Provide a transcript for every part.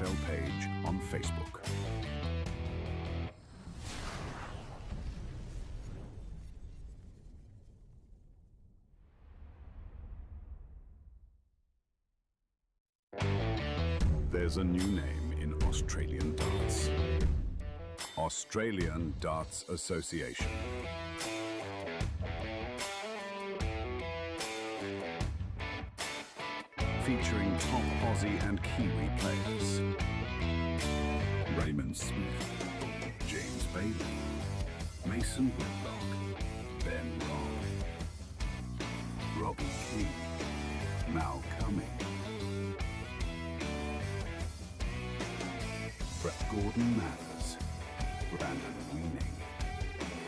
DSL page on Facebook. There's a new name in Australian darts. Australian Darts Association. Featuring top Aussie and Kiwi players. Raymond Smith, James Bailey, Mason Whitlock, Ben Robb, Robbie King, Mal Cumming, Brett Gordon Mathers, Brandon Weening,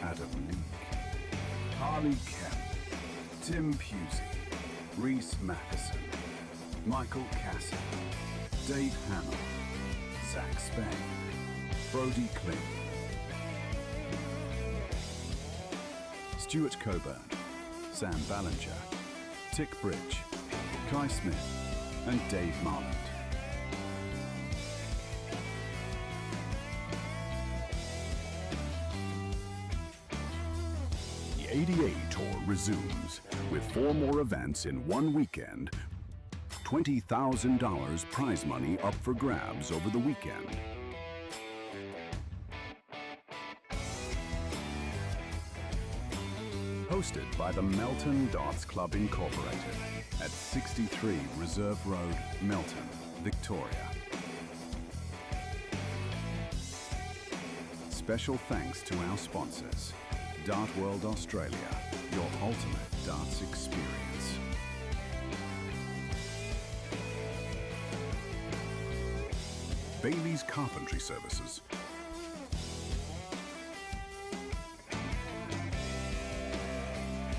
Adam Leake, Harley Kemp, Tim Pusey, Reese Matheson, Michael Cassie, Dave Hamill, Zach Spain, Brody Kling, Stuart Coburn, Sam Ballinger, Tick Bridge, Kai Smith, and Dave Marland. The ADA Tour resumes with 4 more events in one weekend. $20,000 prize money up for grabs over the weekend. Hosted by the Melton Darts Club Incorporated at 63 Reserve Road, Melton, Victoria. Special thanks to our sponsors, Dart World Australia, your ultimate darts experience. Bailey's Carpentry Services.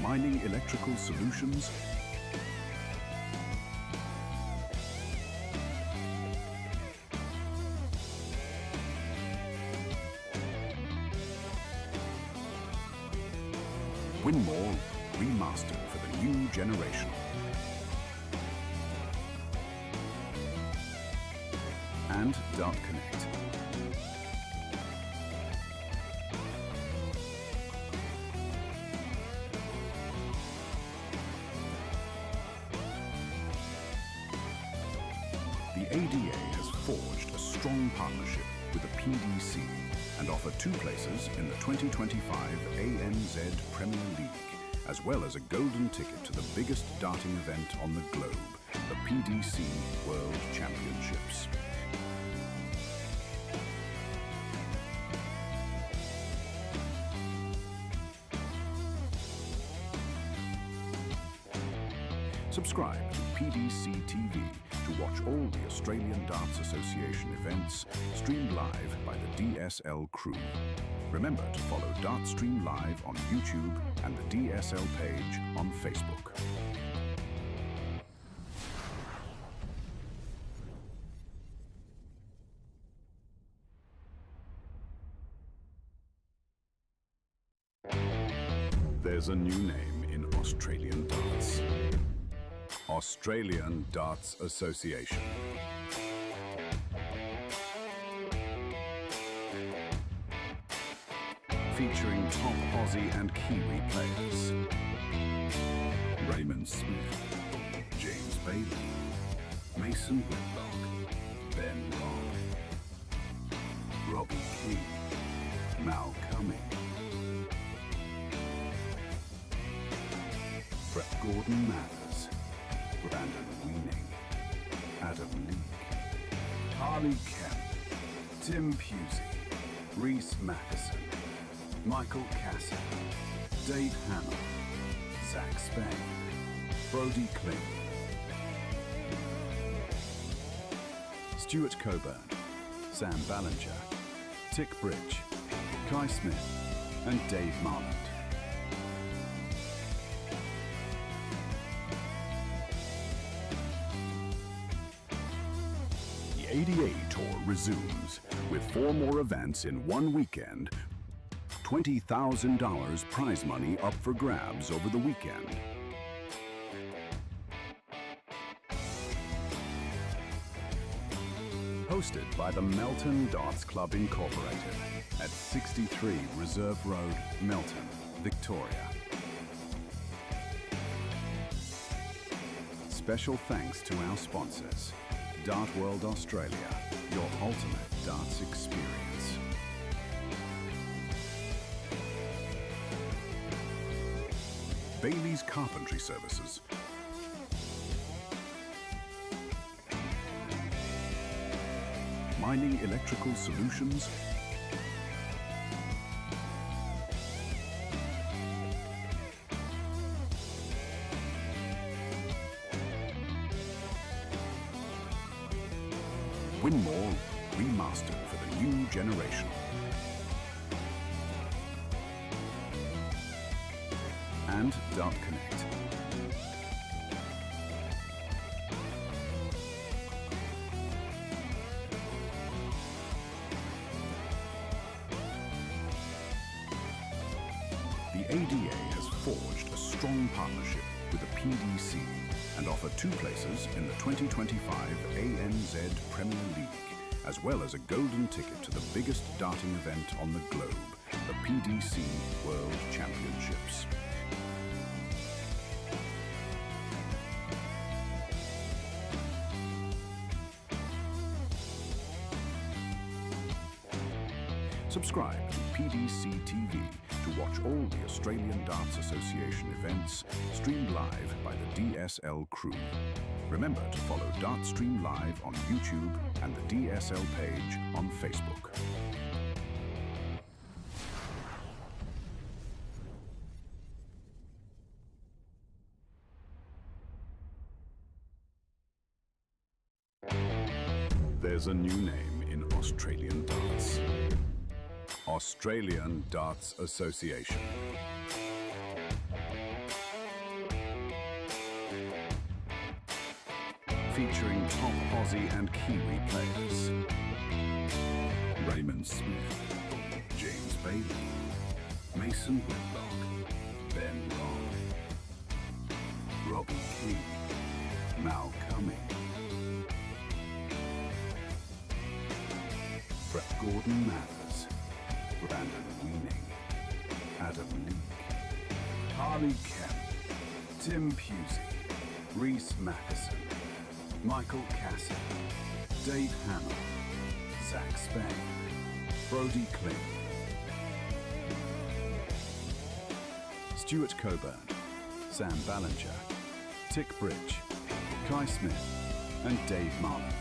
Mining Electrical Solutions. Winmore Remastered for the new generation. And Dart Connect. The ADA has forged a strong partnership with the PDC and offer 2 places in the 2025 ANZ Premier League, as well as a golden ticket to the biggest darting event on the globe, the PDC World Championships. Subscribe to PDC TV to watch all the Australian Darts Association events streamed live by the DSL crew. Remember to follow Dartstream Live on YouTube and the DSL page on Facebook. There's a new name in Australian darts. Australian Darts Association. Featuring top Aussie and Kiwi players. Raymond Smith, James Bailey, Mason Whitlock, Ben Robb, Robbie King, Mal Cumming, Brett Gordon Mathers, Brandon Weening, Adam Leake, Harley Kemp, Tim Pusey, Reese Matheson, Michael Cassie, Dave Hamill, Zach Spain, Brody Kling, Stuart Coburn, Sam Ballinger, Tick Bridge, Kai Smith, and Dave Marland. The ADA Tour resumes with 4 more events in one weekend. $20,000 prize money up for grabs over the weekend. Hosted by the Melton Darts Club Incorporated at 63 Reserve Road, Melton, Victoria. Special thanks to our sponsors, Dart World Australia, your ultimate darts experience. Bailey's Carpentry Services. Mining Electrical Solutions. Winmore, remastered for the new generation. And Dart Connect. The ADA has forged a strong partnership with the PDC and offer 2 places in the 2025 ANZ Premier League, as well as a golden ticket to the biggest darting event on the globe, the PDC World Championships. Subscribe to PDC TV to watch all the Australian Darts Association events streamed live by the DSL crew. Remember to follow Dartstream Live on YouTube and the DSL page on Facebook. There's a new name in Australian darts. Australian Darts Association. Featuring top Aussie and Kiwi players. Raymond Smith, James Bailey, Mason Whitlock, Ben Robb, Robbie King, Mal Cumming, Brett Gordon Mathers, Brandon Weening, Adam Leake, Harley Kemp, Tim Pusey, Reese Matheson, Michael Cassie, Dave Hamill, Zach Spain, Brodie Kling, Stuart Coburn, Sam Ballinger, Tick Bridge, Kai Smith, and Dave Marland.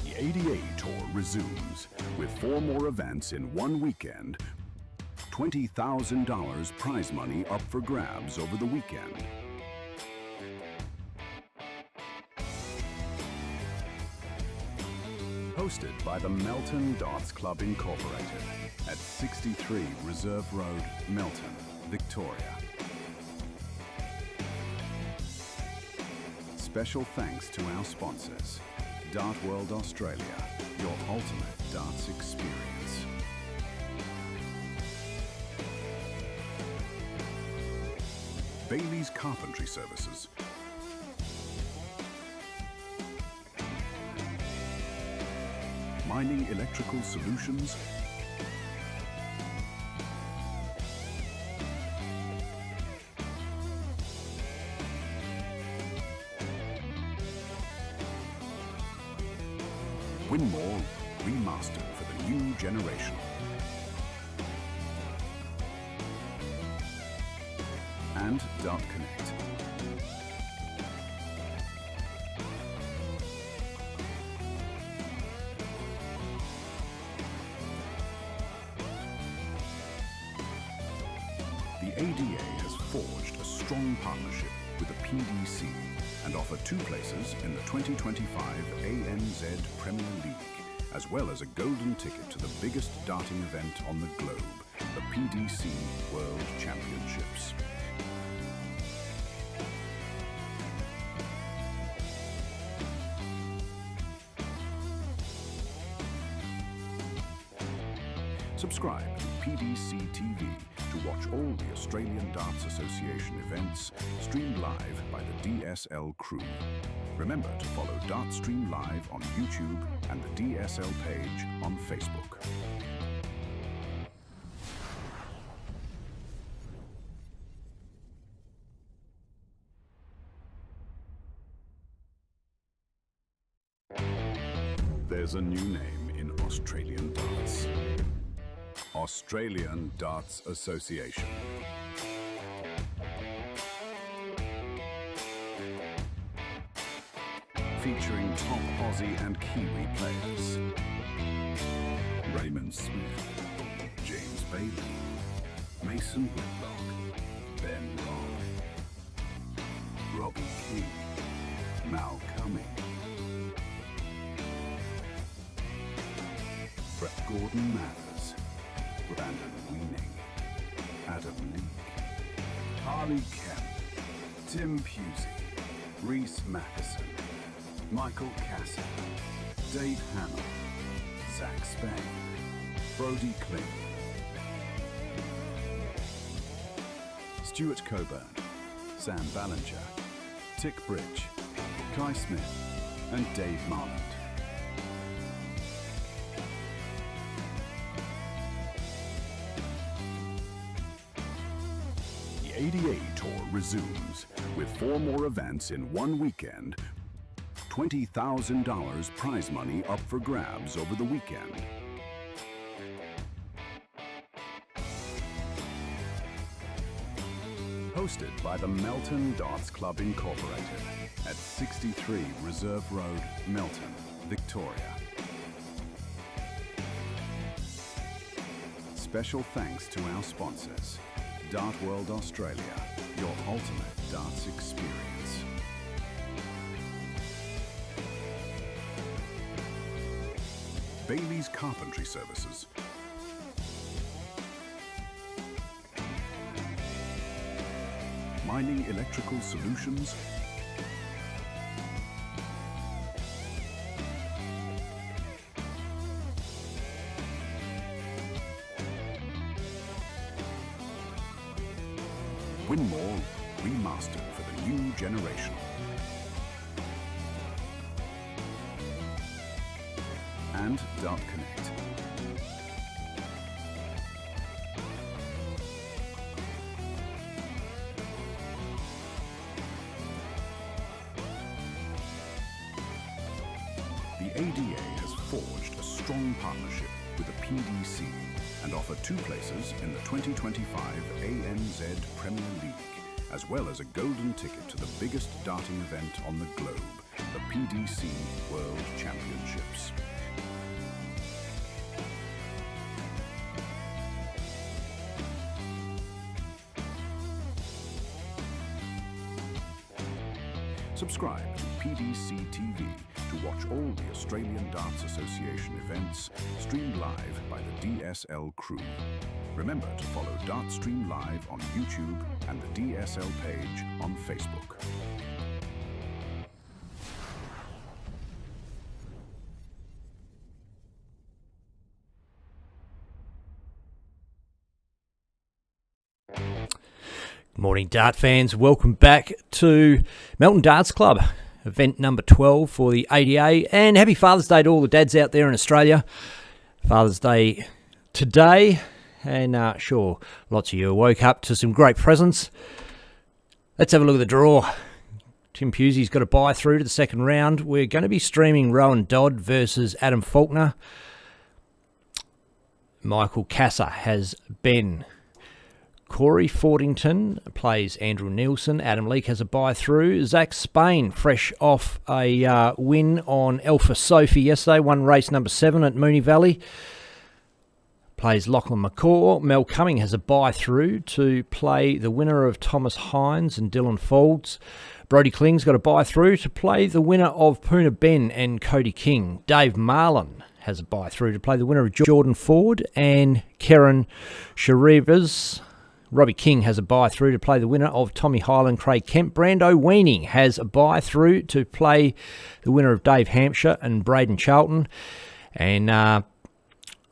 The ADA Tour resumes with 4 more events in one weekend. $20,000 prize money up for grabs over the weekend. Hosted by the Melton Darts Club Incorporated at 63 Reserve Road, Melton, Victoria. Special thanks to our sponsors, Dart World Australia, your ultimate darts experience. Bailey's Carpentry Services. Mining Electrical Solutions. Winmore, remastered for the new generation. And Dart Connect. The ADA has forged a strong partnership with the PDC and offer 2 places in the 2025 ANZ Premier League, as well as a golden ticket to the biggest darting event on the globe, the PDC World Championships. Subscribe to PDC TV to watch all the Australian Darts Association events streamed live by the DSL crew. Remember to follow Dart Stream Live on YouTube and the DSL page on Facebook. There's a new name in Australian darts. Australian Darts Association. Featuring top Aussie and Kiwi players. Raymond Smith, James Bailey, Mason Whitlock, Ben Robb, Robbie King, Mal Cumming, Brett Gordon Mathers, Brandon Weening, Adam Leake, Harley Kemp, Tim Pusey, Reese Matheson, Michael Cassidy, Dave Hamill, Zach Spain, Brody Kling, Stuart Coburn, Sam Ballinger, Tick Bridge, Kai Smith and Dave Marland. The ADA Tour resumes with 4 more events in one weekend. $20,000 prize money up for grabs over the weekend. Hosted by the Melton Darts Club Incorporated at 63 Reserve Road, Melton, Victoria. Special thanks to our sponsors, Dart World Australia, your ultimate darts experience. Bailey's Carpentry Services. Mining Electrical Solutions. Winmore Remastered for the new generation. And Dart Connect. The ADA has forged a strong partnership with the PDC and offer 2 places in the 2025 ANZ Premier League, as well as a golden ticket to the biggest darting event on the globe, the PDC World Championships. Subscribe to PDC TV to watch all the Australian Darts Association events streamed live by the DSL crew. Remember to follow Dart Stream Live on YouTube and the DSL page on Facebook. Morning, Dart fans. Welcome back to Melton Darts Club, event number 12 for the ADA. And happy Father's Day to all the dads out there in Australia. Father's Day today. And sure, lots of you woke up to some great presents. Let's have a look at the draw. Tim Pusey's got a bye through to the second round. We're going to be streaming Rowan Dodd versus Adam Faulkner. Michael Casser has Ben. Corey Fordington plays Andrew Nielsen. Adam Leake has a bye through. Zach Spain, fresh off a win on Alpha Sophie yesterday, won race number 7 at Moonee Valley. Plays Lachlan McCaw. Mel Cumming has a bye through to play the winner of Thomas Hines and Dylan Folds. Brody Kling's got a bye through to play the winner of Poona Ben and Cody King. Dave Marlin has a bye through to play the winner of Jordan Ford and Karen Sharivas. Robbie King has a bye through to play the winner of Tommy Highland, Craig Kemp. Brando Weenie has a bye through to play the winner of Dave Hampshire and Braden Charlton. And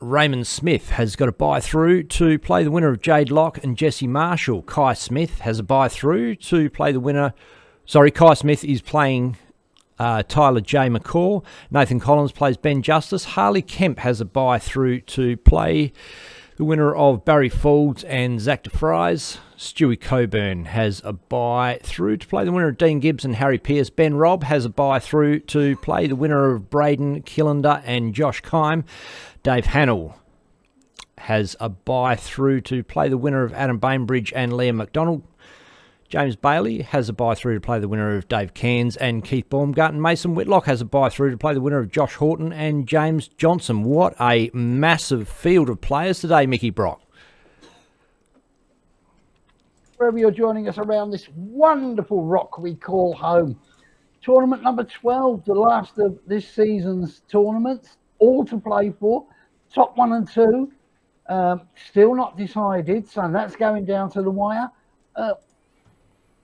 Raymond Smith has got a buy through to play the winner of Jade Locke and Jesse Marshall. Kai Smith has a buy through to play the winner. Sorry, Kai Smith is playing Tyler J. McCaw. Nathan Collins plays Ben Justice. Harley Kemp has a buy through to play the winner of Barry Folds and Zach DeFries. Stewie Coburn has a buy through to play the winner of Dean Gibbs and Harry Pearce. Ben Robb has a buy through to play the winner of Braden Killander and Josh Kime. Dave Hannell has a buy through to play the winner of Adam Bainbridge and Liam McDonald. James Bailey has a buy through to play the winner of Dave Cairns and Keith Baumgarten. Mason Whitlock has a buy through to play the winner of Josh Horton and James Johnson. What a massive field of players today, Mickey Brock. Wherever you're joining us around this wonderful rock we call home. Tournament number 12, the last of this season's tournaments, all to play for. Top 1 and 2, still not decided, so that's going down to the wire.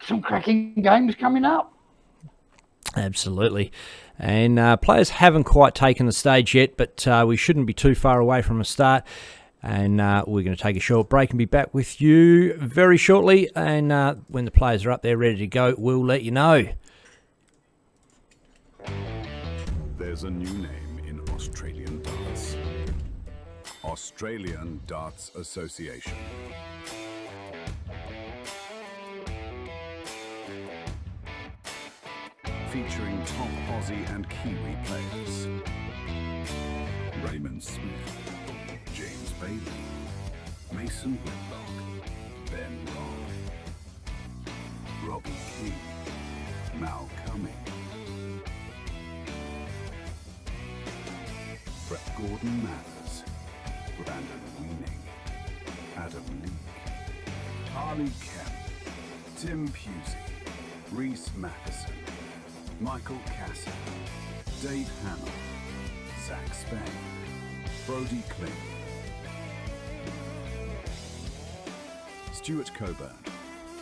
Some cracking games coming up. Absolutely. And players haven't quite taken the stage yet, but we shouldn't be too far away from a start. And we're going to take a short break and be back with you very shortly. And when the players are up there ready to go, we'll let you know. There's a new name in Australian darts. Australian Darts Association. Featuring top Aussie and Kiwi players. Raymond Smith, James Bailey, Mason Whitlock, Ben Robb, Robbie King, Mal Cumming, Brett Gordon Mathers, Brandon Weening, Adam Leake, Harley Kemp, Tim Pusey, Reese Matheson, Michael Casson, Dave Hannell, Zach Spain, Brody Kling, Stuart Coburn,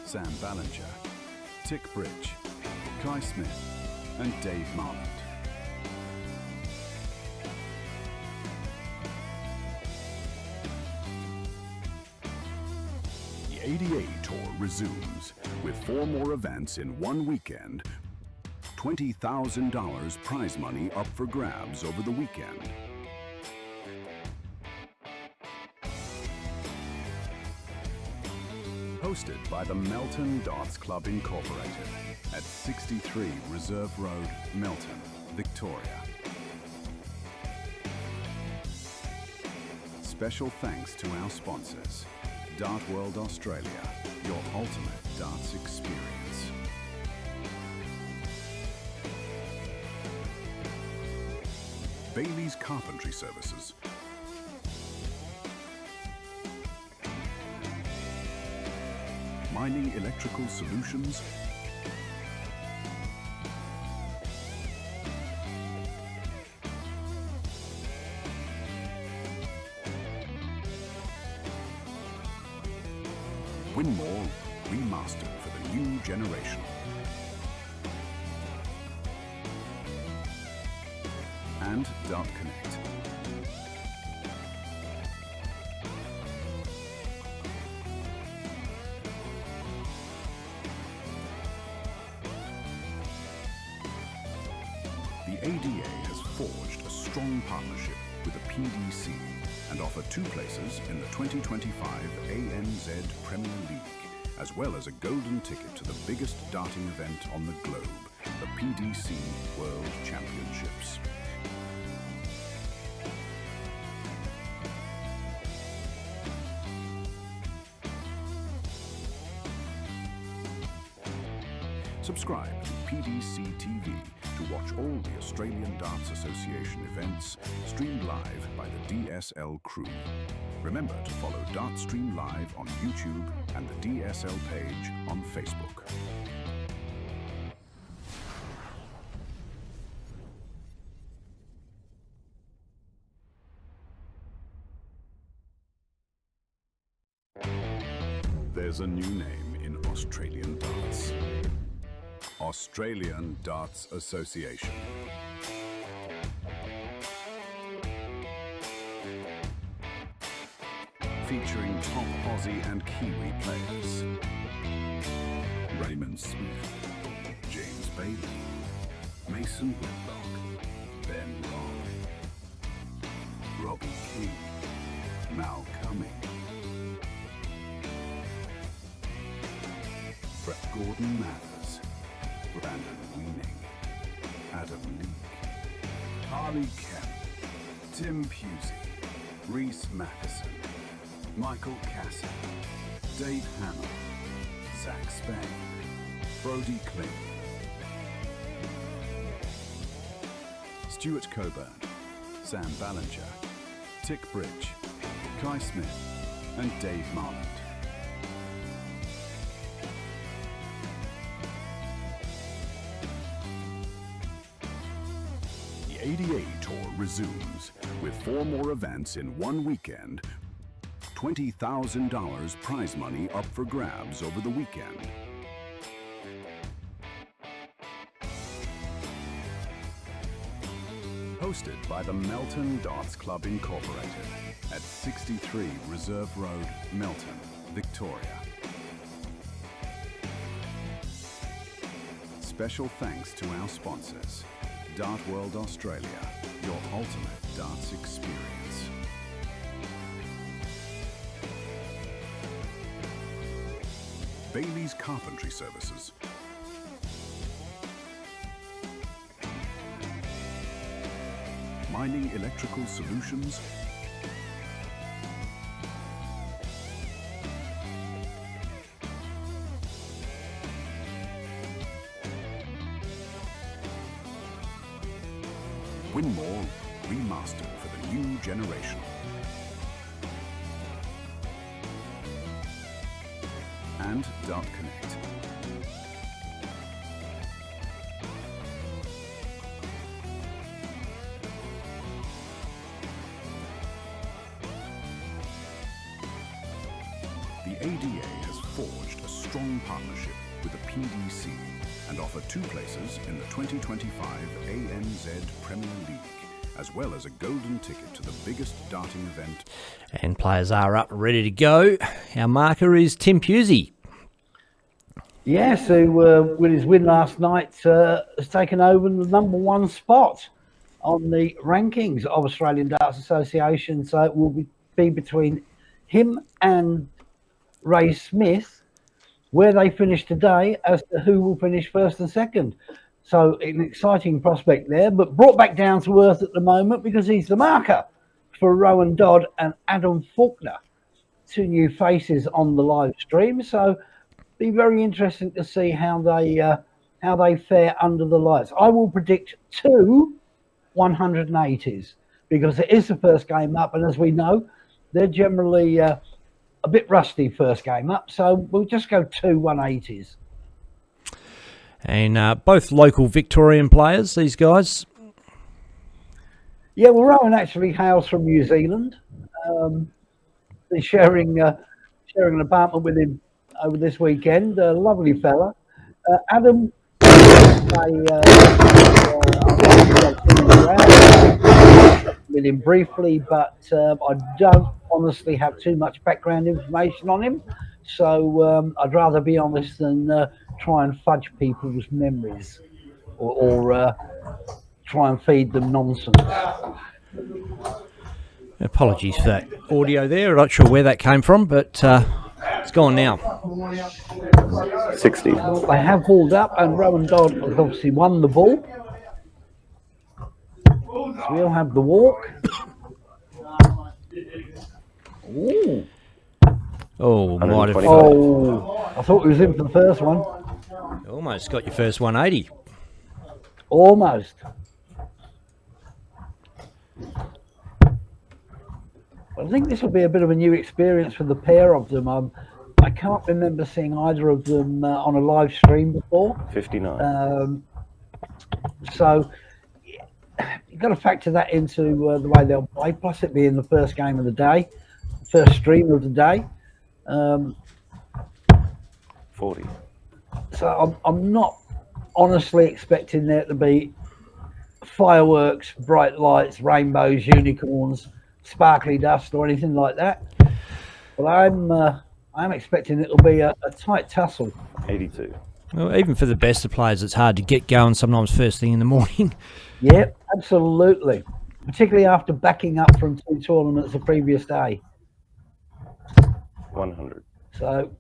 Sam Ballinger, Tick Bridge, Kai Smith, and Dave Marland. The ADA Tour resumes with 4 more events in one weekend. $20,000 prize money up for grabs over the weekend. Hosted by the Melton Darts Club Incorporated at 63 Reserve Road, Melton, Victoria. Special thanks to our sponsors, Dart World Australia, your ultimate darts experience. Bailey's Carpentry Services. Mining Electrical Solutions. Winmore remastered for the new generation. And Dart Connect. The ADA has forged a strong partnership with the PDC and offer 2 places in the 2025 ANZ Premier League, as well as a golden ticket to the biggest darting event on the globe, the PDC World Championships. Subscribe to PDC TV to watch all the Australian Darts Association events streamed live by the DSL crew. Remember to follow Dartstream Live on YouTube and the DSL page on Facebook. There's a new name in Australian darts. Australian Darts Association. featuring top Aussie and Kiwi players. Raymond Smith, James Bailey, Mason Whitlock, Ben Long, Robbie King, Mal Cumming, Brett Gordon Mathers, Brandon Weening, Adam Leake, Harley Kemp, Tim Pusey, Reese Matheson, Michael Cassie, Dave Hamill, Zach Spain, Brody Kling, Stuart Coburn, Sam Ballinger, Tick Bridge, Kai Smith, and Dave Marland. The ADA Tour resumes with 4 more events in one weekend. $20,000 prize money up for grabs over the weekend. Hosted by the Melton Darts Club Incorporated at 63 Reserve Road, Melton, Victoria. Special thanks to our sponsors, Dart World Australia, your ultimate darts experience. Bailey's Carpentry Services. Mining Electrical Solutions. Winmore remastered for the new generation. And Dart Connect. The ADA has forged a strong partnership with the PDC and offer 2 places in the 2025 ANZ Premier League, as well as a golden ticket to the biggest darting event. And players are up, ready to go. Our marker is Tim Pusey. Yes, who with his win last night has taken over the #1 spot on the rankings of Australian Darts Association. So it will be between him and Ray Smith, where they finish today, as to who will finish first and second. So an exciting prospect there, but brought back down to earth at the moment because he's the marker for Rowan Dodd and Adam Faulkner, 2 new faces on the live stream. So be very interesting to see how they fare under the lights. I will predict 2 180s because it is the first game up, and as we know, they're generally a bit rusty first game up. So we'll just go 2 180s. And both local Victorian players, these guys. Yeah, well, Rowan actually hails from New Zealand. Been sharing an apartment with him over this weekend. A lovely fella. Adam, with him briefly, but I don't honestly have too much background information on him. So I'd rather be honest than try and fudge people's memories or try and feed them nonsense. Apologies for that audio there. I'm not sure where that came from, but it's gone now. 60. Well, they have hauled up, and Rowan Dodd has obviously won the ball. So we'll have the walk. Ooh. Oh, might have. Oh, I thought he was in for the first one. Almost got your first 180. Almost. I think this will be a bit of a new experience for the pair of them. I can't remember seeing either of them on a live stream before. 59. So you've got to factor that into the way they'll play, plus it being the first game of the day, first stream of the day. 40. So I'm not honestly expecting there to be fireworks, bright lights, rainbows, unicorns, sparkly dust or anything like that. Well, I'm expecting it'll be a tight tussle. 82. Well, even for the best of players, it's hard to get going sometimes first thing in the morning. Yeah, absolutely. Particularly after backing up from 2 tournaments the previous day. 100. So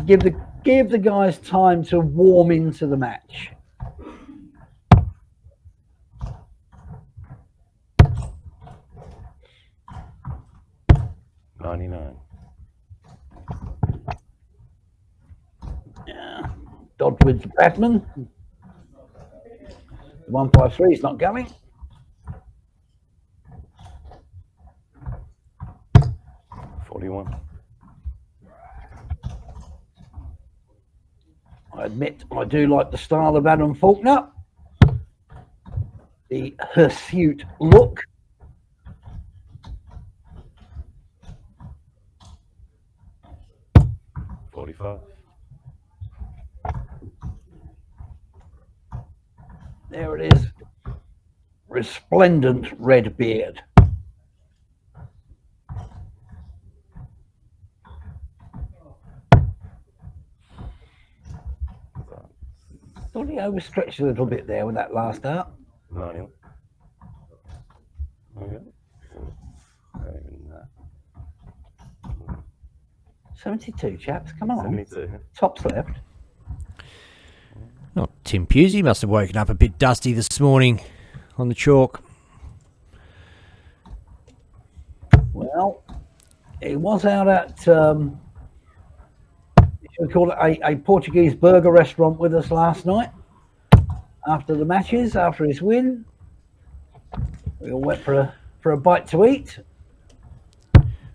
give the guys time to warm into the match. $99. Yeah. Dodd with the Batman. 153 is not going. $41. I admit I do like the style of Adam Faulkner. The hirsute look. $45. There it is. Resplendent red beard. Thought he overstretched a little bit there with that last dart. 91. Okay. Not even that. 72, chaps. Come on. 72. Tops left. Not Tim Pusey must have woken up a bit dusty this morning on the chalk. Well, he was out at, should we call it a Portuguese burger restaurant with us last night. After the matches, after his win. We all went for a bite to eat.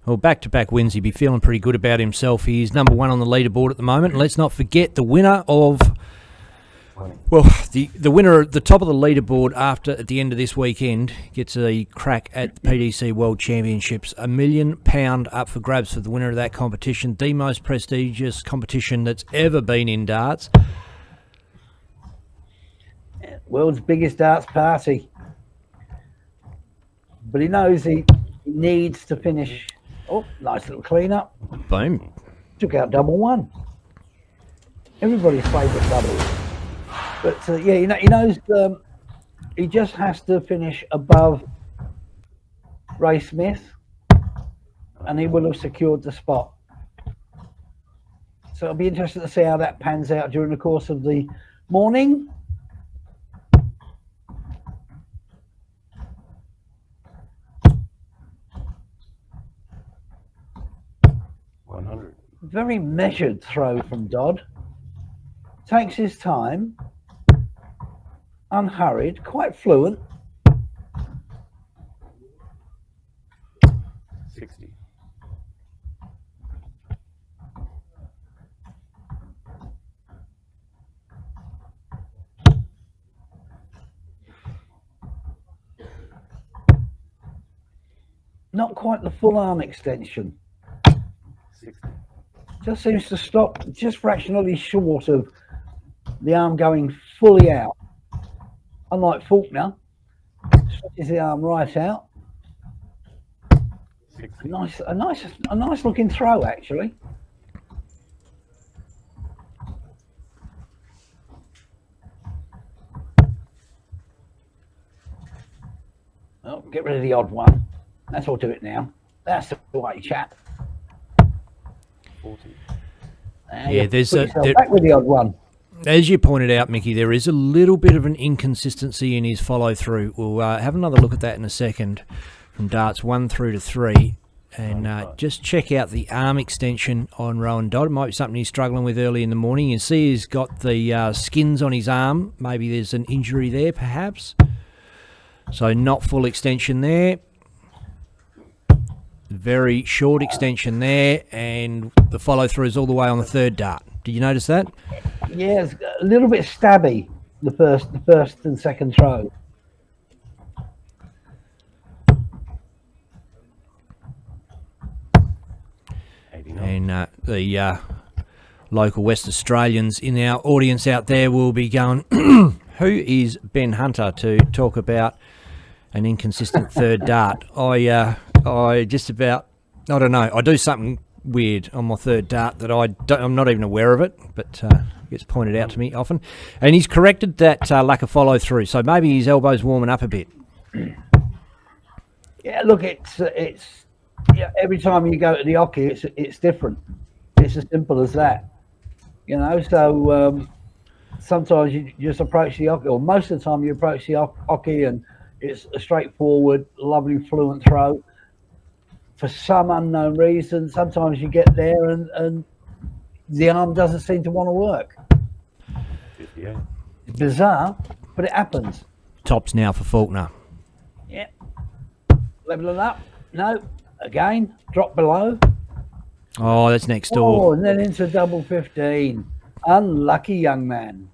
Well, back-to-back wins, he'd be feeling pretty good about himself. He's number 1 on the leaderboard at the moment. And let's not forget the winner of... Well, the winner at the top of the leaderboard at the end of this weekend gets a crack at the PDC World Championships. £1 million up for grabs for the winner of that competition, the most prestigious competition that's ever been in darts. World's biggest darts party. But he knows he needs to finish. Oh, nice little clean up. Boom. Took out double 1. Everybody's favourite double. But yeah, he knows he just has to finish above Ray Smith and he will have secured the spot. So it'll be interesting to see how that pans out during the course of the morning. Very measured throw from Dodd. Takes his time. Unhurried, quite fluent. 60. Not quite the full arm extension. 60. Just seems to stop just fractionally short of the arm going fully out. Unlike Faulkner, stretches the arm right out. 60. A nice looking throw actually. Oh, get rid of the odd one. That's all to it now. That's the way, chap. 40. Yeah, there's back with the odd one. As you pointed out, Mickey, there is a little bit of an inconsistency in his follow-through. We'll have another look at that in a second from darts 1 through to 3. And just check out the arm extension on Rowan Dodd. It might be something he's struggling with early in the morning. You see he's got the skins on his arm. Maybe there's an injury there, perhaps. So not full extension there. Very short extension there. And the follow-through is all the way on the 3rd dart. Did you notice that? Yeah, it's a little bit stabby, the first and second throw. And the local West Australians in our audience out there will be going, who is Ben Hunter to talk about an inconsistent 3rd dart? I don't know. I do something weird on my third dart that I'm not even aware of it, but gets pointed out to me often. And he's corrected that lack of follow through, so maybe his elbow's warming up a bit. Yeah, look, it's yeah, every time you go to the hockey, it's different. It's as simple as that, you know. So sometimes you just approach the hockey, or most of the time you approach the hockey, and it's a straightforward, lovely, fluent throw. For some unknown reason, sometimes you get there and the arm doesn't seem to want to work. 58. It's bizarre, but it happens. Tops now for Faulkner. Yeah. Leveling up. No. Again. Drop below. Oh, that's next Oh, door. and then into double 15. Unlucky young man.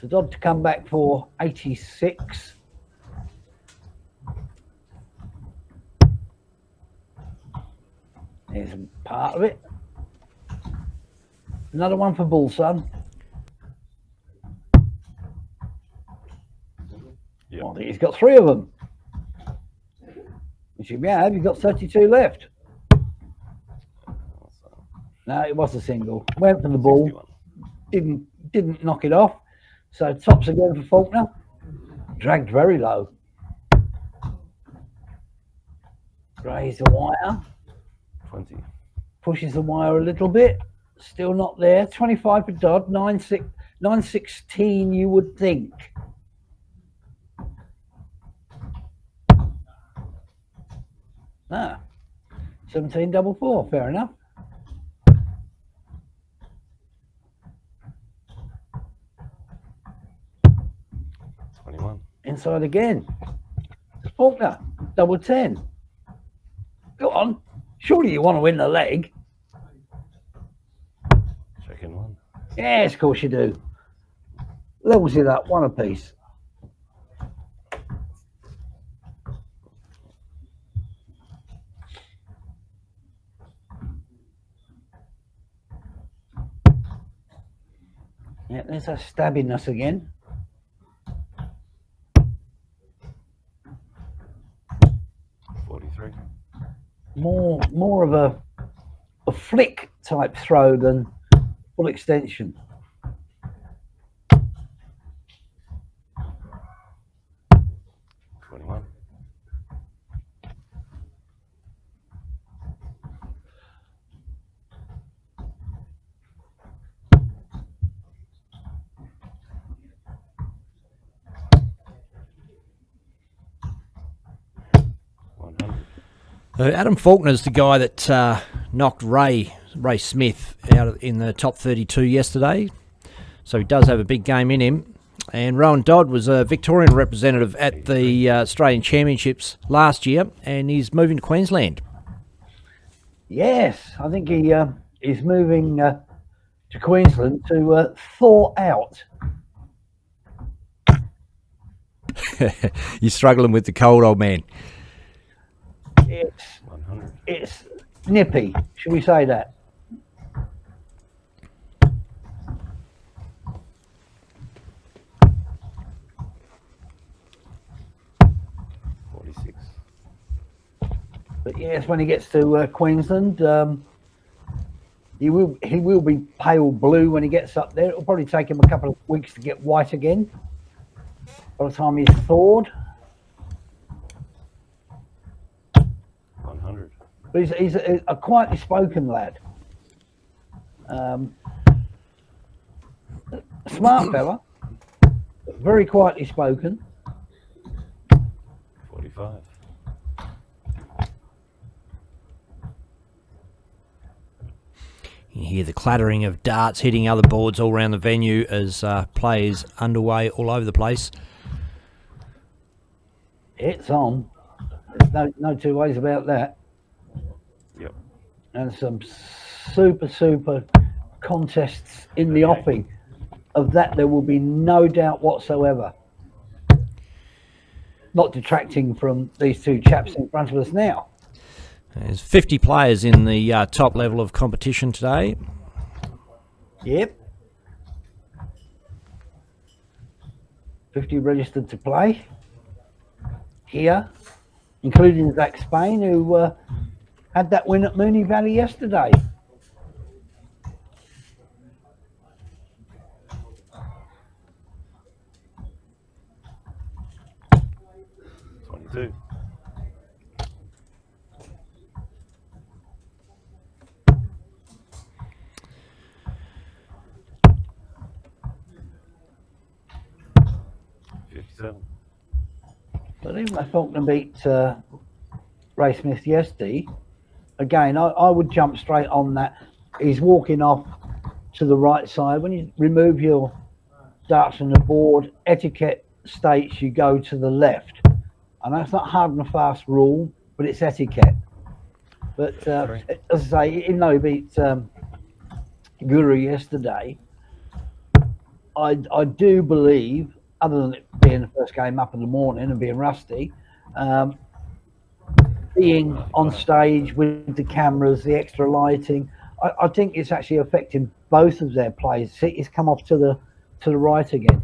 So Dodd to come back for 86. There's a part of it. Another one for Bull, son. Yep. I think he's got 3 of them. Which you have, you've got 32 left. No, it was a single. Went for the ball. 61. Didn't knock it off. So tops again for Faulkner. Dragged very low. Grazed the wire. 20. Pushes the wire a little bit. Still not there. 25 for Dodd. 916 you would think. Ah. 17 double 4. Fair enough. Inside again. Faulkner, double 10. Go on. Surely you want to win the leg. Second one. Yes, of course you do. Levels it up, 1 apiece. Yeah, there's that stabbing us again. More of a flick type throw than full extension. Adam Faulkner's the guy that knocked Ray Smith out in the top 32 yesterday. So he does have a big game in him. And Rowan Dodd was a Victorian representative at the Australian Championships last year, and he's moving to Queensland. Yes, I think he's moving to Queensland to thaw out. You're struggling with the cold, old man. It's nippy, should we say that? But yes, when he gets to Queensland, he will be pale blue when he gets up there. It'll probably take him a couple of weeks to get white again. By the time he's thawed. 100. But he's a quietly spoken lad. Smart fella, but very quietly spoken. 45. You hear the clattering of darts hitting other boards all around the venue as play is underway all over the place. It's on. There's no two ways about that. Yep. And some super contests in the offing. Of that, there will be no doubt whatsoever. Not detracting from these two chaps in front of us now. There's 50 players in the top level of competition today. Yep. 50 registered to play here, including Zach Spain, who had that win at Mooney Valley yesterday. $22. $57. But even though Faulkner beat Ray Smith yesterday, again, I would jump straight on that. He's walking off to the right side. When you remove your darts from the board, etiquette states you go to the left. I know it's not hard and fast rule, but it's etiquette. But as I say, even though he beat Guru yesterday, I do believe, other than it being the first game up in the morning and being rusty, being on stage with the cameras, the extra lighting, I think it's actually affecting both of their plays. See, it's come off to the right again.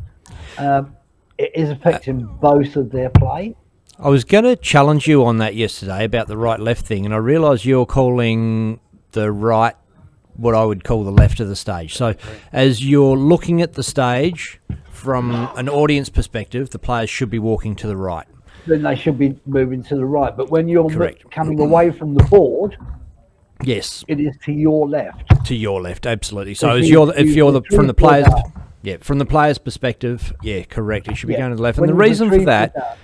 It is affecting both of their play. I was going to challenge you on that yesterday about the right-left thing, and I realise you're calling the right what I would call the left of the stage. So as you're looking at the stage from an audience perspective, the players should be walking to the right. Then they should be moving to the right. But when you're coming away from the board, yes, it is to your left. To your left, absolutely. So as from the players' perspective, yeah, correct. It should be going to the left. And the reason for that,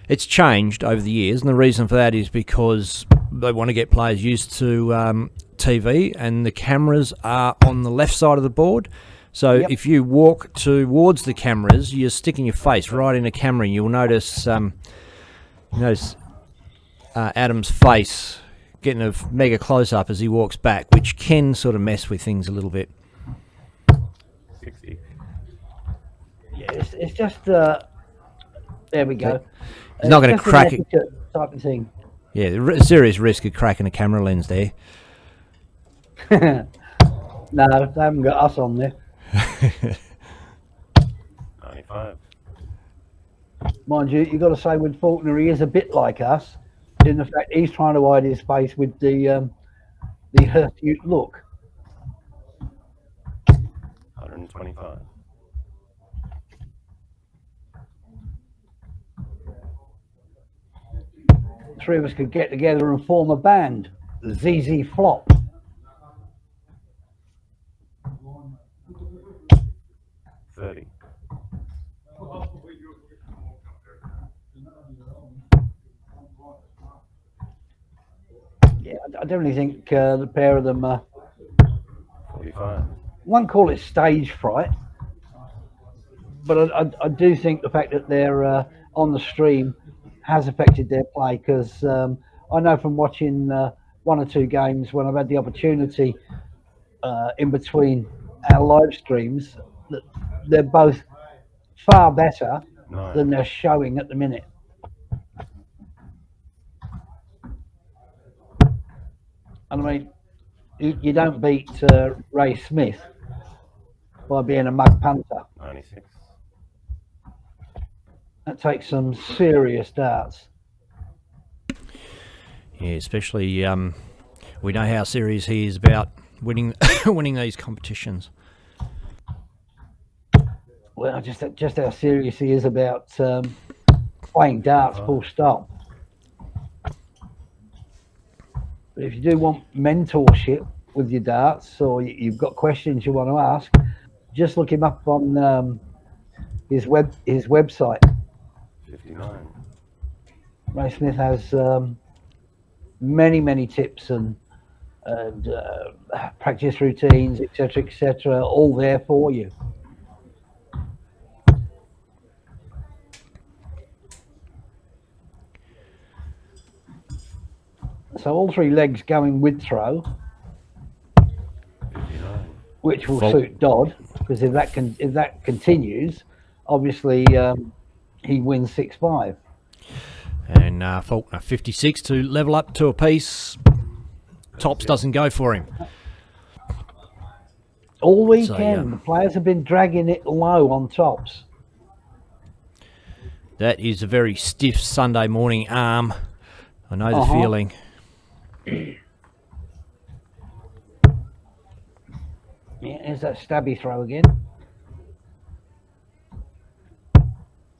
it's changed over the years, and the reason for that is because they want to get players used to TV, and the cameras are on the left side of the board. So if you walk towards the cameras, you're sticking your face right in the camera, and you'll notice Adam's face getting a mega close-up as he walks back, which can sort of mess with things a little bit. 60. Yeah, it's just there we go. He's not going to crack it. Type of thing. Yeah, a serious risk of cracking a camera lens there. No, they haven't got us on there. 95. Mind you, you've got to say with Faulkner, he is a bit like us in the fact he's trying to hide his face with the hirsute look. 125. Three of us could get together and form a band, the ZZ Flop. $30. Yeah, I definitely think the pair of them. 45. One call it stage fright, but I do think the fact that they're on the stream has affected their play, because I know from watching one or two games when I've had the opportunity in between our live streams that they're both far better than they're showing at the minute. And I mean, you don't beat Ray Smith by being a mug punter. 96. That takes some serious darts. Yeah, especially we know how serious he is about winning winning these competitions. Well, just how serious he is about playing darts, full stop. But if you do want mentorship with your darts, or you've got questions you want to ask, just look him up on his website. 59. Ray Smith has many tips and practice routines, etc., all there for you. So all three legs going with throw, 59. which will suit Dodd, because if that continues, obviously he wins 6-5. And Faulkner 56 to level up to a piece. Tops doesn't go for him. All weekend, the players have been dragging it low on tops. That is a very stiff Sunday morning arm. I know the feeling. Yeah, here's that stabby throw again.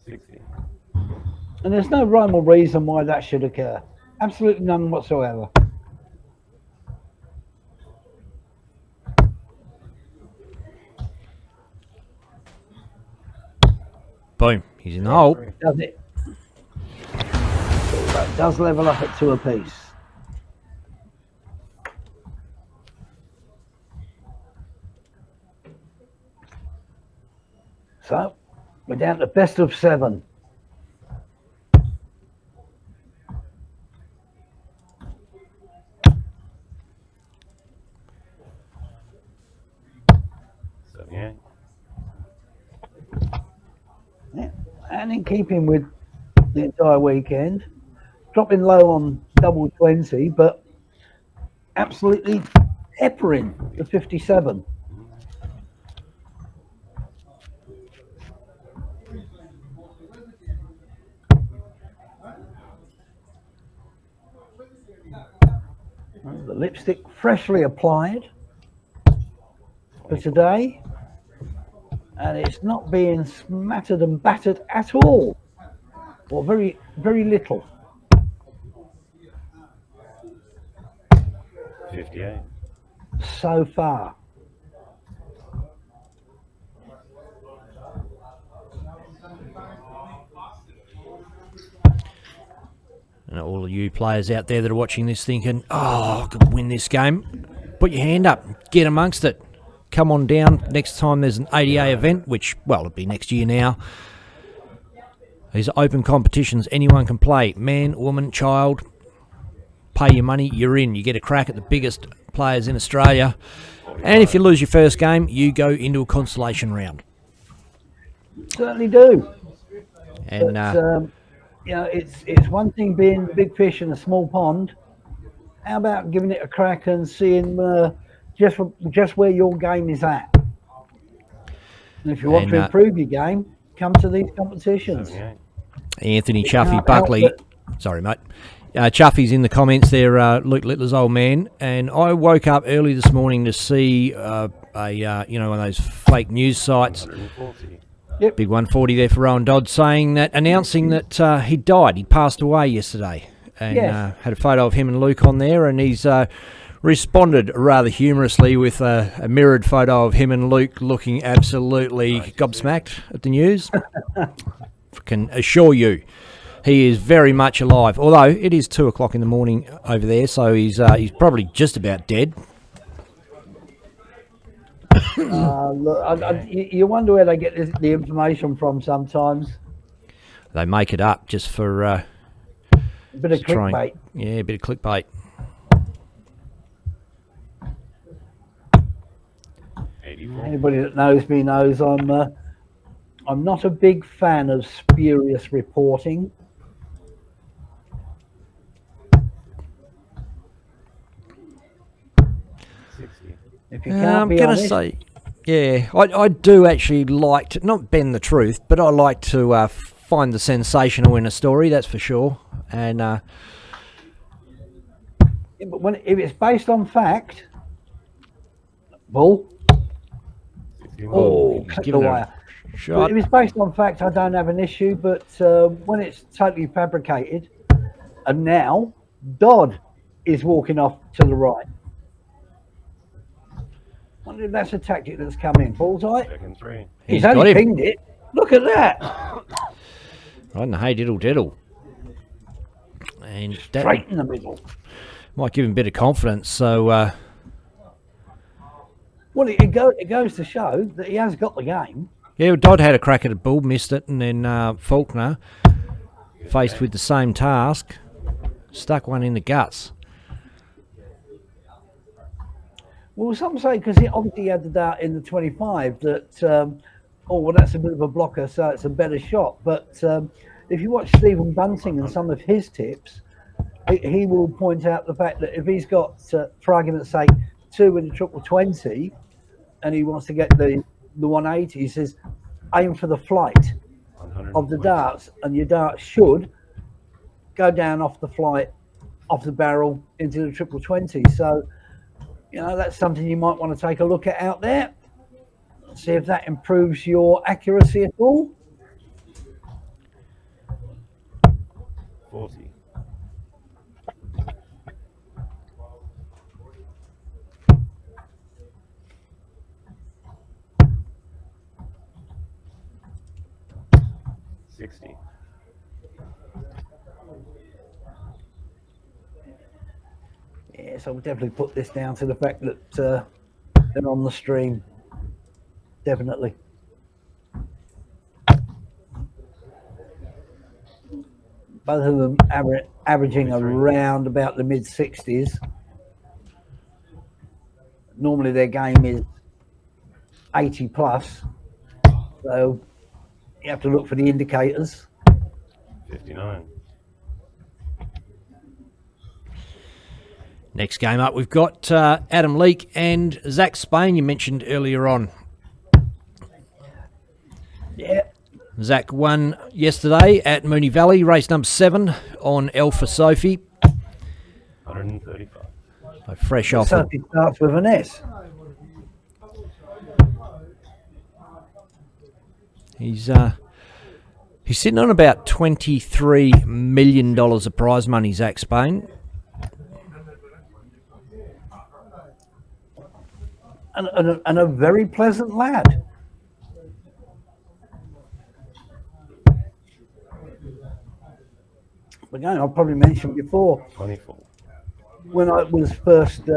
60. And there's no rhyme or reason why that should occur. Absolutely none whatsoever. Boom. He's in the hole. Does it? That does level up at 2 apiece. So we're down to best of 7. Yeah. Yeah. And in keeping with the entire weekend, dropping low on double 20, but absolutely peppering the 57. The lipstick freshly applied for today, and it's not being smattered and battered at all, or very, very little. 58. So far. And all of you players out there that are watching this thinking, oh, I could win this game, put your hand up, get amongst it. Come on down next time there's an ADA event, which, well, it'll be next year now. These are open competitions. Anyone can play. Man, woman, child. Pay your money, you're in. You get a crack at the biggest players in Australia. And if you lose your first game, you go into a consolation round. Certainly do. And But, you know, it's one thing being the big fish in a small pond. How about giving it a crack and seeing just where your game is at? And if you want to improve your game, come to these competitions. 78. Anthony It Chuffy can't Buckley. help Sorry, mate. Chuffy's in the comments there, Luke Littler's old man. And I woke up early this morning to see one of those fake news sites. 140. Big 140 there for Rowan Dodd, announcing that he died. He passed away yesterday, and Yes. had a photo of him and Luke on there, and he's responded rather humorously with a mirrored photo of him and Luke looking absolutely gobsmacked at the news. Can assure you, he is very much alive. Although it is 2 o'clock in the morning over there, so he's probably just about dead. Look, you wonder where they get the information from sometimes. They make it up just for A bit of clickbait. a bit of clickbait. 84. Anybody that knows me knows I'm not a big fan of spurious reporting. If you can't I'm be going to honest, say, yeah, I do actually like to, not bend the truth, but I like to find the sensational in a story, that's for sure. And yeah, but if it's based on fact, bull. Oh, he's cut the given it a wire. shot. If it's based on fact, I don't have an issue. But when it's totally fabricated, and now Dodd is walking off to the right. I wonder if that's a tactic that's come in. Bullseye. Second 3. He's got only him. pinged it. Look at that. Right in the hey diddle diddle. And that Straight in the middle. might give him a bit of confidence. So, Well, it goes to show that he has got the game. yeah, Dodd had a crack at a bull, missed it, and then Faulkner, faced with the same task, stuck one in the guts. Well, some say because he obviously had the dart in the 25 that, that's a bit of a blocker, so it's a better shot. But if you watch Stephen Bunting and some of his tips, he will point out the fact that if he's got, for argument's sake, 2 in the triple 20, and he wants to get the 180, he says, aim for the flight of the darts, and your dart should go down off the flight, off the barrel into the triple 20. So You know, that's something you might want to take a look at out there. See if that improves your accuracy at all. 40. 60. Yeah, so we'll definitely put this down to the fact that they're on the stream. Definitely. Both of them averaging around about the mid-60s. Normally their game is 80 plus, so you have to look for the indicators. 59. Next game up, we've got Adam Leake and Zach Spain, you mentioned earlier on. Yeah. Zach won yesterday at Mooney Valley, race number 7 on Alpha Sophie. 135. So fresh off. Sophie starts with an S. He's sitting on about $23 million of prize money, Zach Spain. And a very pleasant lad. Again, I've probably mentioned before, 24. when I was first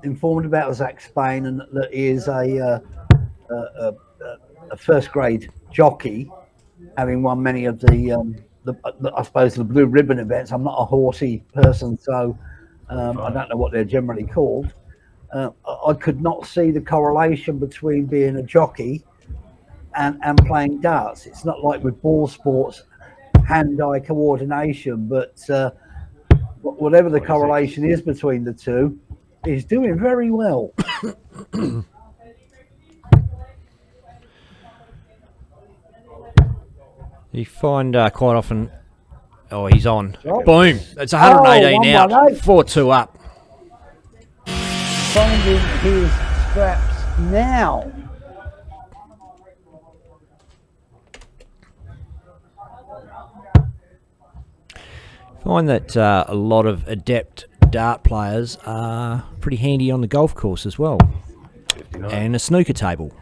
informed about Zach Spain and that he is a first grade jockey, having won many of the I suppose the blue ribbon events. I'm not a horsey person, so I don't know what they're generally called. I could not see the correlation between being a jockey and playing darts. It's not like with ball sports, hand-eye coordination, but whatever the correlation is between the two, he's doing very well. You find quite often, oh, he's on. Oh. Boom. It's 118 out, 118. 4-2 up. Finding his straps now. Find that a lot of adept dart players are pretty handy on the golf course as well. 59. And a snooker table.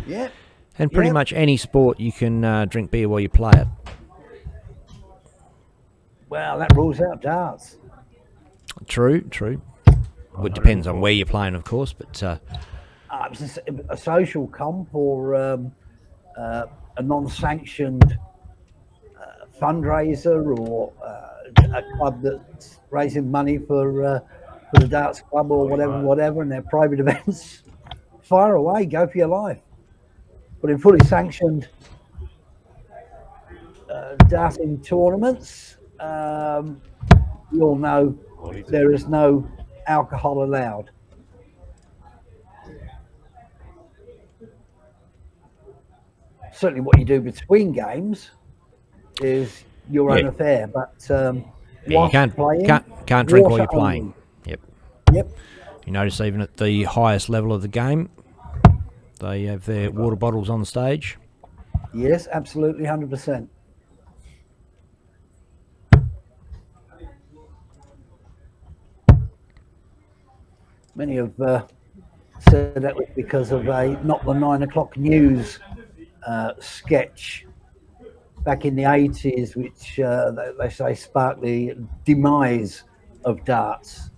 Yep. And pretty Yep. much any sport you can drink beer while you play it. Well, that rules out darts. True. Well, it depends on where you're playing, of course, but It's a social comp or a non-sanctioned fundraiser or a club that's raising money for the darts club or whatever, and their private events. Fire away, go for your life. But in fully sanctioned darting tournaments, you all know there is no alcohol allowed. Certainly what you do between games is your own affair, but yeah, you whilst can't playing, drink while water you're playing. only. Yep. Yep. You notice even at the highest level of the game, they have their water bottles on the stage. Yes, absolutely, 100%. Many have said that was because of a Not the 9 o'clock news sketch back in the 80s, which they say sparked the demise of darts.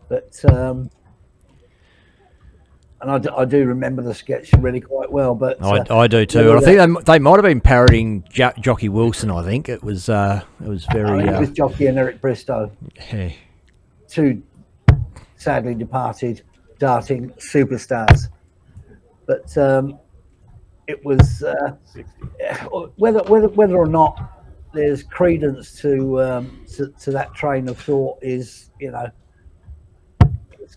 But and I do remember the sketch really quite well. But I do too. I think they might have been parodying Jockey Wilson. I think it was very. I think it was Jockey and Eric Bristow, Hey. two sadly departed darting superstars. But it was whether or not there's credence to that train of thought is, you know,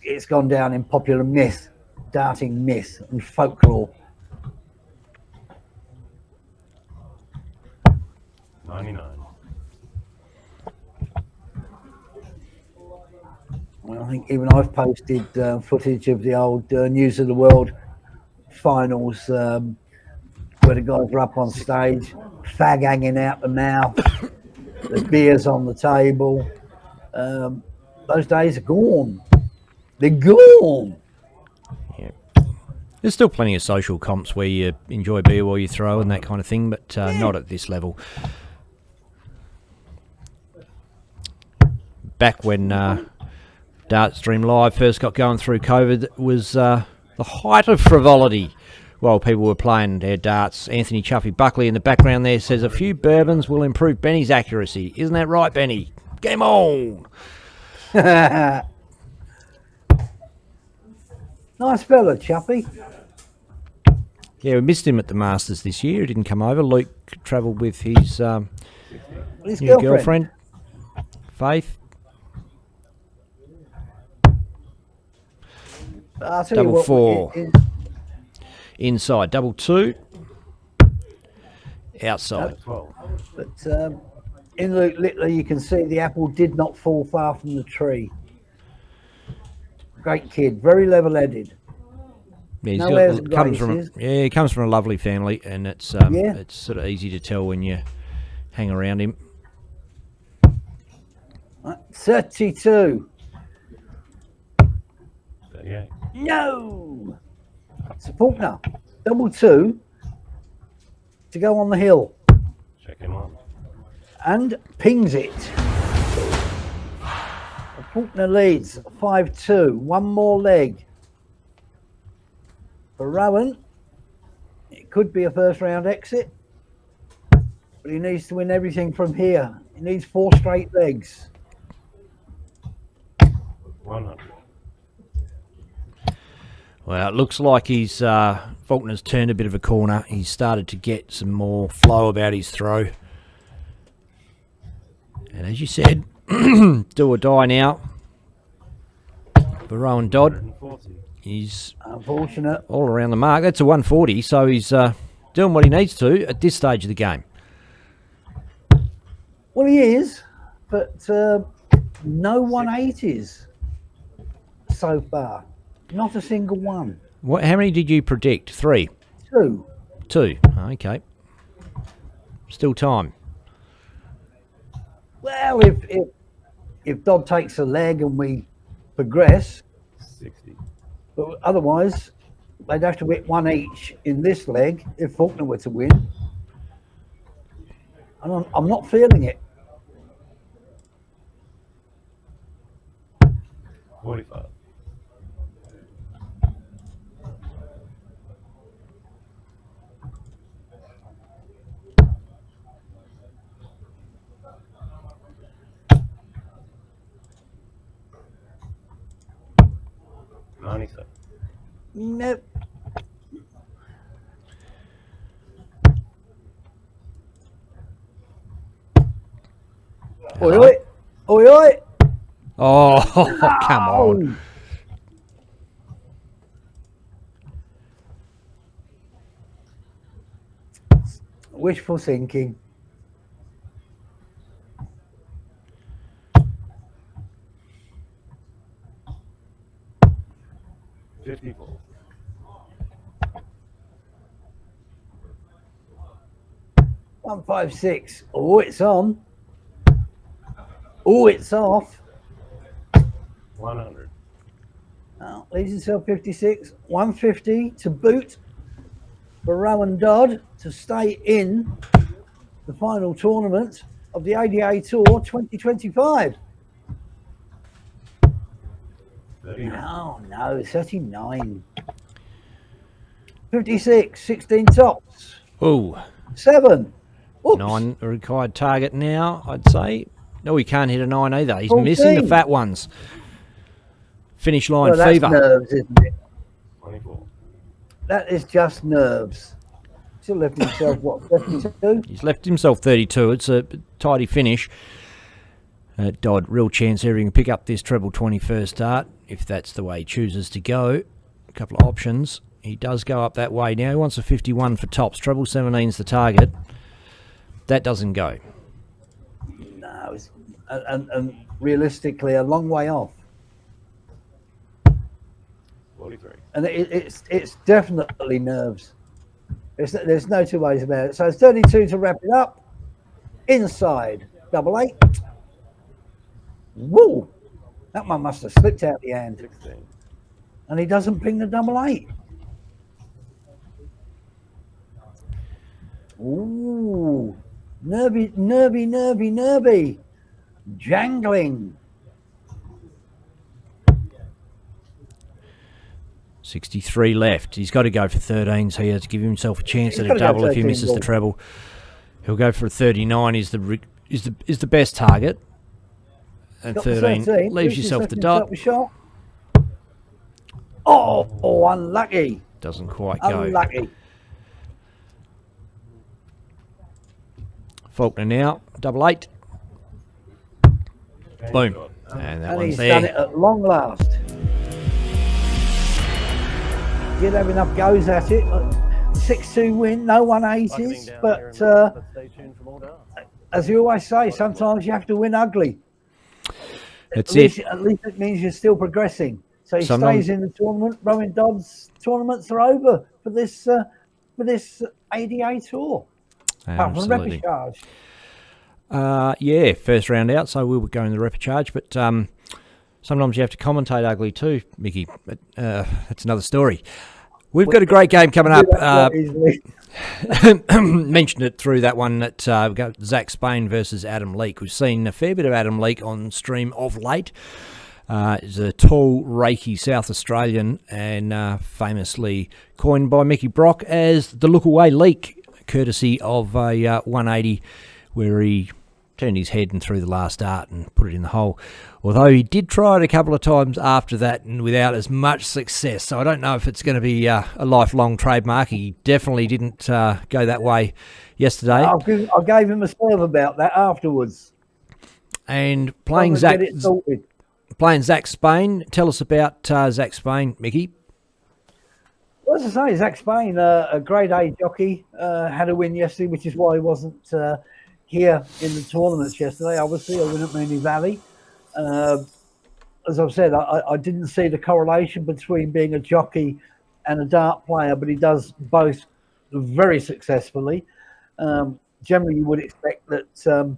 it's gone down in popular myth, darting myth and folklore. 99. Well, think even I've posted footage of the old News of the World finals where the guys were up on stage, fag hanging out the mouth, the beers on the table. Those days are gone. They're gone. Yeah. There's still plenty of social comps where you enjoy beer while you throw and that kind of thing, but not at this level. Back when Dartstream Live first got going through COVID, it was the height of frivolity while people were playing their darts. Anthony Chuffy Buckley in the background there says, a few bourbons will improve Benny's accuracy. Isn't that right, Benny? Game on! Nice fella, Chuffy. Yeah, we missed him at the Masters this year. He didn't come over. Luke travelled with his new girlfriend, Faith. I'll tell you Double what, four. Inside. Double two. Outside. 12. But in Luke Littler, you can see the apple did not fall far from the tree. Great kid, very level-headed. Yeah, No airs and he comes from a lovely family, and it's it's sort of easy to tell when you hang around him. 32. 38. No! So Faulkner, double two to go on the hill. Checking on. And pings it. Faulkner leads 5-2. One more leg. For Rowan, it could be a first round exit, but he needs to win everything from here. He needs 4 straight legs. 100. Well, it looks like he's Faulkner's turned a bit of a corner. He's started to get some more flow about his throw. And as you said, do or die now for Rowan Dodd. 140. He's Unfortunate. all around the mark. That's a 140, so he's doing what he needs to at this stage of the game. Well, he is, but no 180s so far. Not a single one. What? How many did you predict? 3? 2. 2. Okay. Still time. Well, if Dodd takes a leg and we progress, 60. but otherwise they'd have to hit 1 each in this leg if Faulkner were to win. And I'm not feeling it. 45. Nope. Oi, oi. Oi, oi. Oh, come on. Wishful thinking. $54. 156. Oh, it's on. Oh, it's off. 100. Now, leaves himself 56. 150 to boot for Rowan Dodd to stay in the final tournament of the ADA Tour 2025. 39. Oh, no, 39. 56, 16 tops. Oh, 7. Oops. 9 a required target now, I'd say. No, he can't hit a 9 either. He's 14. missing the fat ones. Finish line Well, that's fever. nerves, isn't it? 24. That is just nerves. Still left himself, what, 32? He's left himself 32. It's a tidy finish. Dodd, real chance here he can pick up this treble 20 first start, if that's the way he chooses to go. A couple of options. He does go up that way now. He wants a 51 for tops. Treble 17's the target. That doesn't go. No, it's, and realistically, a long way off. 43. And it's definitely nerves. There's no two ways about it. So it's 32 to wrap it up. Inside, double 8. Woo! That one must have slipped out the hand. 16. And he doesn't ping the double 8. Ooh. Nervy. Jangling. 63 left. He's got to go for 13, so he has to give himself a chance He's at a gotta go double if he 13 misses the ball. treble. He'll go for a 39. Is the best target. And Got the 13 leaves yourself the dot. Shot. Oh, unlucky. Doesn't quite go. Unlucky. Faulkner now, double 8. Boom. And that And one's he's done there. it at long last. Did have enough goes at it. 6-2 win, no 180s. But Stay tuned for more data. as you always say, sometimes you have to win ugly. That's At least, it. at least it means you're still progressing. So he Sometimes- stays in the tournament. Rowan Dodd's tournaments are over for this ADA tour. Apart from Absolutely. repechage. Yeah, first round out, so we were going the repechage, but sometimes you have to commentate ugly too, Mickey. But that's another story. We've got a great game coming up. Do that quite easily. Mentioned it through that one that we've got Zach Spain versus Adam Leake. We've seen a fair bit of Adam Leake on stream of late. He's a tall, rakey South Australian and famously coined by Mickey Brock as the look-away Leake, courtesy of a 180 where he turned his head and threw the last dart and put it in the hole. Although he did try it a couple of times after that and without as much success. So I don't know if it's going to be a lifelong trademark. He definitely didn't go that way yesterday. I gave him a serve about that afterwards. And playing Get it sorted. Zach Spain. Tell us about Zach Spain, Mickey. Well, as I say, Zach Spain, a grade A jockey, had a win yesterday, which is why he wasn't here in the tournaments yesterday. Obviously, I win at Mooney Valley. As I've said, I didn't see the correlation between being a jockey and a dart player, but he does both very successfully. Generally, you would expect that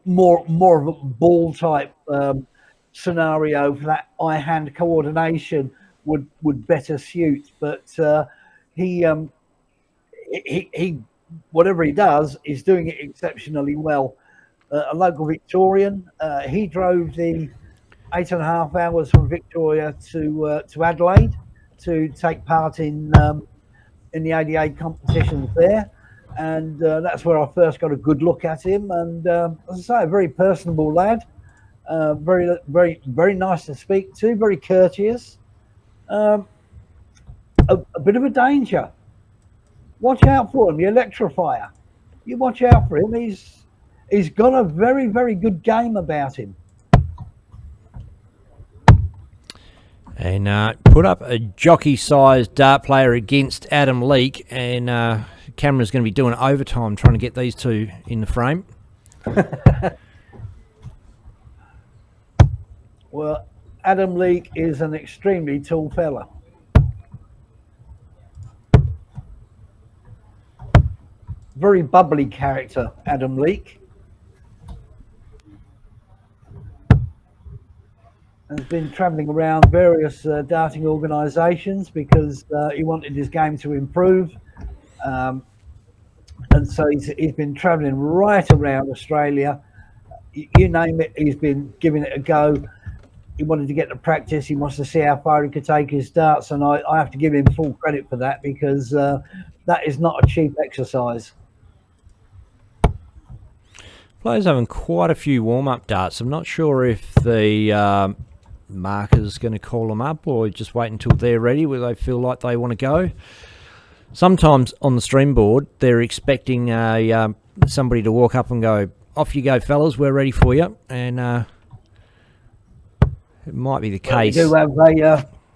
more of a ball type scenario for that eye-hand coordination would better suit, but he whatever he does is doing it exceptionally well. A local Victorian, he drove the 8.5 hours from Victoria to Adelaide to take part in the ADA competitions there, and that's where I first got a good look at him. And as I say, a very personable lad, very nice to speak to, very courteous. A bit of a danger. Watch out for him, the electrifier. You watch out for him. He's got a very, very good game about him. And put up a jockey-sized dart player against Adam Leake, and Cameron's going to be doing overtime trying to get these two in the frame. Well, Adam Leake is an extremely tall fella. Very bubbly character, Adam Leake. Has been travelling around various darting organisations because he wanted his game to improve. And so he's been travelling right around Australia. You name it, he's been giving it a go. He wanted to get to practice. He wants to see how far he could take his darts. And I have to give him full credit for that because that is not a cheap exercise. Players having quite a few warm-up darts. I'm not sure if the marker's going to call them up or just wait until they're ready where they feel like they want to go. Sometimes on the stream board, they're expecting somebody to walk up and go, "Off you go, fellas, we're ready for you." And it might be the case. We do have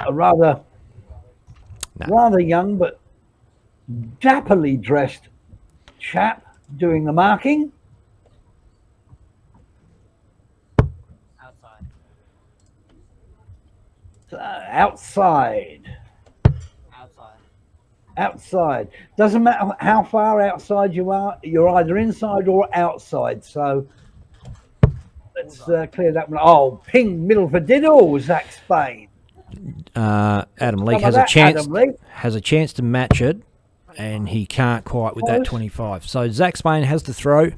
a rather young but dapperly dressed chap doing the marking. Outside. Outside. Doesn't matter how far outside you are, you're either inside or outside. So let's clear that one. Oh, ping middle for diddle, Zach Spain. Adam Leake Some of has a that, chance Adam Leake. has a chance to match it, and he can't quite with that Close. 25. So Zach Spain has to throw,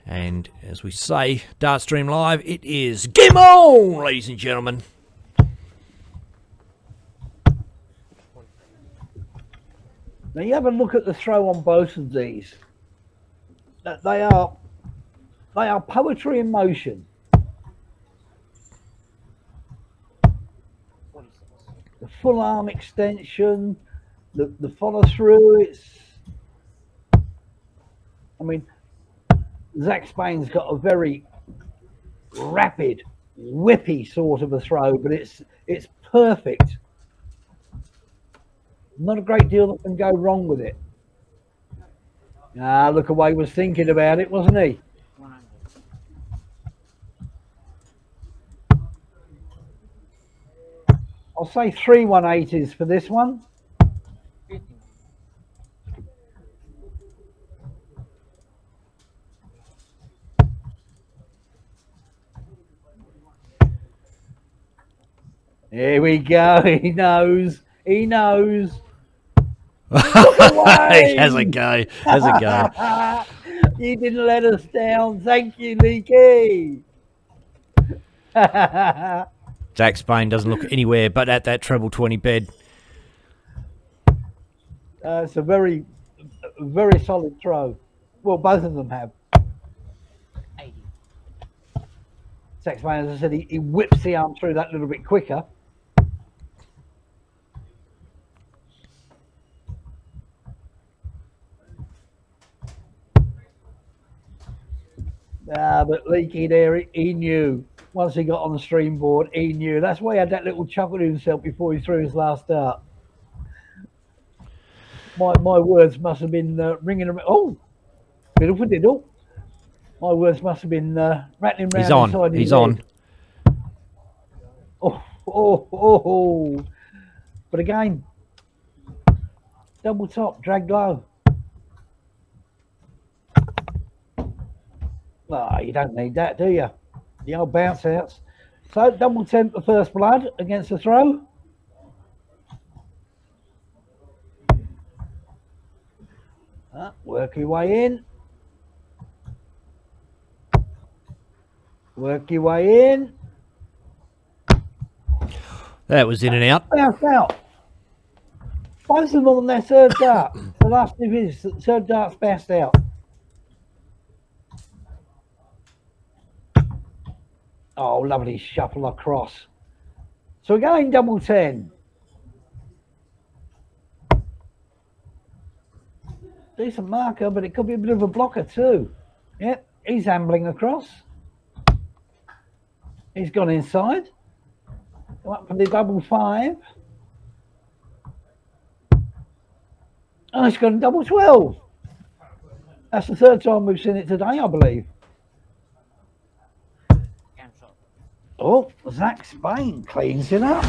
and as we say, Dartstream Live, it is game on, ladies and gentlemen. Now you have a look at the throw on both of these. They are poetry in motion. The full arm extension, the follow through. I mean, Zach Spain's got a very rapid, whippy sort of a throw, but it's perfect. Not a great deal that can go wrong with it. Look away he was thinking about it, wasn't he? I'll say 3 180s for this one. Here we go. He knows. He knows. He has a go. Has a go. You didn't let us down. Thank you, Leaky. Zach Spain doesn't look anywhere but at that treble 20 bed. It's a very solid throw. Well, both of them have. 80. Zach Spain, as I said, he whips the arm through that little bit quicker. But Leaky there, he knew. Once he got on the stream board, he knew. That's why he had that little chuckle to himself before he threw his last dart. My words must have been ringing around. Oh, fiddle for diddle. My words must have been rattling around. He's on. Inside his He's head. on. Oh. But again, double top, drag low. Oh, you don't need that, do you? The old bounce outs. So double 10 for first blood against the throw. Work your way in. Work your way in. That was in and out. Bounce out. Both of them on their third dart. The last of his third dart's bounced out. Oh, lovely shuffle across. So we're going double 10. Decent marker, but it could be a bit of a blocker too. Yep, he's ambling across. He's gone inside. Go up for the double 5. Oh, he's got a double 12. That's the third time we've seen it today, I believe. Oh, Zach Spain cleans it up.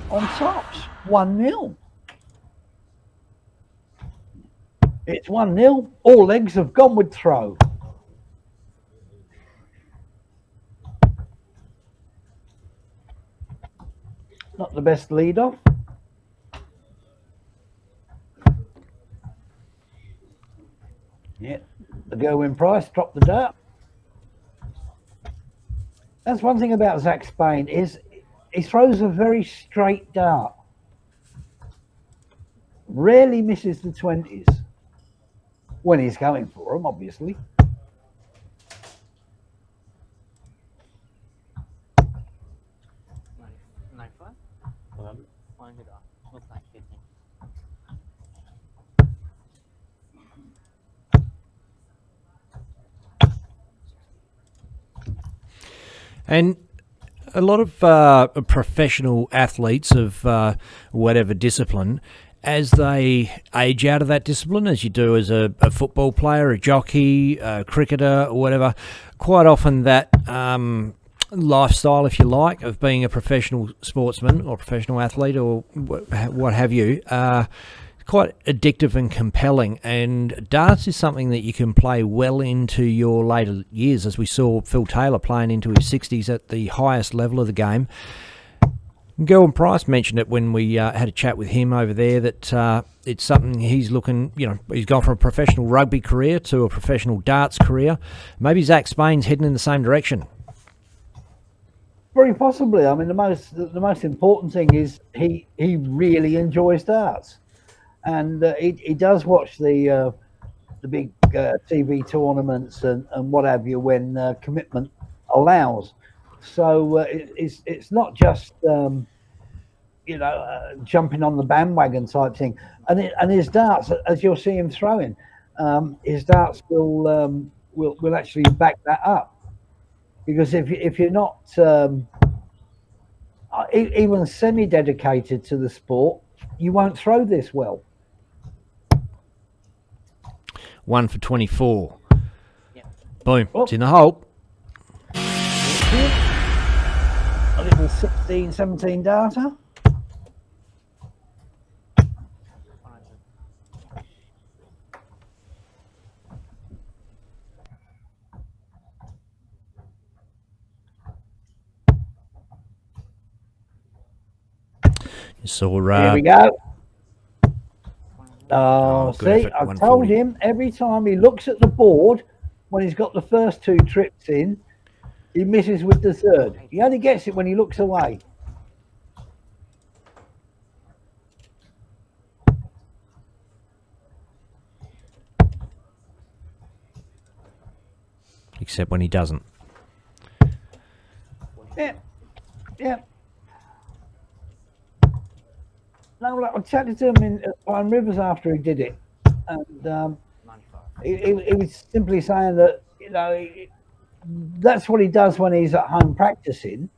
On tops, 1-0. It's 1-0. All legs have gone with throw. Not the best lead off. Yeah, the go-in price dropped the dart. That's one thing about Zach Spain is he throws a very straight dart. Rarely misses the 20s. When he's going for them, obviously. And a lot of professional athletes of whatever discipline, as they age out of that discipline, as you do as a football player, a jockey, a cricketer, or whatever, quite often that lifestyle, if you like, of being a professional sportsman or professional athlete or what have you, quite addictive and compelling. And darts is something that you can play well into your later years, as we saw Phil Taylor playing into his 60s at the highest level of the game. Gerwyn Price mentioned it when we had a chat with him over there, that it's something he's looking, he's gone from a professional rugby career to a professional darts career. Maybe Zach Spain's heading in the same direction. Very possibly. I mean, the most important thing is he really enjoys darts, and he does watch the big TV tournaments and what have you when commitment allows. So it's not just jumping on the bandwagon type thing. And his darts, as you'll see him throwing, his darts will actually back that up. Because if you're not even semi-dedicated to the sport, you won't throw this well. 1 for 24. Yep. Boom. It's in the hole. A little 16, 17 data. So Here we go. Oh, good see, effort, I 140. told him every time he looks at the board, when he's got the first two trips in, he misses with the third. He only gets it when he looks away. Except when he doesn't. Yeah. No, like, I chatted to him in Pine Rivers after he did it, and 95. he was simply saying that that's what he does when he's at home practicing.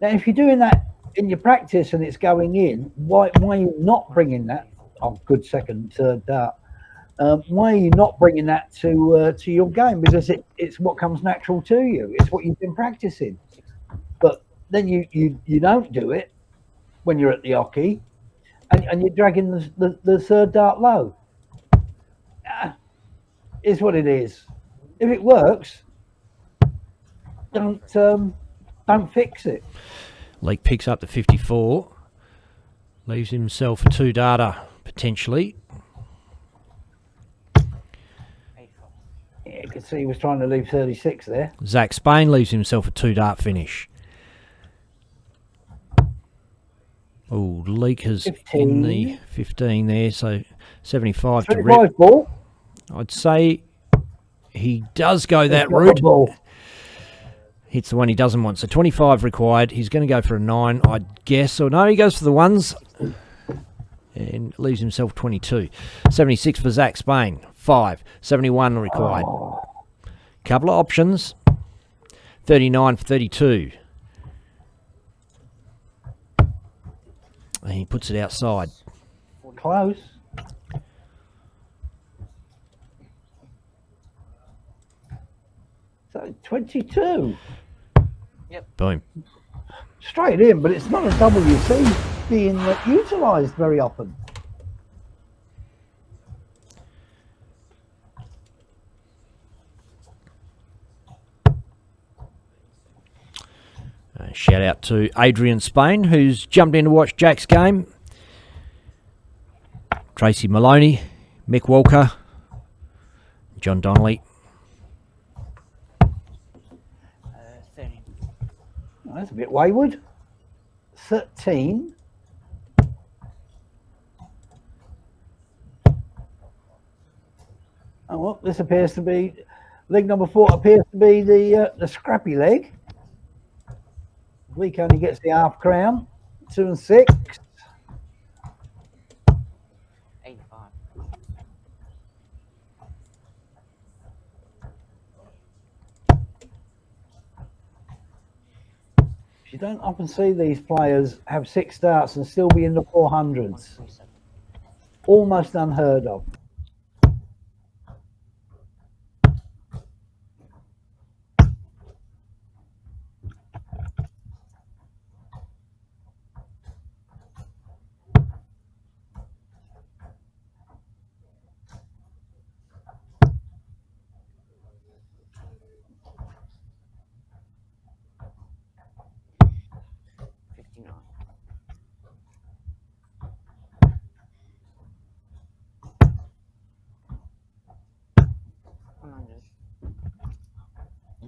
Now, if you're doing that in your practice and it's going in, why are you not bringing that? Oh, good second, third dart. Why are you not bringing that to your game? Because it's what comes natural to you. It's what you've been practicing. But then you don't do it when you're at the hockey, and you're dragging the third dart low. Is what it is. If it works, don't fix it. Leake picks up the 54. Leaves himself a 2 data, potentially. 85. Yeah, you could see he was trying to leave 36 there. Zach Spain leaves himself a 2 dart finish. Oh, Leake has 15. in the 15 there, so 75 to 25 rip. ball. I'd say he does go that He's got route. the ball. Hits the one he doesn't want. So 25 required. He's going to go for a 9, I'd guess. Or no, he goes for the ones and leaves himself 22. 76 for Zach Spain. 5. 71 required. Couple of options. 39 for 32. And he puts it outside. Close. So 22. Boom. Straight in, but it's not a WC being utilised very often. Shout out to Adrian Spain, who's jumped in to watch Jack's game. Tracy Maloney, Mick Walker, John Donnelly. 30. Oh, that's a bit wayward. 13. Oh, well, this appears to be leg number 4. Appears to be the scrappy leg. Leak only gets the half crown. 2 and 6. 85. You don't often see these players have 6 starts and still be in the 400s. 127. Almost unheard of.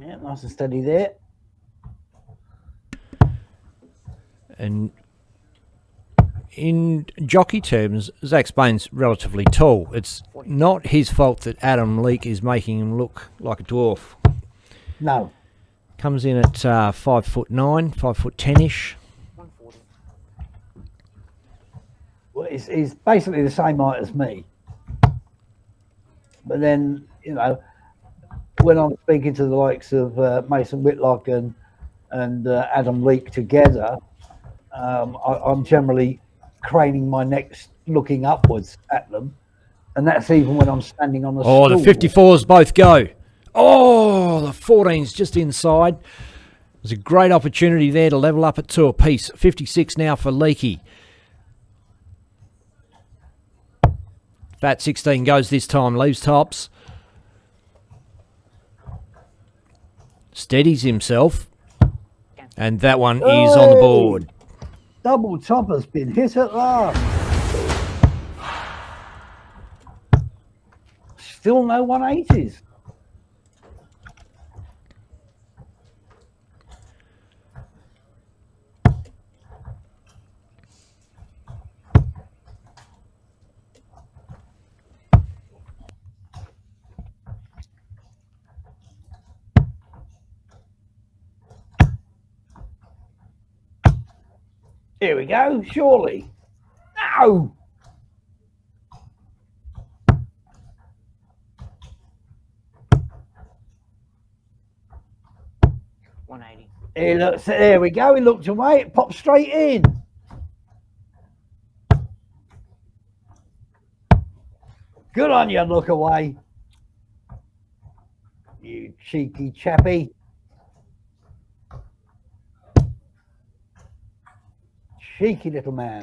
Yeah, nice and steady there. And in jockey terms, Zach Spain's relatively tall. It's not his fault that Adam Leake is making him look like a dwarf. No. Comes in at 5'9", 5'10"-ish. 140. Well, he's basically the same height as me. But then, you know, when I'm speaking to the likes of Mason Whitlock and Adam Leake together, I'm generally craning my neck, looking upwards at them, and that's even when I'm standing on the Oh, stool. the 54s both go. Oh, the 14's just inside. There's a great opportunity there to level up at 2 apiece. 56 now for Leakey. Fat 16 goes this time, leaves tops. Steadies himself. And that one is on the board. Double top has been hit at last. Still no 180s. Here we go, surely. No! He looks, there we go, he looked away, it popped straight in. Good on you, look away. You cheeky chappy. Cheeky little man.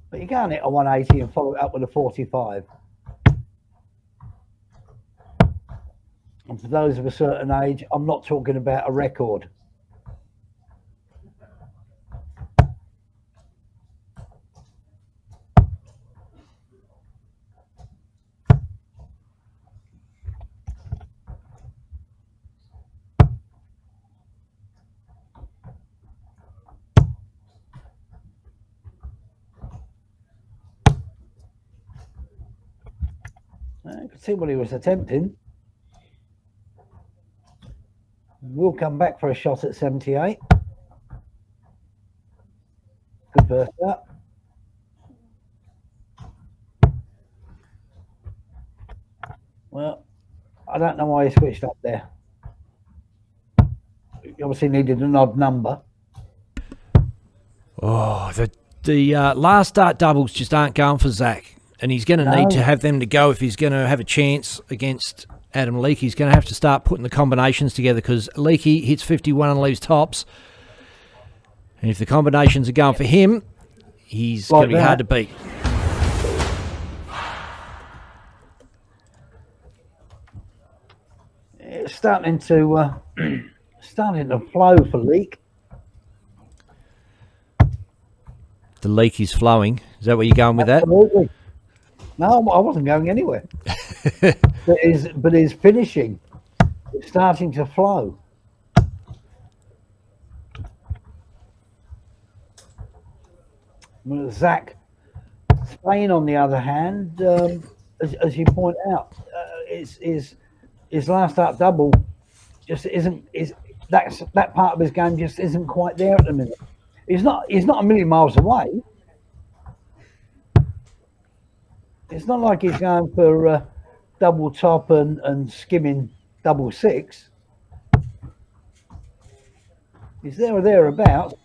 But you can't hit a 180 and follow it up with a 45. And for those of a certain age, I'm not talking about a record. I could see what he was attempting. We'll come back for a shot at 78. Good burst up. Well, I don't know why he switched up there. He obviously needed an odd number. Oh, the last start doubles just aren't going for Zach. And he's going to need to have them to go if he's going to have a chance against Adam Leakey. He's going to have to start putting the combinations together because Leakey hits 51 and leaves tops. And if the combinations are going for him, he's going to be hard to beat. It's starting to flow for Leak. The leak is flowing. Is that where you're going with that? Absolutely. No, I wasn't going anywhere. but his finishing, it's starting to flow. Well, Zach Spain, on the other hand, as you point out, his last start double just isn't that part of his game just isn't quite there at the minute. He's not a million miles away. It's not like he's going for double top and skimming double six. He's there or thereabouts.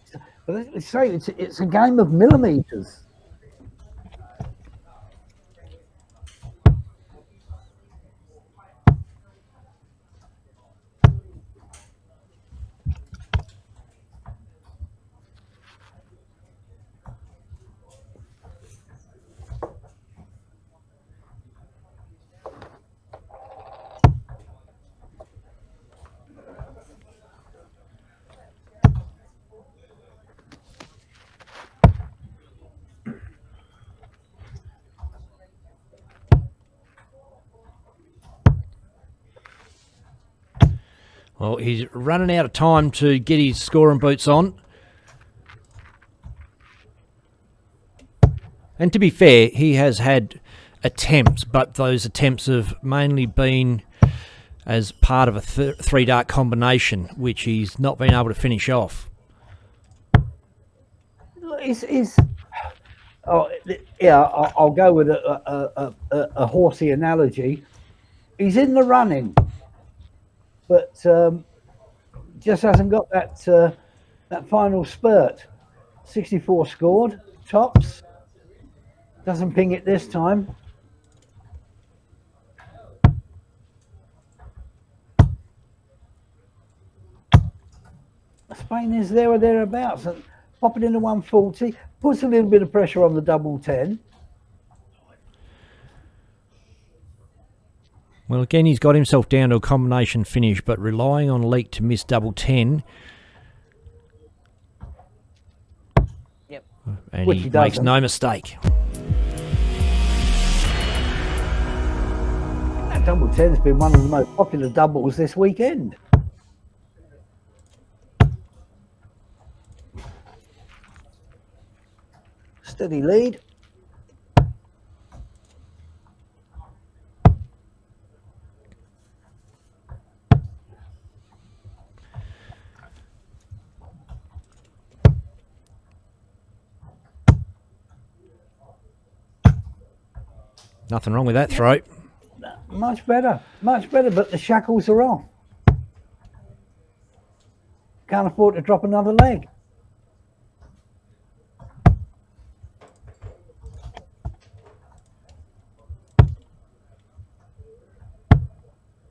But let's say it's a game of millimeters. Well, he's running out of time to get his scoring boots on. And to be fair, he has had attempts, but those attempts have mainly been as part of a three dart combination, which he's not been able to finish off. I'll go with a horsey analogy. He's in the running, but just hasn't got that final spurt. 64 scored, tops. Doesn't ping it this time. Spain is there or thereabouts. And pop it into 140, puts a little bit of pressure on the double 10. Well, again, he's got himself down to a combination finish, but relying on Leek to miss double 10. Yep. And Which he he makes doesn't. no mistake. That double 10's been one of the most popular doubles this weekend. Steady lead. Nothing wrong with that throw. Much better, but the shackles are off. Can't afford to drop another leg.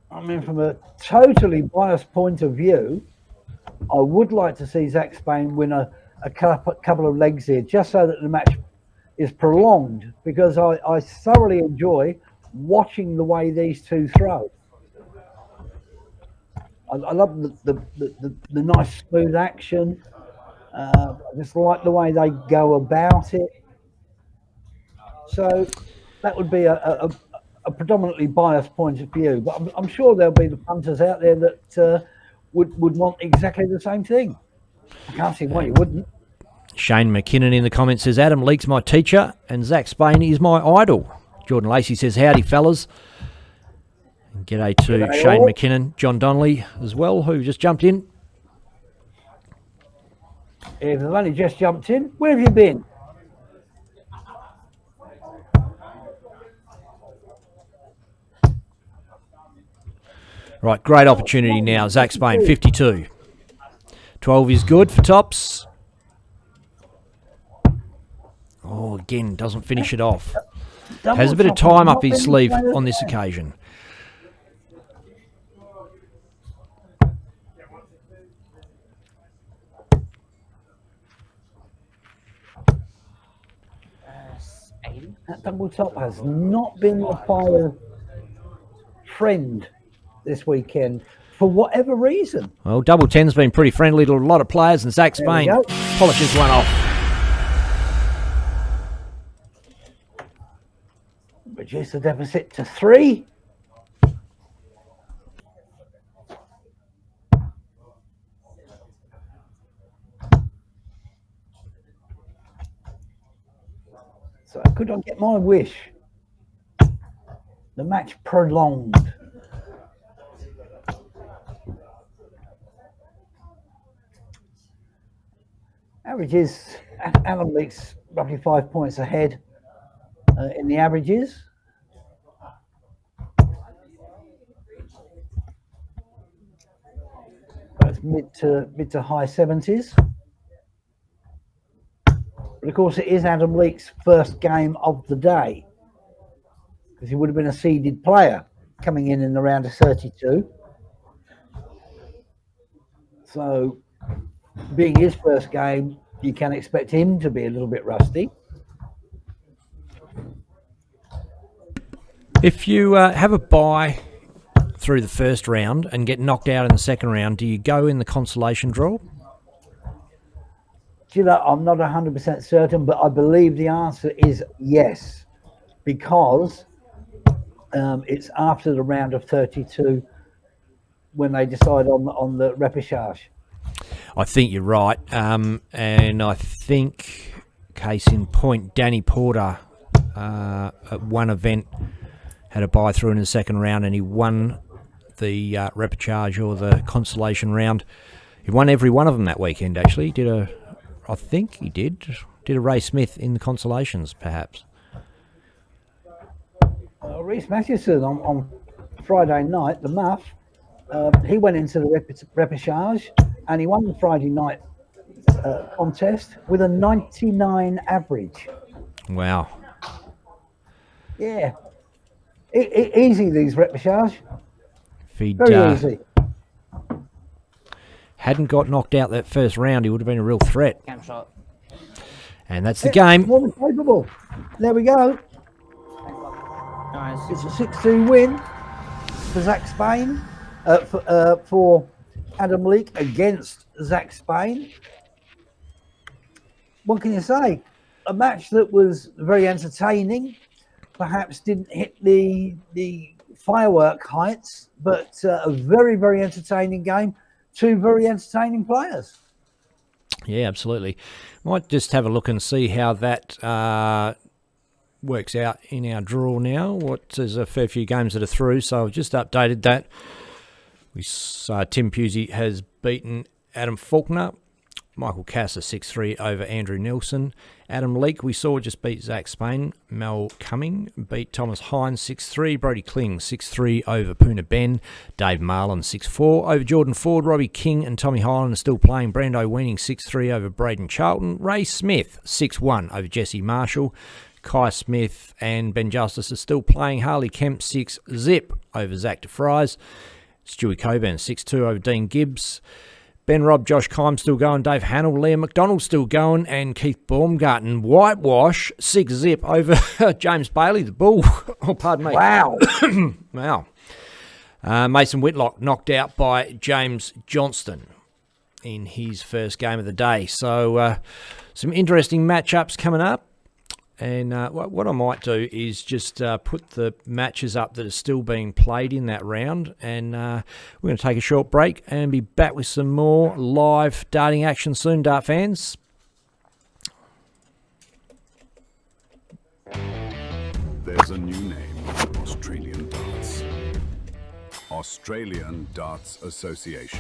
I mean, from a totally biased point of view, I would like to see Zach Spain win a couple of legs here, just so that the match is prolonged, because I thoroughly enjoy watching the way these two throw. I love the nice smooth action. I just like the way they go about it. So that would be a predominantly biased point of view, but I'm sure there'll be the punters out there that would want exactly the same thing. I can't see why you wouldn't. Shane McKinnon in the comments says, Adam Leek's my teacher and Zach Spain is my idol. Jordan Lacey says, howdy, fellas. And g'day to G'day Shane all. McKinnon, John Donnelly as well, who just jumped in. If you've only just jumped in, where have you been? Right, great opportunity now. Zach Spain, 52. 12 is good for tops. Oh, again, doesn't finish it off. Has a bit of time up his sleeve on this occasion. Spain. That double top has not been the fire friend this weekend for whatever reason. Well, double 10's been pretty friendly to a lot of players, and Zach There we Spain go. polishes one off. Reduce the deficit to 3. So could I get my wish? The match prolonged. Averages, Alan Leek's roughly 5 points ahead in the averages. That's mid to high 70s. But of course, it is Adam Leek's first game of the day, because he would have been a seeded player coming in the round of 32. So, being his first game, you can expect him to be a little bit rusty. If you have a bye through the first round and get knocked out in the second round, do you go in the consolation draw? Do you know, I'm not 100% certain, but I believe the answer is yes, because it's after the round of 32 when they decide on the repechage. I think you're right, and I think, case in point, Danny Porter at one event had a buy through in the second round, and he won the repechage or the consolation round. He won every one of them that weekend. Actually, I think he did a Ray Smith in the consolations, perhaps. Reece Mathewson on Friday night, the Muff, he went into the repechage and he won the Friday night contest with a 99 average. Wow. Yeah. Easy, these repechage. If he'd Very easy. hadn't got knocked out that first round, he would have been a real threat. Camp shot. And that's the game. More than capable. There we go. Nice. It's a 6-2 win for Zach Spain, for Adam Leake against Zach Spain. What can you say? A match that was very entertaining, perhaps didn't hit the firework heights, but a very, very entertaining game. Two very entertaining players. Yeah, absolutely. Might just have a look and see how that works out in our draw now. There's a fair few games that are through, so I've just updated that. Tim Pusey has beaten Adam Faulkner. Michael Casser 6-3 over Andrew Nelson. Adam Leake, we saw, just beat Zach Spain. Mel Cumming beat Thomas Hines 6-3. Brody Kling 6-3 over Poona Ben. Dave Marlin 6-4 over Jordan Ford. Robbie King and Tommy Hyland are still playing. Brando Weaning 6-3 over Braden Charlton. Ray Smith 6-1 over Jesse Marshall. Kai Smith and Ben Justice are still playing. Harley Kemp 6-zip over Zach DeFries. Stewie Coburn 6-2 over Dean Gibbs. Ben Robb, Josh Kime still going. Dave Hannell, Liam McDonald still going. And Keith Baumgarten, whitewash, 6-zip over James Bailey, the Bull. Oh, pardon me. Wow. Wow. Mason Whitlock knocked out by James Johnston in his first game of the day. So some interesting matchups coming up. And what I might do is just put the matches up that are still being played in that round. And we're going to take a short break and be back with some more live darting action soon, dart fans. There's a new name for Australian darts. Australian Darts Association.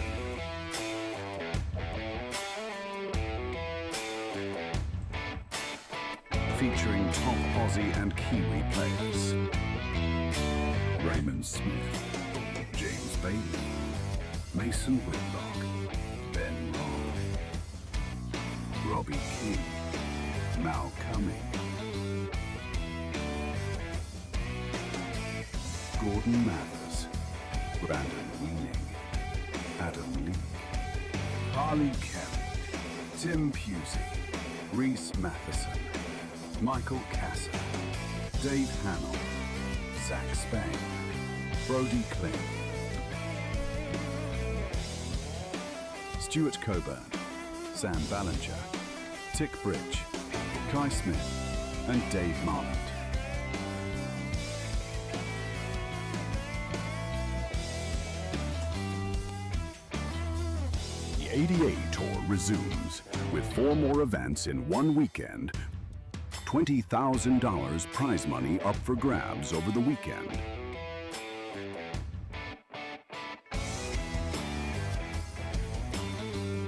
Featuring top Aussie and Kiwi players. Raymond Smith, James Bailey, Mason Whitlock, Ben Robb, Robbie King, Mal Cumming, Gordon Mathers, Brandon Weaning, Adam Leake, Harley Kemp, Tim Pusey, Reece Matheson, Michael Casser, Dave Hannell, Zach Spain, Brody Kling, Stuart Coburn, Sam Ballinger, Tick Bridge, Kai Smith, and Dave Marland. The ADA Tour resumes with 4 more events in one weekend. $20,000 prize money up for grabs over the weekend.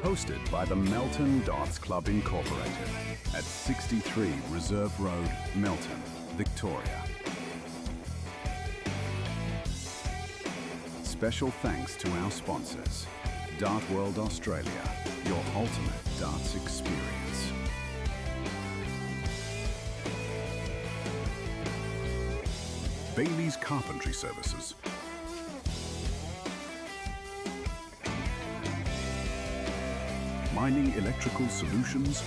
Hosted by the Melton Darts Club Incorporated at 63 Reserve Road, Melton, Victoria. Special thanks to our sponsors, Dart World Australia, your ultimate darts experience. Bailey's Carpentry Services. Mining Electrical Solutions.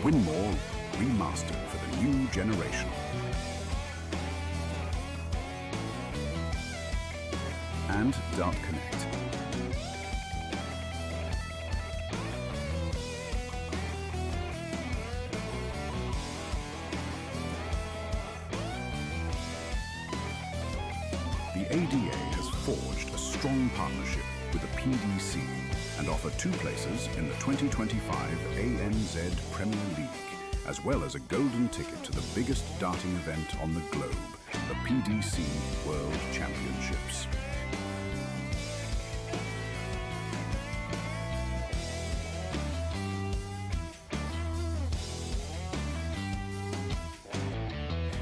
Winmore remastered for the new generation. And Dart Connect. ADA has forged a strong partnership with the PDC and offer 2 places in the 2025 ANZ Premier League, as well as a golden ticket to the biggest darting event on the globe, the PDC World Championships.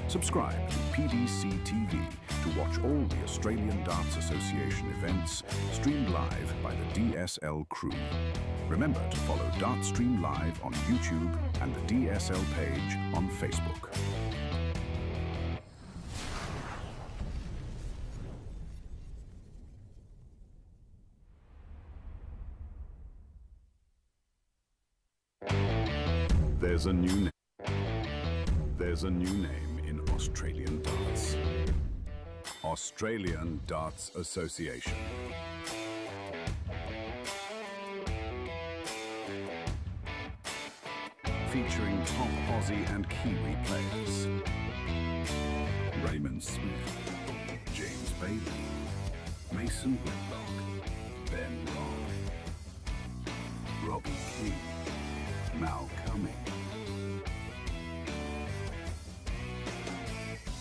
Subscribe to PDC TV to watch all the Australian Darts Association events streamed live by the DSL crew. Remember to follow Dartstream Live on YouTube and the DSL page on Facebook. There's a new name in Australian darts. Australian Darts Association. Featuring top Aussie and Kiwi players. Raymond Smith, James Bailey, Mason Whitlock, Ben Long, Robbie King, Mal Cumming,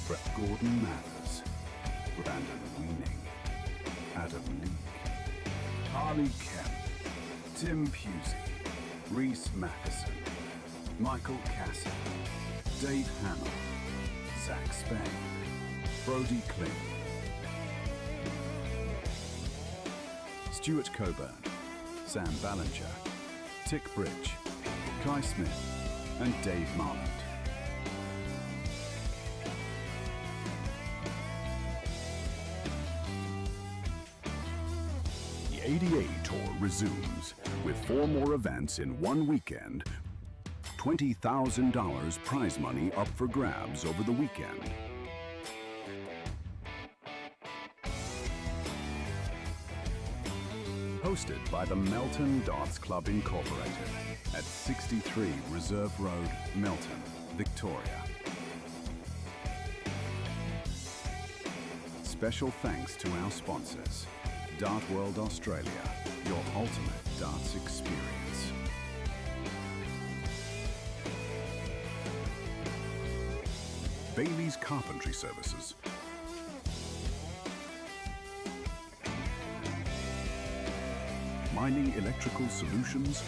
Brett Gordon Mathers, Brandon Weening, Adam Leake, Harley Kemp, Tim Pusey, Reese Matheson, Michael Cassie, Dave Hamill, Zach Spain, Brody Kling, Stuart Coburn, Sam Ballinger, Tick Bridge, Kai Smith, and Dave Marland. The ADA Tour resumes with 4 more events in one weekend. $20,000 prize money up for grabs over the weekend. Hosted by the Melton Darts Club Incorporated at 63 Reserve Road, Melton, Victoria. Special thanks to our sponsors, Dart World Australia, your ultimate darts experience. Bailey's Carpentry Services. Mining Electrical Solutions.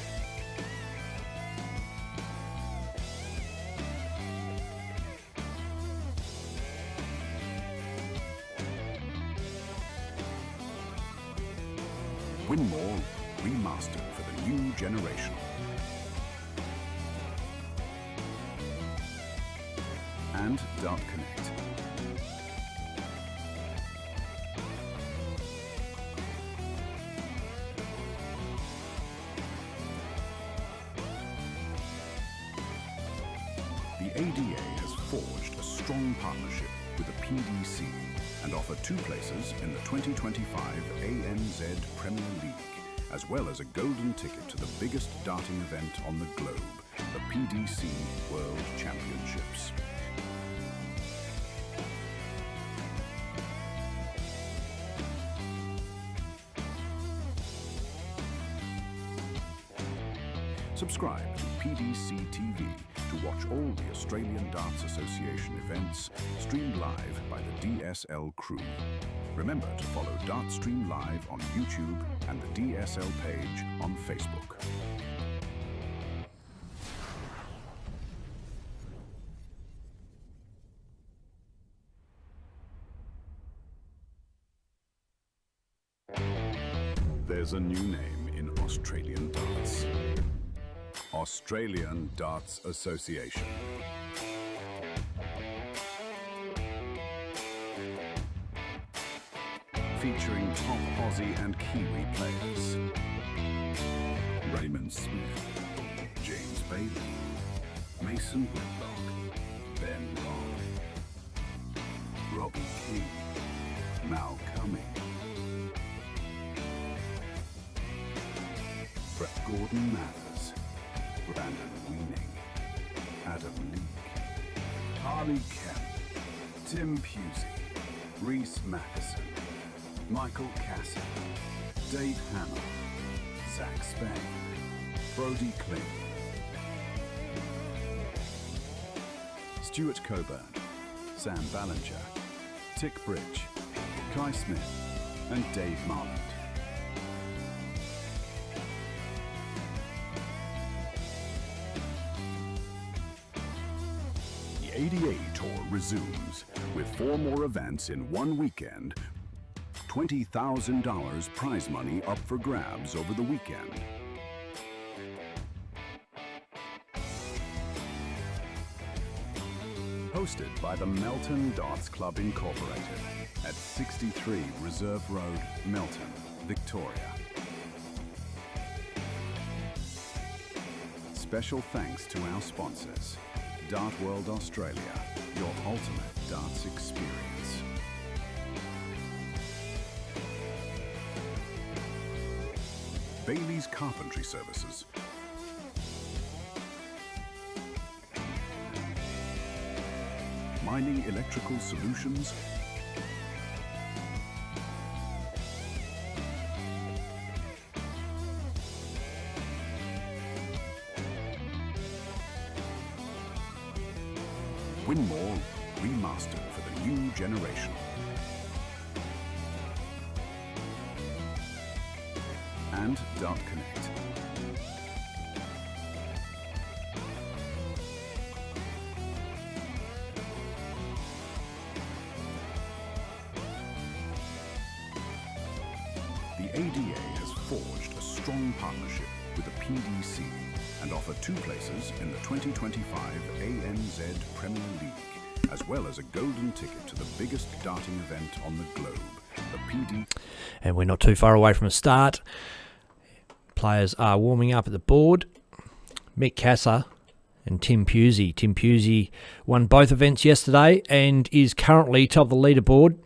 Winmore remastered for the new generation. And Dart Connect. The ADA has forged a strong partnership with the PDC and offer 2 places in the 2025 ANZ Premier League, as well as a golden ticket to the biggest darting event on the globe, the PDC World Championships. Subscribe to PDC TV to watch all the Australian Darts Association events streamed live by the DSL crew. Remember to follow Dartstream Live on YouTube and the DSL page on Facebook. There's a new name in Australian darts. Australian Darts Association. Featuring top Aussie and Kiwi players. Raymond Smith, James Bailey, Mason Whitlock, Ben Long, Robbie King, Mal Cumming, Brett Gordon Mathers, Brandon Weening, Adam Leake, Harley Kemp, Tim Pusey, Reese Matheson, Michael Cassie, Dave Hamill, Zach Spain, Brody Kling, Stuart Coburn, Sam Ballinger, Tick Bridge, Kai Smith, and Dave Marland. The ADA Tour resumes with 4 more events in one weekend. $20,000 prize money up for grabs over the weekend. Hosted by the Melton Darts Club Incorporated at 63 Reserve Road, Melton, Victoria. Special thanks to our sponsors, Dart World Australia, your ultimate darts experience. Bailey's Carpentry Services. Mining Electrical Solutions. Winmore remastered for the new generation. And Dart Connect. The ADA has forged a strong partnership with the PDC and offer 2 places in the 2025 ANZ Premier League, as well as a golden ticket to the biggest darting event on the globe, the PD. And we're not too far away from a start. Players are warming up at the board. Mick Casser and Tim Pusey. Tim Pusey won both events yesterday and is currently top of the leaderboard.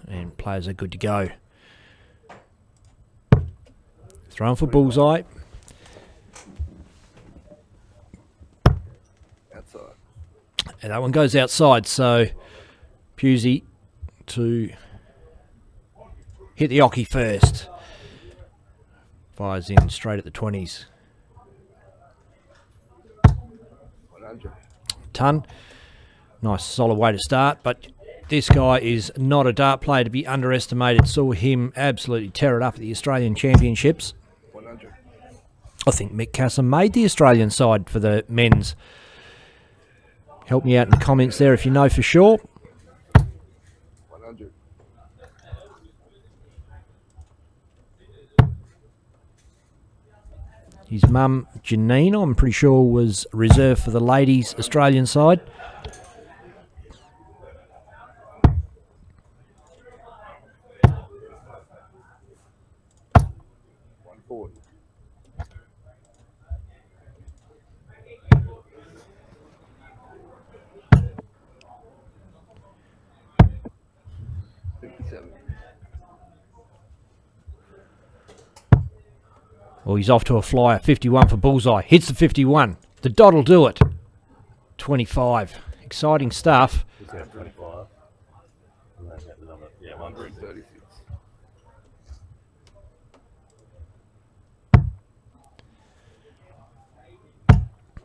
And players are good to go. Thrown for bullseye. Outside. And that one goes outside, so Pusey to hit the ocky first. Fires in straight at the 20s. 100. Ton. Nice solid way to start, but this guy is not a dart player to be underestimated. Saw him absolutely tear it up at the Australian Championships. 100. I think Mick Casser made the Australian side for the men's. Help me out in the comments there if you know for sure. 100. His mum, Janine, I'm pretty sure was reserved for the ladies' Australian side. $140. 57. Well, he's off to a flyer. 51 for bullseye. Hits the 51. The dot will do it. 25. Exciting stuff. He's got 25. And then get the number. Yeah, 136.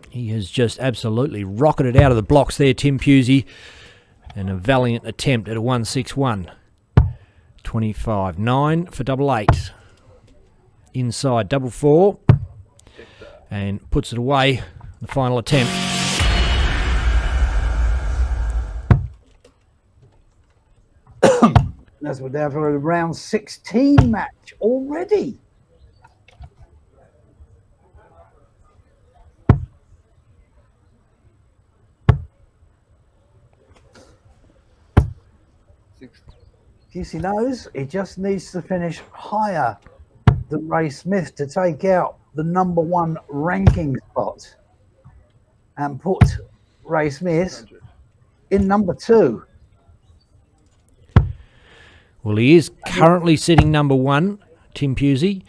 He has just absolutely rocketed out of the blocks there, Tim Pusey. And a valiant attempt at a 161. 25. 9 for double 8. Inside double 4. And puts it away. The final attempt. As we're there for a round 16 match already. Juicy knows he just needs to finish higher than Ray Smith to take out the #1 ranking spot and put Ray Smith in #2. Well, he is currently sitting #1, Tim Pusey.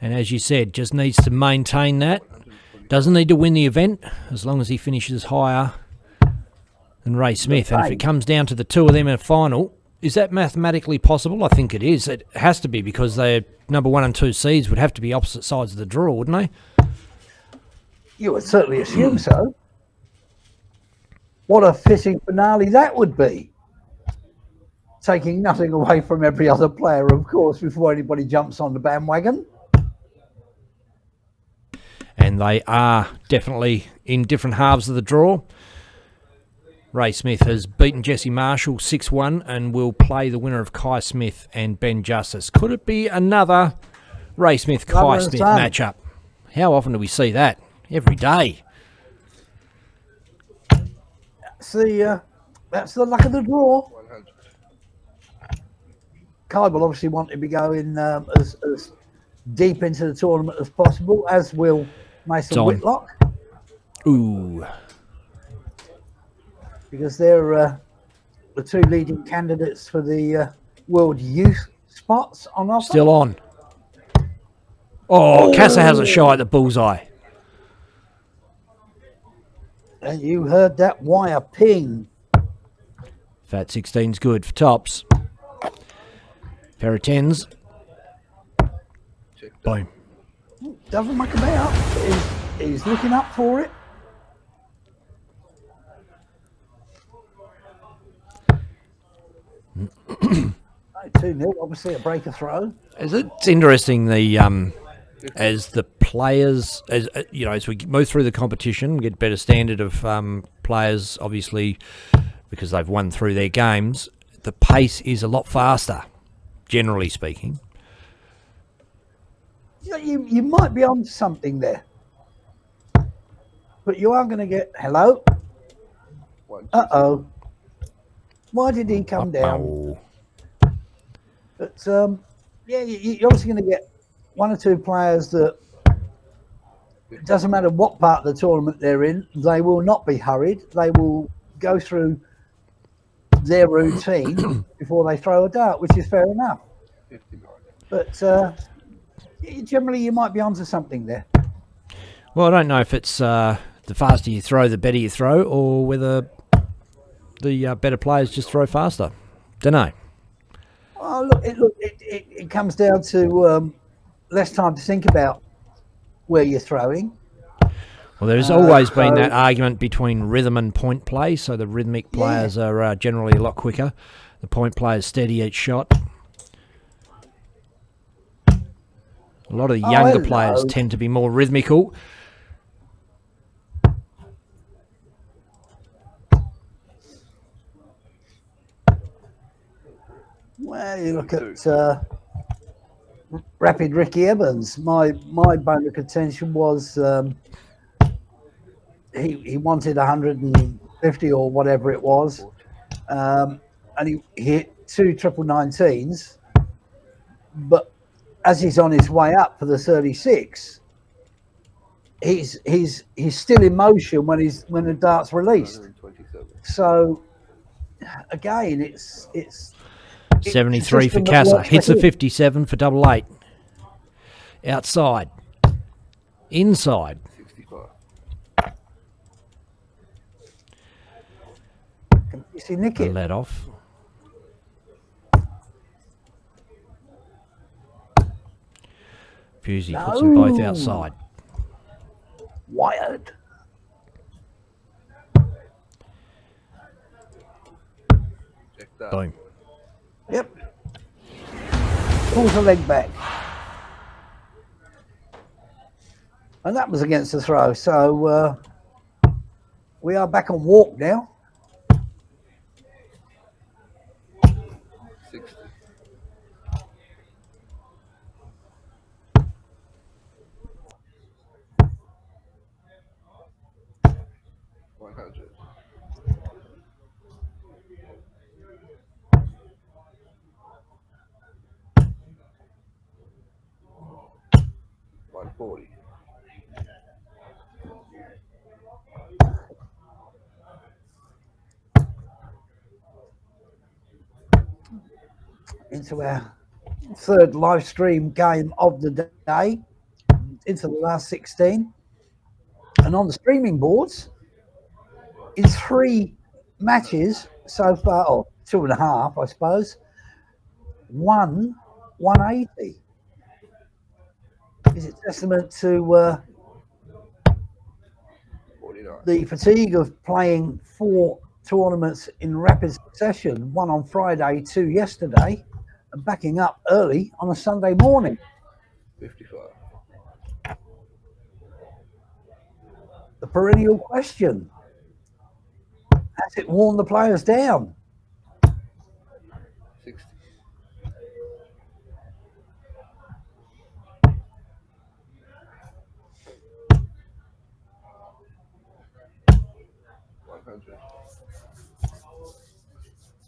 And as you said, just needs to maintain that. Doesn't need to win the event as long as he finishes higher and Ray Smith. And if it comes down to the two of them in a final, is that mathematically possible? I think it is. It has to be, because their number 1 and 2 seeds would have to be opposite sides of the draw, wouldn't they? You would certainly assume so. What a fitting finale that would be. Taking nothing away from every other player, of course, before anybody jumps on the bandwagon. And they are definitely in different halves of the draw. Ray Smith has beaten Jesse Marshall 6-1 and will play the winner of Kai Smith and Ben Justice. Could it be another Ray Smith, Kai Smith matchup? How often do we see that? Every day. That's the luck of the draw. Kai will obviously want to be going as deep into the tournament as possible, as will Mason Whitlock. Ooh. Because they're the two leading candidates for the World Youth spots on offer. Still on. Oh, Casa has a shy at the bullseye. And you heard that wire ping. Fat 16's good for tops. Pair of 10s. Boom. Doesn't muck about. He's looking up for it. 2-0, obviously a breaker throw. It's interesting as the players, as we move through the competition, get better standard of players, obviously, because they've won through their games. The pace is a lot faster, generally speaking. You might be on something there, but you are going to get hello. Why did he come down? But yeah, you're obviously going to get 1 or 2 players that, it doesn't matter what part of the tournament they're in, they will not be hurried. They will go through their routine before they throw a dart, which is fair enough. But generally, you might be onto something there. Well, I don't know if it's the faster you throw, the better you throw, or whether the better players just throw faster. Don't know. Oh, it comes down to less time to think about where you're throwing. Well, there's always been that argument between rhythm and point play. So the rhythmic players are generally a lot quicker. The point players steady each shot. A lot of the younger players tend to be more rhythmical. Well, you look at Rapid Ricky Evans. My bone of contention was he wanted 150 or whatever it was, and he hit 2 triple 19s. But as he's on his way up for the 36, he's still in motion when the dart's released. So again, it's 73 for Casa. Hits a 57 for double 8. Outside. Inside. 65. You see Nick it. Let off. Fusey puts them both outside. Wired. Check that. Boom. Yep. Pulls the leg back. And that was against the throw. So we are back on walk now. 60. $140. Into our third live stream game of the day, into the last 16. And on the streaming boards, in 3 matches so far, or 2.5, I suppose. 180. Is it testament to 49. the fatigue of playing 4 tournaments in rapid succession, 1 on Friday, 2 yesterday, and backing up early on a Sunday morning? 55. The perennial question. Has it worn the players down? 60. 100.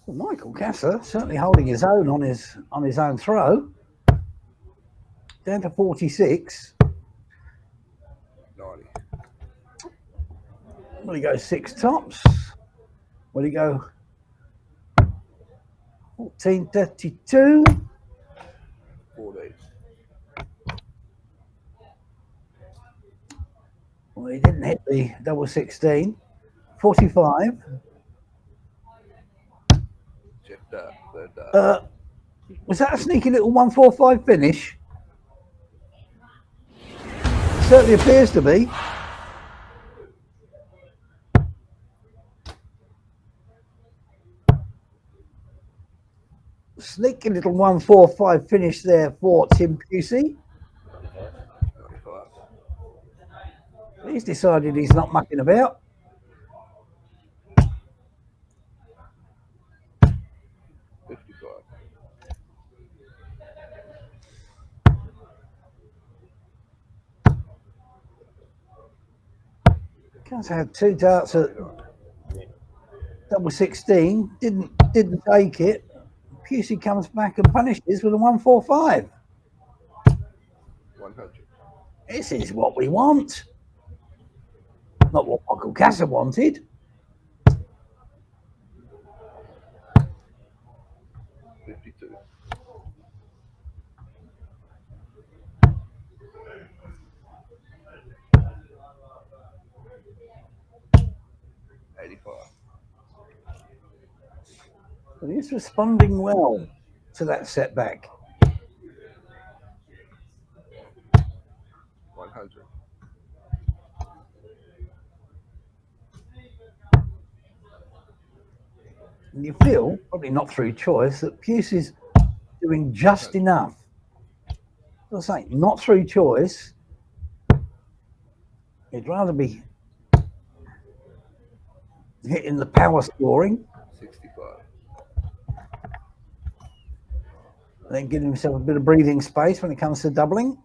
Well, Michael Casser certainly holding his own on his own throw. Down to 46. 90. Will he go 6 tops? Will he go 1432? 14. Well, he didn't hit the double 16. 45. Check that. Third that. Was that a sneaky little 145 finish? Certainly appears to be. Sneaky little 145 finish there for Tim Pusey. 95. He's decided he's not mucking about. 55. Cats had 2 darts at double 16. Didn't take it. Pusey comes back and punishes with a 145. 100. This is what we want. Not what Michael Casser wanted. 52. 85. But he's responding well to that setback. 100. And you feel, probably not through choice, that Pusey's doing just enough. I was saying, not through choice. He'd rather be hitting the power scoring 65. and then giving himself a bit of breathing space when it comes to doubling.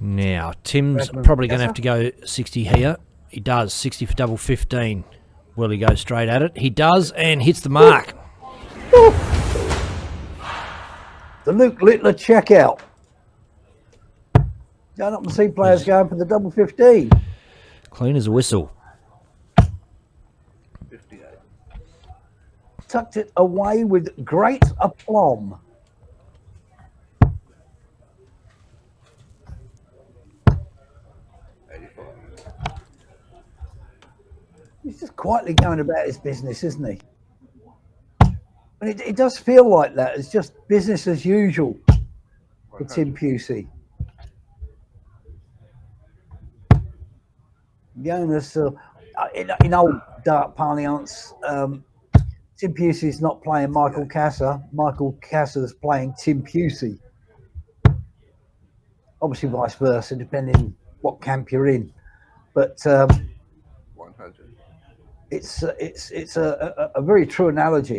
Now, Tim's probably going to have to go 60 here. He does. 60 for double 15. Will he go straight at it? He does, and hits the mark. The Luke Littler checkout. Don't often see players going for the double 15. Clean as a whistle. 58. Tucked it away with great aplomb. He's just quietly going about his business, isn't he? And it does feel like that. It's just business as usual for Tim Pusey. The onus, in old dart parlance, Tim Pusey's not playing Michael Casser. Michael Casser's playing Tim Pusey. Obviously, vice versa, depending what camp you're in. But 100. it's a very true analogy.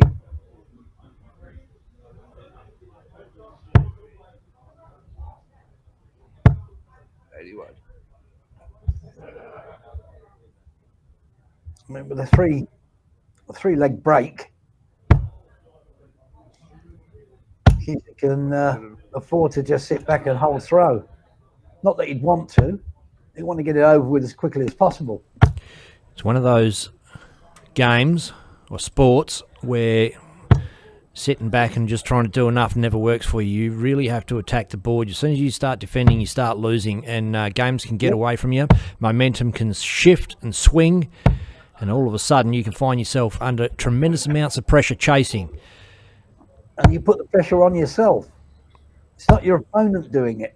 I mean, with a three-leg break, he can afford to just sit back and hold throw. Not that he'd want to. He'd want to get it over with as quickly as possible. It's one of those games or sports where sitting back and just trying to do enough never works for you. You really have to attack the board. As soon as you start defending, you start losing, and games can get away from you. Momentum can shift and swing, and all of a sudden you can find yourself under tremendous amounts of pressure chasing. And you put the pressure on yourself. It's not your opponent doing it.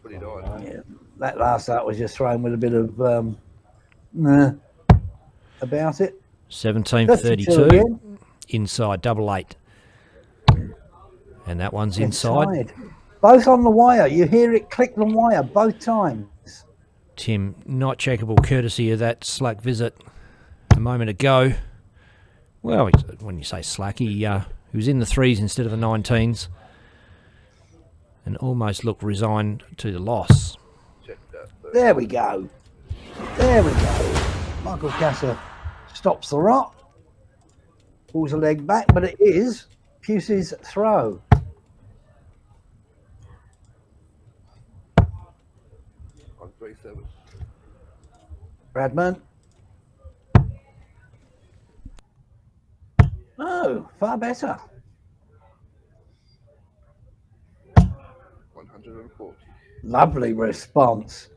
Yeah, that last out was just thrown with a bit of about it. 17 for 32. Again. Inside, double 8. And that one's inside. Both on the wire. You hear it click the wire both times. Tim, not checkable courtesy of that slack visit a moment ago. Well, when you say slack, he was in the 3s instead of the 19s. And almost looked resigned to the loss. There we go. There we go. Michael Casa stops the rock. Pulls the leg back, but it is Pusey's throw. Bradman. No, far better. 140. Lovely response.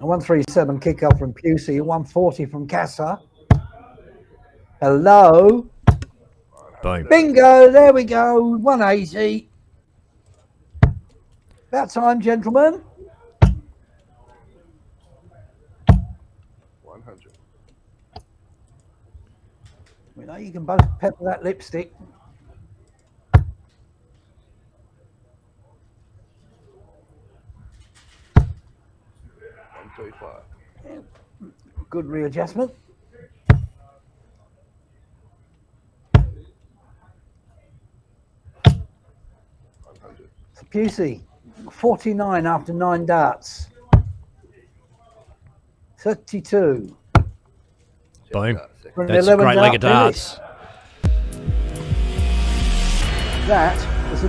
A 137 kick off from Pusey, a 140 from Casa. Hello. Boom. Bingo, there we go. 180. About time, gentlemen. 100. We know you can both pepper that lipstick. 135. Yeah. Good readjustment. So Pusey, 49 after 9 darts. 32. Boom. For an That's a 11 great leg of dart darts. finish. That was a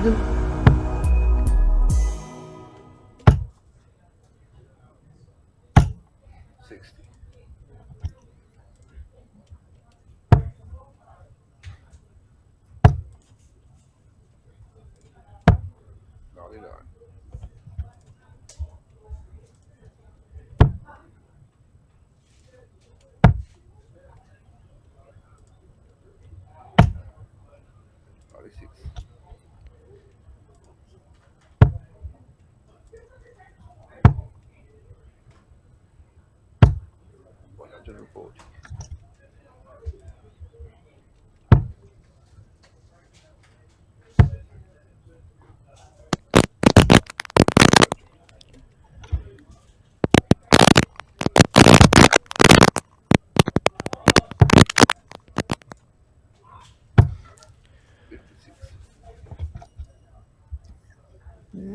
60.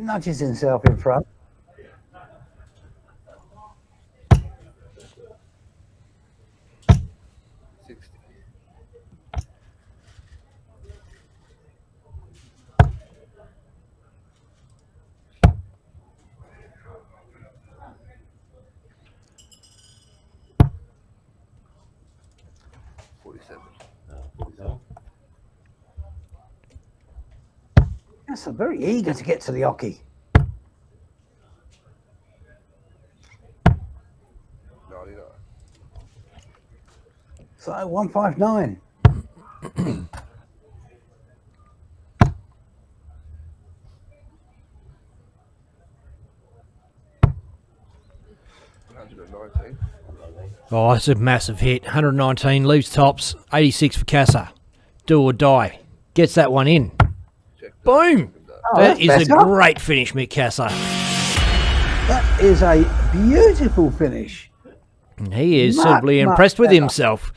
nudges himself in front. Yes, I'm very eager to get to the hockey. So 159. Oh, it's a massive hit. 119, leaves tops. 86 for Casa. Do or die. Gets that one in. Boom! Oh, that is better. a great finish, Mick Casa. That is a beautiful finish. He is Much, simply much impressed with better. himself.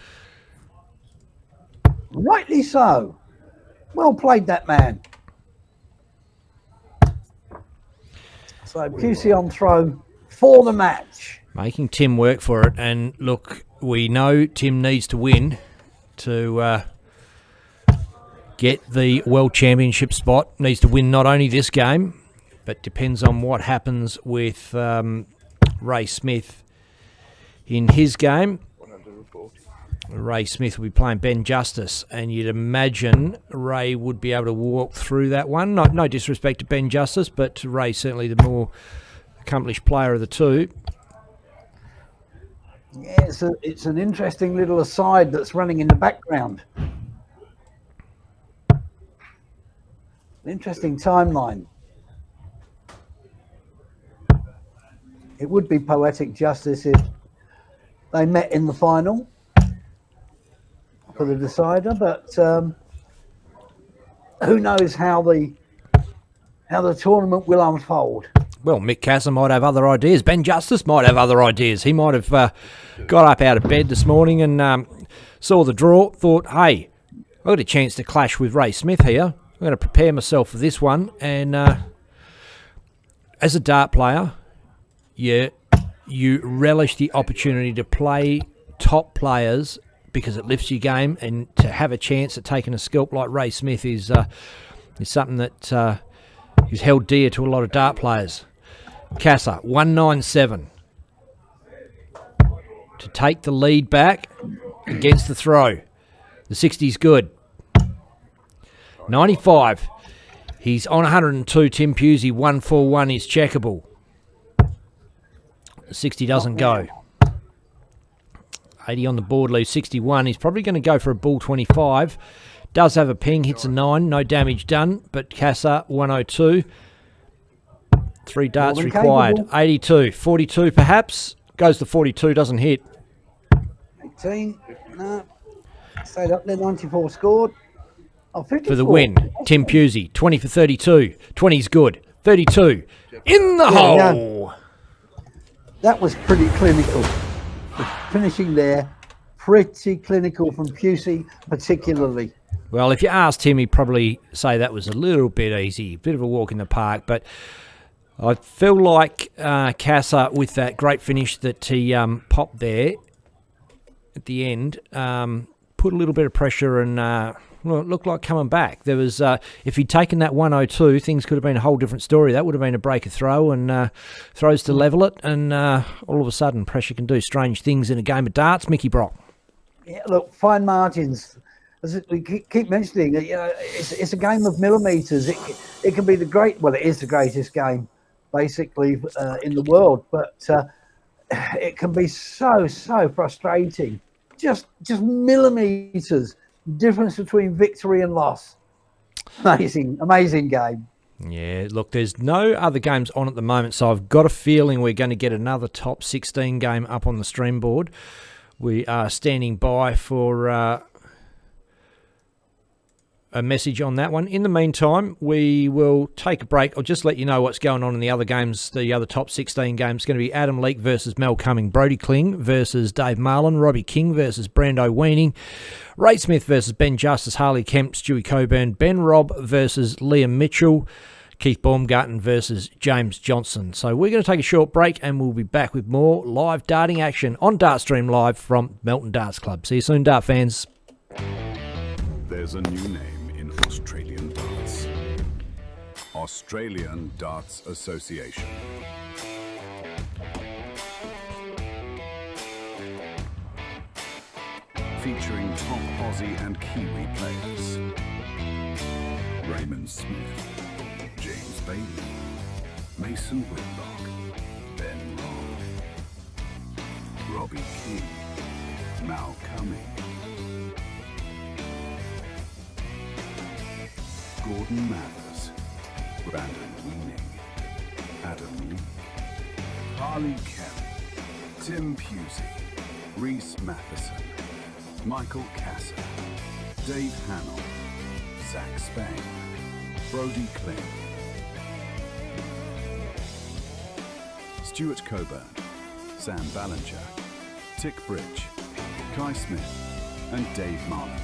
Rightly so. Well played, that man. So QC on throw for the match. Making Tim work for it. And look, we know Tim needs to win to get the World Championship spot. Needs to win not only this game, but depends on what happens with Ray Smith in his game. Ray Smith will be playing Ben Justice, and you'd imagine Ray would be able to walk through that one. No disrespect to Ben Justice, but Ray certainly the more accomplished player of the two. Yeah, it's an interesting little aside that's running in the background. An interesting timeline. It would be poetic justice if they met in the final for the decider, but who knows how the tournament will unfold. Well, Mick Casser might have other ideas. Ben Justice might have other ideas. He might have got up out of bed this morning and saw the draw, thought, hey, I've got a chance to clash with Ray Smith here. I'm going to prepare myself for this one. And as a dart player, you relish the opportunity to play top players because it lifts your game, and to have a chance at taking a scalp like Ray Smith is something that is held dear to a lot of dart players. Casser, 197. To take the lead back against the throw. The 60's good. 95. He's on 102. Tim Pusey, 141 is checkable. 60 doesn't go. 80 on the board leaves 61. He's probably going to go for a bull 25. Does have a ping, hits a 9, no damage done. But Casser, 102. 3 darts required. Capable. 82. 42 perhaps. Goes to 42, doesn't hit. 18. No. Stayed up there, 94 scored. Oh, 54. For the win. Tim Pusey, 20 for 32. 20's good. 32. In the hole. Yeah. That was pretty clinical. The finishing there, pretty clinical from Pusey particularly. Well, if you asked him, he'd probably say that was a little bit easy, a bit of a walk in the park. But I feel like Casser, with that great finish that he popped there at the end, put a little bit of pressure and it looked like coming back. There was, if he'd taken that 102, things could have been a whole different story. That would have been a breaker throw and throws to level it. And all of a sudden, pressure can do strange things in a game of darts. Mickey Brock. Yeah, look, fine margins. As we keep mentioning, it's a game of millimetres. It can be it is the greatest game, basically, in the world. But it can be so frustrating. Just millimetres difference between victory and loss. Amazing game. Yeah, look, there's no other games on at the moment, so I've got a feeling we're going to get another top 16 game up on the stream board. We are standing by for a message on that one. In the meantime, we will take a break. I'll just let you know what's going on in the other games. The other top 16 games going to be Adam Leake versus Mel Cumming, Brody Kling versus Dave Marlin, Robbie King versus Brando Weaning, Ray Smith versus Ben Justice, Harley Kemp, Stewie Coburn, Ben Robb versus Liam Mitchell, Keith Baumgarten versus James Johnson. So we're going to take a short break and we'll be back with more live darting action on Dartstream Live from Melton Darts Club. See you soon, Dart fans. There's a new name in Australian darts. Australian Darts Association. Featuring top Aussie and Kiwi players. Raymond Smith, James Bailey, Mason Whitlock, Ben Robb, Robbie King, Mal Cumming, Gordon Mathers, Brandon Weaning, Adam Leake, Harley Kemp, Tim Pusey, Rhys Matheson, Michael Casser, Dave Hannell, Zach Spain, Brody Kling, Stuart Coburn, Sam Ballinger, Tick Bridge, Kai Smith, and Dave Marland.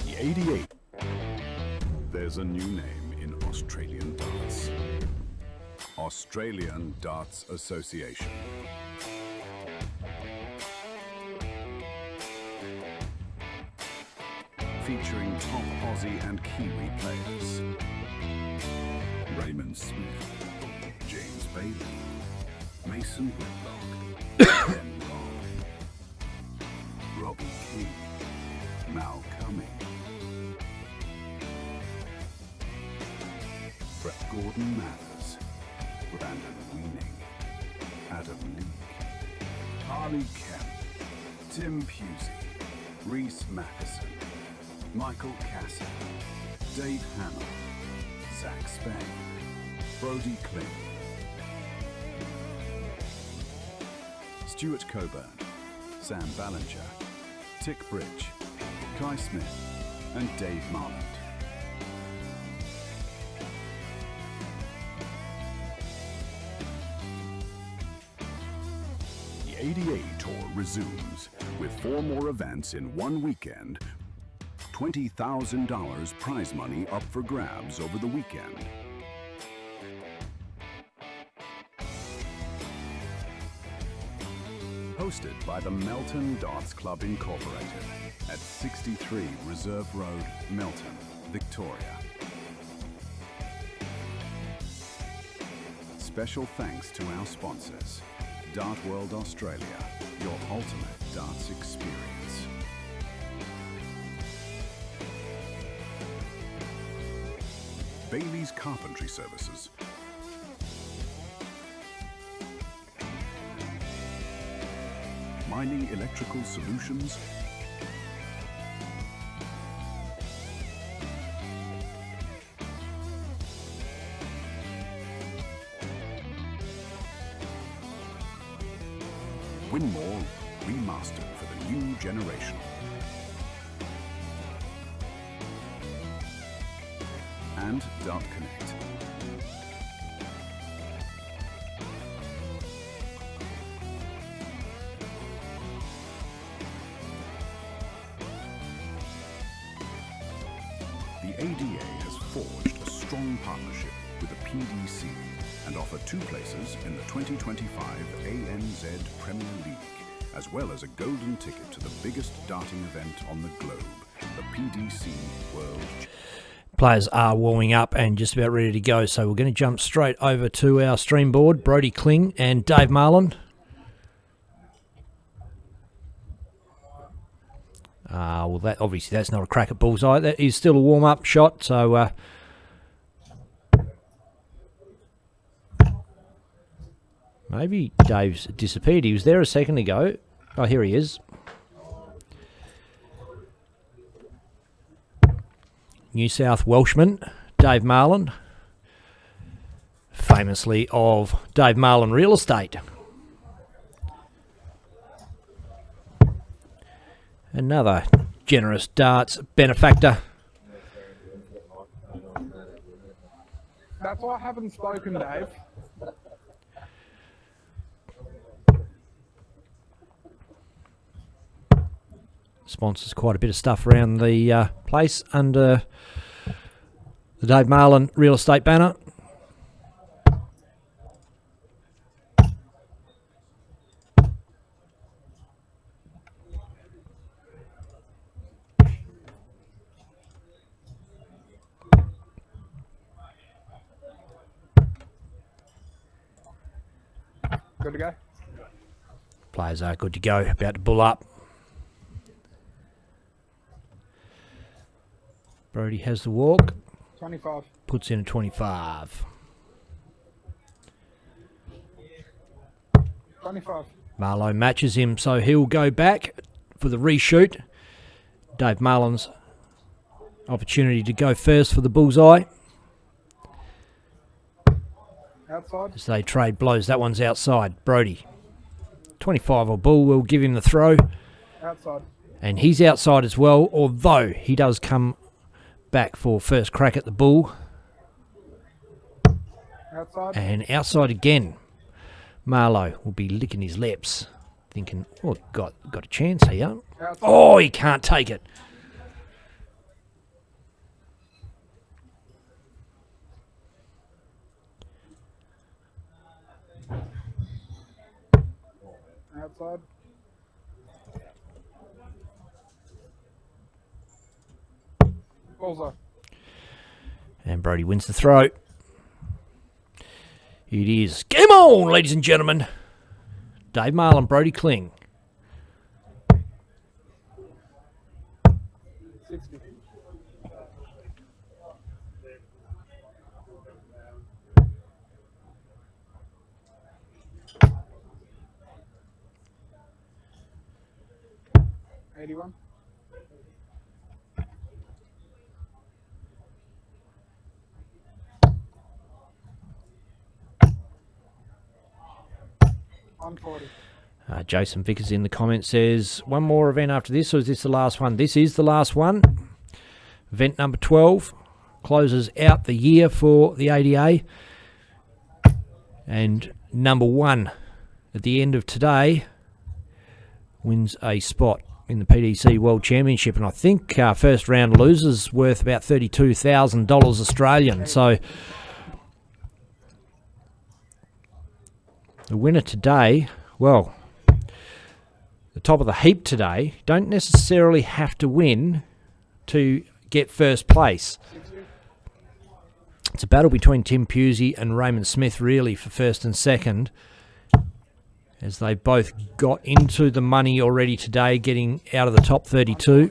The 88. There's a new name in Australian darts. Australian Darts Association. Featuring top Aussie and Kiwi players. Raymond Smith, James Bailey, Mason Whitlock, Ben Robb, Robbie King, Mal Cumming, Brett Gordon Mathers, Brandon Weening, Adam Leake, Harley Kemp, Tim Pusey, Reese Matheson, Michael Casson, Dave Hamill, Zach Spain, Brody Kling, Stuart Coburn, Sam Ballinger, Tick Bridge, Kai Smith, and Dave Marland. The ADA Tour resumes with 4 more events in one weekend. $20,000 prize money up for grabs over the weekend. Hosted by the Melton Darts Club Incorporated at 63 Reserve Road, Melton, Victoria. Special thanks to our sponsors, Dart World Australia, your ultimate darts experience. Bailey's Carpentry Services. Mining Electrical Solutions. Winmore remastered for the new generation. And Dart Connect. The ADA has forged a strong partnership with the PDC and offer 2 places in the 2025 ANZ Premier League, as well as a golden ticket to the biggest darting event on the globe, the PDC World. Players are warming up and just about ready to go, so we're going to jump straight over to our stream board. Brody Kling and Dave Marland. Well, that obviously that's not a crack at bullseye. That is still a warm-up shot, so maybe Dave's disappeared. He was there a second ago. Oh, here he is. New South Welshman, Dave Marland, famously of Dave Marland Real Estate. Another generous darts benefactor. That's why I haven't spoken, Dave. Sponsors quite a bit of stuff around the place under the Dave Marland Real Estate banner. Good to go? Players are good to go, about to bull up. Brody has the walk. 25. Puts in a 25. 25. Marlowe matches him, so he'll go back for the reshoot. Dave Marland's opportunity to go first for the bullseye. Outside. As they trade blows, that one's outside. Brody. 25 or bull will give him the throw. Outside. And he's outside as well, although he does come back for first crack at the bull. Outside. And outside again. Marlowe will be licking his lips, thinking, oh, got a chance here. Outside. Oh, he can't take it. Outside. Bullseye. And Brody wins the throw. It is. Game on, ladies and gentlemen. Dave Marlin, Brody Kling. 60. $81. $140. Jason Vickers in the comments says, one more event after this, or is this the last one? This is the last one. Event number 12 closes out the year for the ADA. And number 1 at the end of today wins a spot in the PDC World Championship. And I think first round losers worth about $32,000 Australian. So the winner today, well, the top of the heap today, don't necessarily have to win to get first place. It's a battle between Tim Pusey and Raymond Smith, really, for first and second, as they both got into the money already today, getting out of the top 32.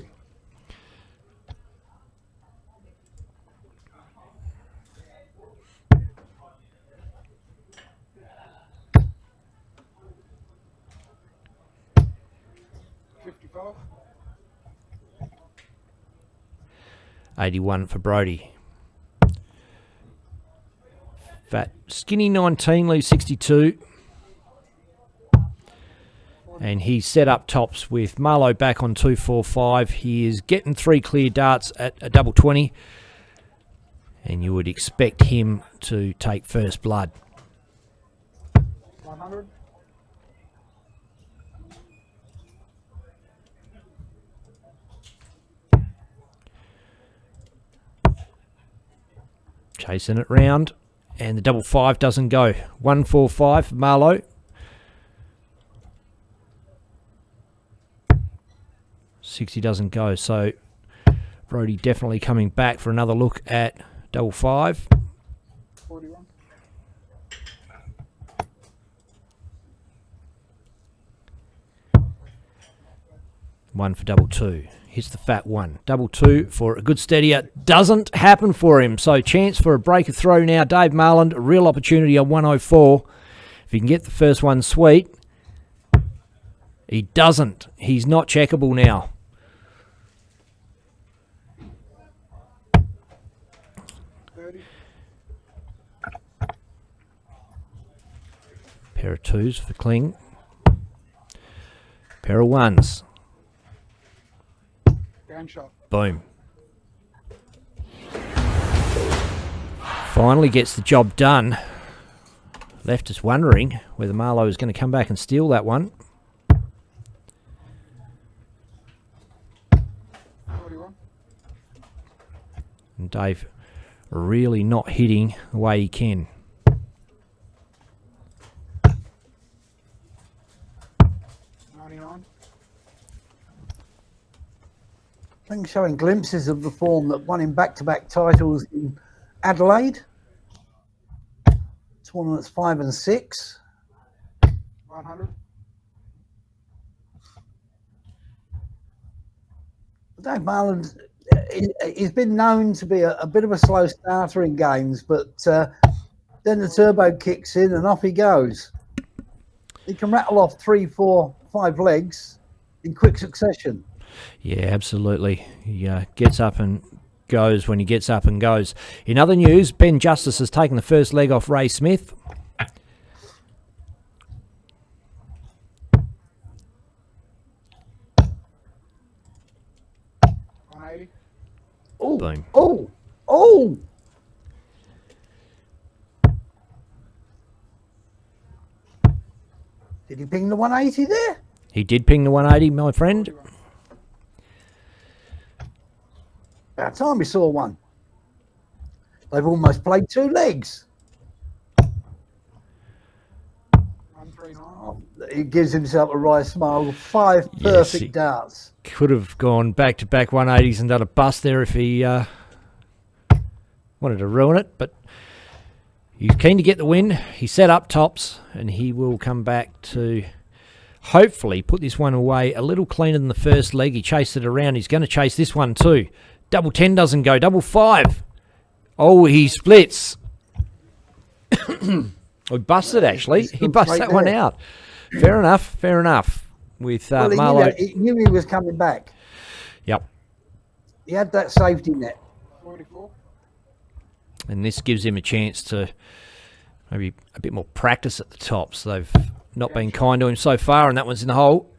$55. 81 for Brody. Fat Skinny 19 leaves 62. And he's set up tops with Marlowe back on 245. He is getting 3 clear darts at a double 20. And you would expect him to take first blood. 100. Chasing it round. And the double 5 doesn't go. 145 for Marlowe. 60 doesn't go. So Brody definitely coming back for another look at double 5. 41. One for double 2. Hits the fat 1. Double 2 for a good steadier. Doesn't happen for him. So chance for a breaker throw now. Dave Marland, a real opportunity on 104. If he can get the first one sweet. He doesn't. He's not checkable now. Pair of 2s for Kling. Pair of 1s. Down shot. Boom. Finally gets the job done. Left us wondering whether Marlowe is going to come back and steal that one. 41. And Dave really not hitting the way he can. 99. I think showing glimpses of the form that won him back-to-back titles in Adelaide. Tournaments 5 and 6. 100. Dave Marland, he's been known to be a bit of a slow starter in games, but then the turbo kicks in and off he goes. He can rattle off 3, 4, 5 legs in quick succession. Yeah, absolutely. He gets up and goes when he gets up and goes. In other news, Ben Justice has taken the first leg off Ray Smith. Oh, Boom. oh! Did he ping the 180 there? He did ping the 180, my friend. About time we saw one. They've almost played 2 legs. 139. Oh, he gives himself a wry smile. 5 perfect he darts. could have gone back-to-back 180s and done a bust there if he wanted to ruin it, but He's keen to get the win. He set up tops, and he will come back to hopefully put this one away a little cleaner than the first leg. He chased it around. He's going to chase this one too. Double 10 doesn't go. Double 5. Oh, he splits. He busted, actually. He busted that one out. Fair enough. Fair enough. With Marlowe. He knew he was coming back. Yep. He had that safety net. 44. And this gives him a chance to maybe a bit more practice at the tops. They've not been kind to him so far, and that one's in the hole.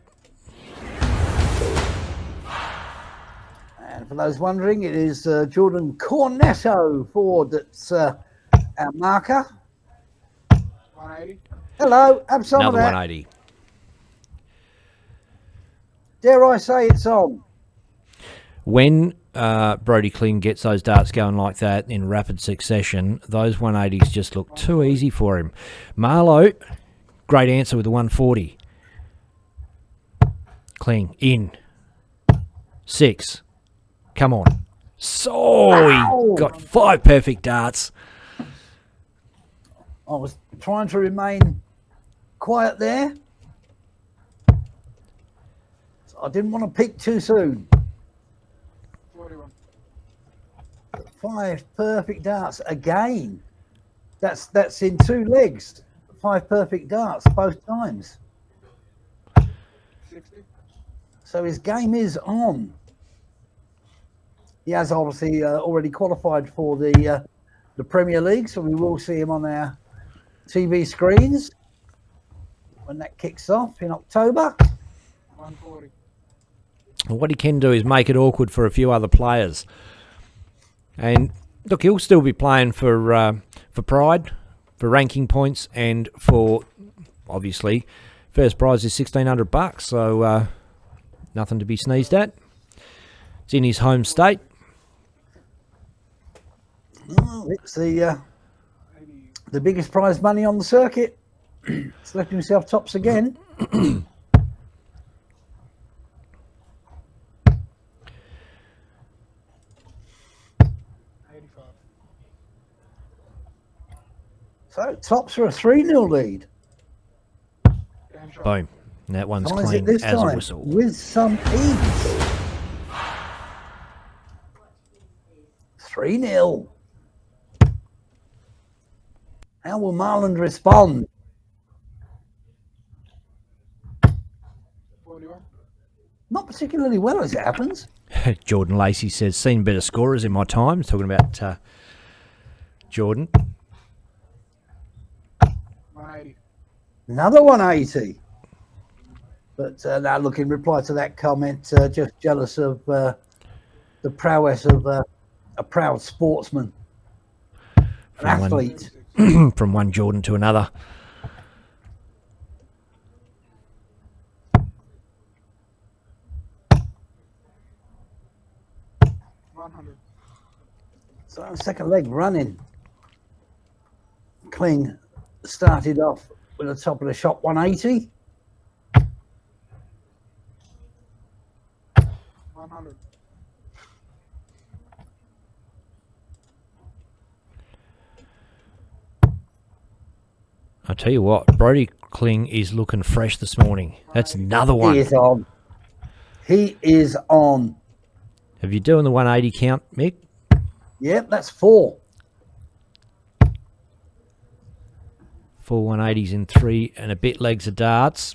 And for those wondering, it is Jordan Cornetto Ford that's our marker. 180. Hello, have some Another of that. 180. Dare I say it's on? When Brody Kling gets those darts going like that in rapid succession, those 180s just look too easy for him. Marlowe, great answer with the 140. Kling, in. 6. Come on. So he got 5 perfect darts. I was trying to remain quiet there. So I didn't want to peak too soon. 41. 5 perfect darts again. That's in 2 legs. 5 perfect darts both times. 60. So his game is on. He has obviously already qualified for the Premier League, so we will see him on our TV screens when that kicks off in October. 140. What he can do is make it awkward for a few other players. And look, he'll still be playing for pride, for ranking points, and for obviously first prize is $1,600. So nothing to be sneezed at. It's in his home state. Oh, it's the biggest prize money on the circuit. He's left himself tops again. 85. So tops are a 3-0 lead. Damn shot. Boom. And that one's How is clean it this as a time? whistle. With some ease. 3-0. How will Marland respond? 41. Not particularly well, as it happens. Jordan Lacey says, seen better scorers in my time. Talking about Jordan. 180. Another 180. But now, look, in reply to that comment, just jealous of the prowess of a proud sportsman, an athlete. From one Jordan to another. 100. So second leg running. Kling started off with the top of the shot 180. 100. I tell you what, Brody Kling is looking fresh this morning. That's another one. He is on. He is on. Have you doing the 180 count, Mick? Yep, that's 4. 4 180s in 3 and a bit legs of darts.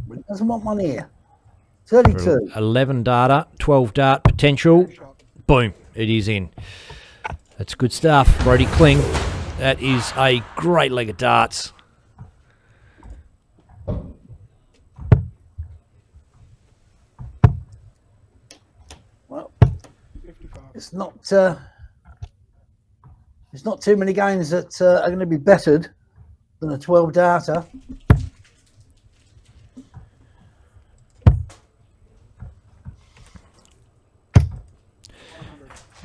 But he doesn't want one here. 32. 11 data, 12 dart potential. Damn shot. Boom, it is in. That's good stuff, Brody Kling. That is a great leg of darts. Well, 55. it's not too many games that are going to be bettered than a 12 data.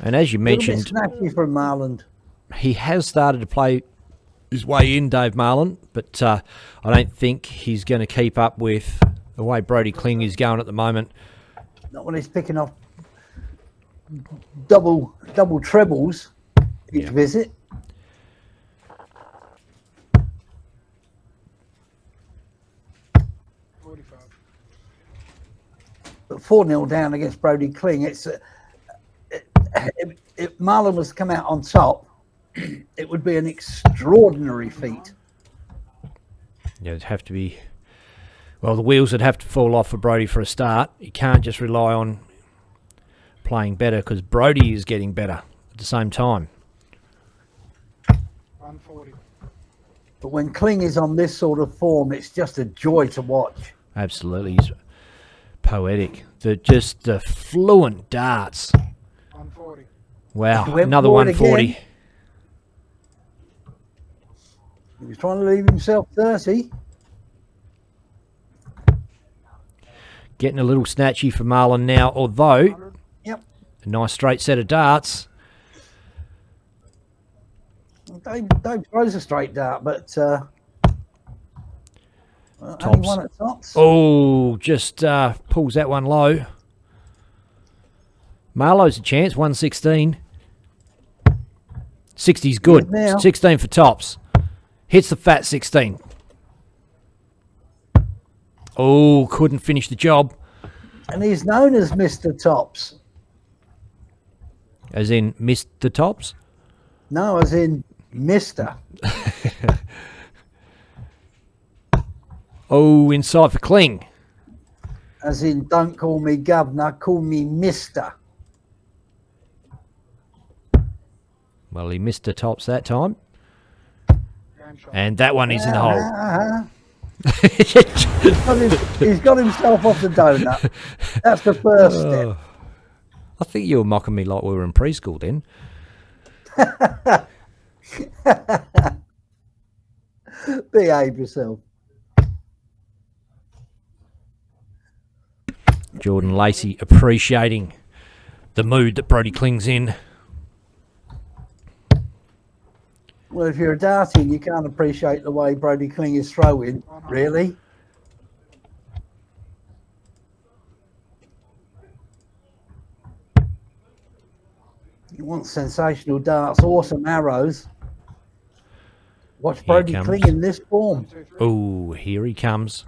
And as you mentioned, Snappy from Marland. he has started to play his way in, Dave Marlin, but I don't think he's going to keep up with the way Brody Kling is going at the moment. Not when he's picking off double trebles each visit. But 4-0 down against Brody Kling. It's if Marlon was to come out on top, it would be an extraordinary feat. Yeah, it'd have to be. Well, the wheels would have to fall off for Brody for a start. You can't just rely on playing better because Brody is getting better at the same time. 140. But when Kling is on this sort of form, it's just a joy to watch. Absolutely, he's poetic. Just the fluent darts. 140. Wow, He went another forward 140. again. He was trying to leave himself 30. Getting a little snatchy for Marlon now, although Yep. a nice straight set of darts. Dave throws a straight dart, but only Tops. one at tops. Oh, just pulls that one low. Marlowe's a chance, 116. 60's good. Good now. 16 for tops. Hits the fat 16. Oh, couldn't finish the job. And he's known as Mr. Tops. As in, missed the tops? No, as in Mr. Oh, inside for Kling. As in, don't call me governor, call me Mr. Well, he missed the tops that time. Game shot. And that one is in the hole. He's got himself off the donut. That's the first step. I think you were mocking me like we were in preschool then. Behave yourself. Jordan Lacey appreciating the mood that Brody Kling's in. Well, if you're a darting, you can't appreciate the way Brody Kling is throwing. Really? You want sensational darts, awesome arrows. Watch Brody comes. Kling in this form. 2, 3. Oh, here he comes.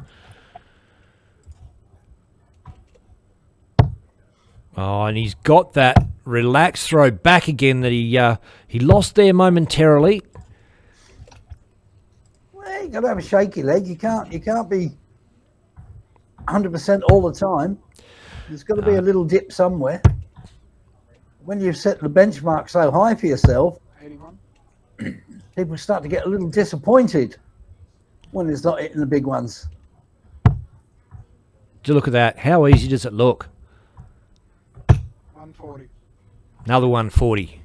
Oh, and he's got that relaxed throw back again that he lost there momentarily. Well, you got to have a shaky leg. You can't be 100% all the time. There's got to be a little dip somewhere. When you've set the benchmark so high for yourself, 81. people start to get a little disappointed when it's not hitting the big ones. To look at that, how easy does it look? 140. Another 140.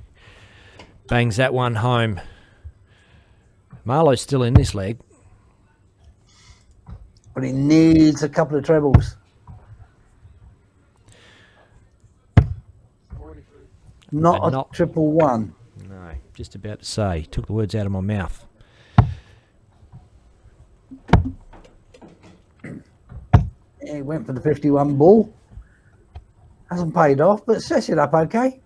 Bangs that one home. Marlowe's still in this leg. But he needs a couple of trebles. 43. Not But a not- triple one. No, just about to say. Took the words out of my mouth. Yeah, he went for the 51 ball. Hasn't paid off, but sets it up okay.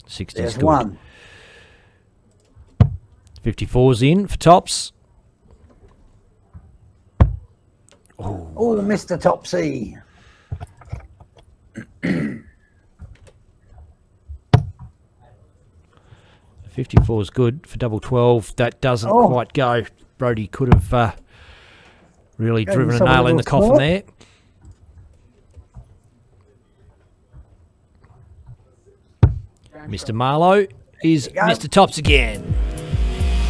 60's There's good. one. 54's in for tops. Oh, Mr. Topsy. 54's good for double 12. That doesn't Oh. quite go. Brody could have really Gave driven a himself a nail in the little coffin snort. there. Game Mr. shot. Marlowe is go. Mr. Tops again.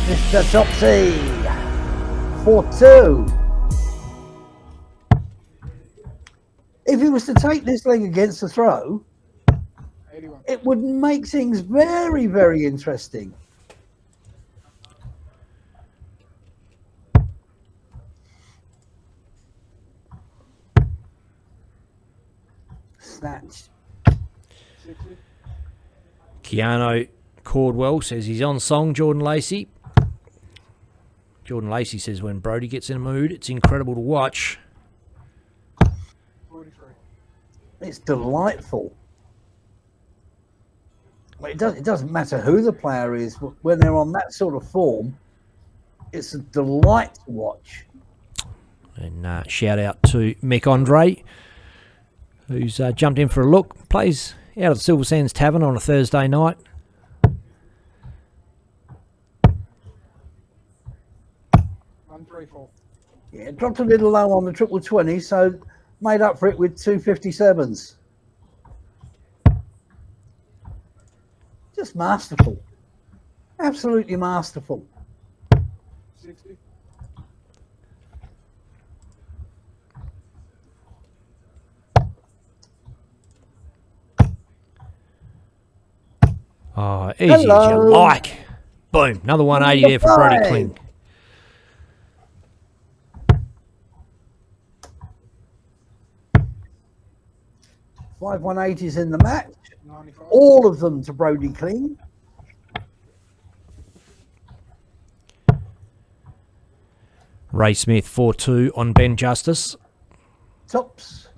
Mr. Topsy. 4-2. If he was to take this leg against the throw, 81. it would make things very, very interesting. Snatched. 60. Keanu Cordwell says he's on song, Jordan Lacey. Jordan Lacey says when Brody gets in a mood, it's incredible to watch. 43. It's delightful. It doesn't matter who the player is, but when they're on that sort of form, it's a delight to watch. And shout out to Mick Andre, who's jumped in for a look. Plays out of the Silver Sands Tavern on a Thursday night. Yeah, it dropped a little low on the triple 20, so made up for it with 257s. Just masterful. Absolutely masterful. 60. Oh, easy as you like. Boom. Another 180 there for Brody Kling. Five 180s in the match. 95. All of them to Brody Kling. Ray Smith 4-2 on Ben Justice. Tops.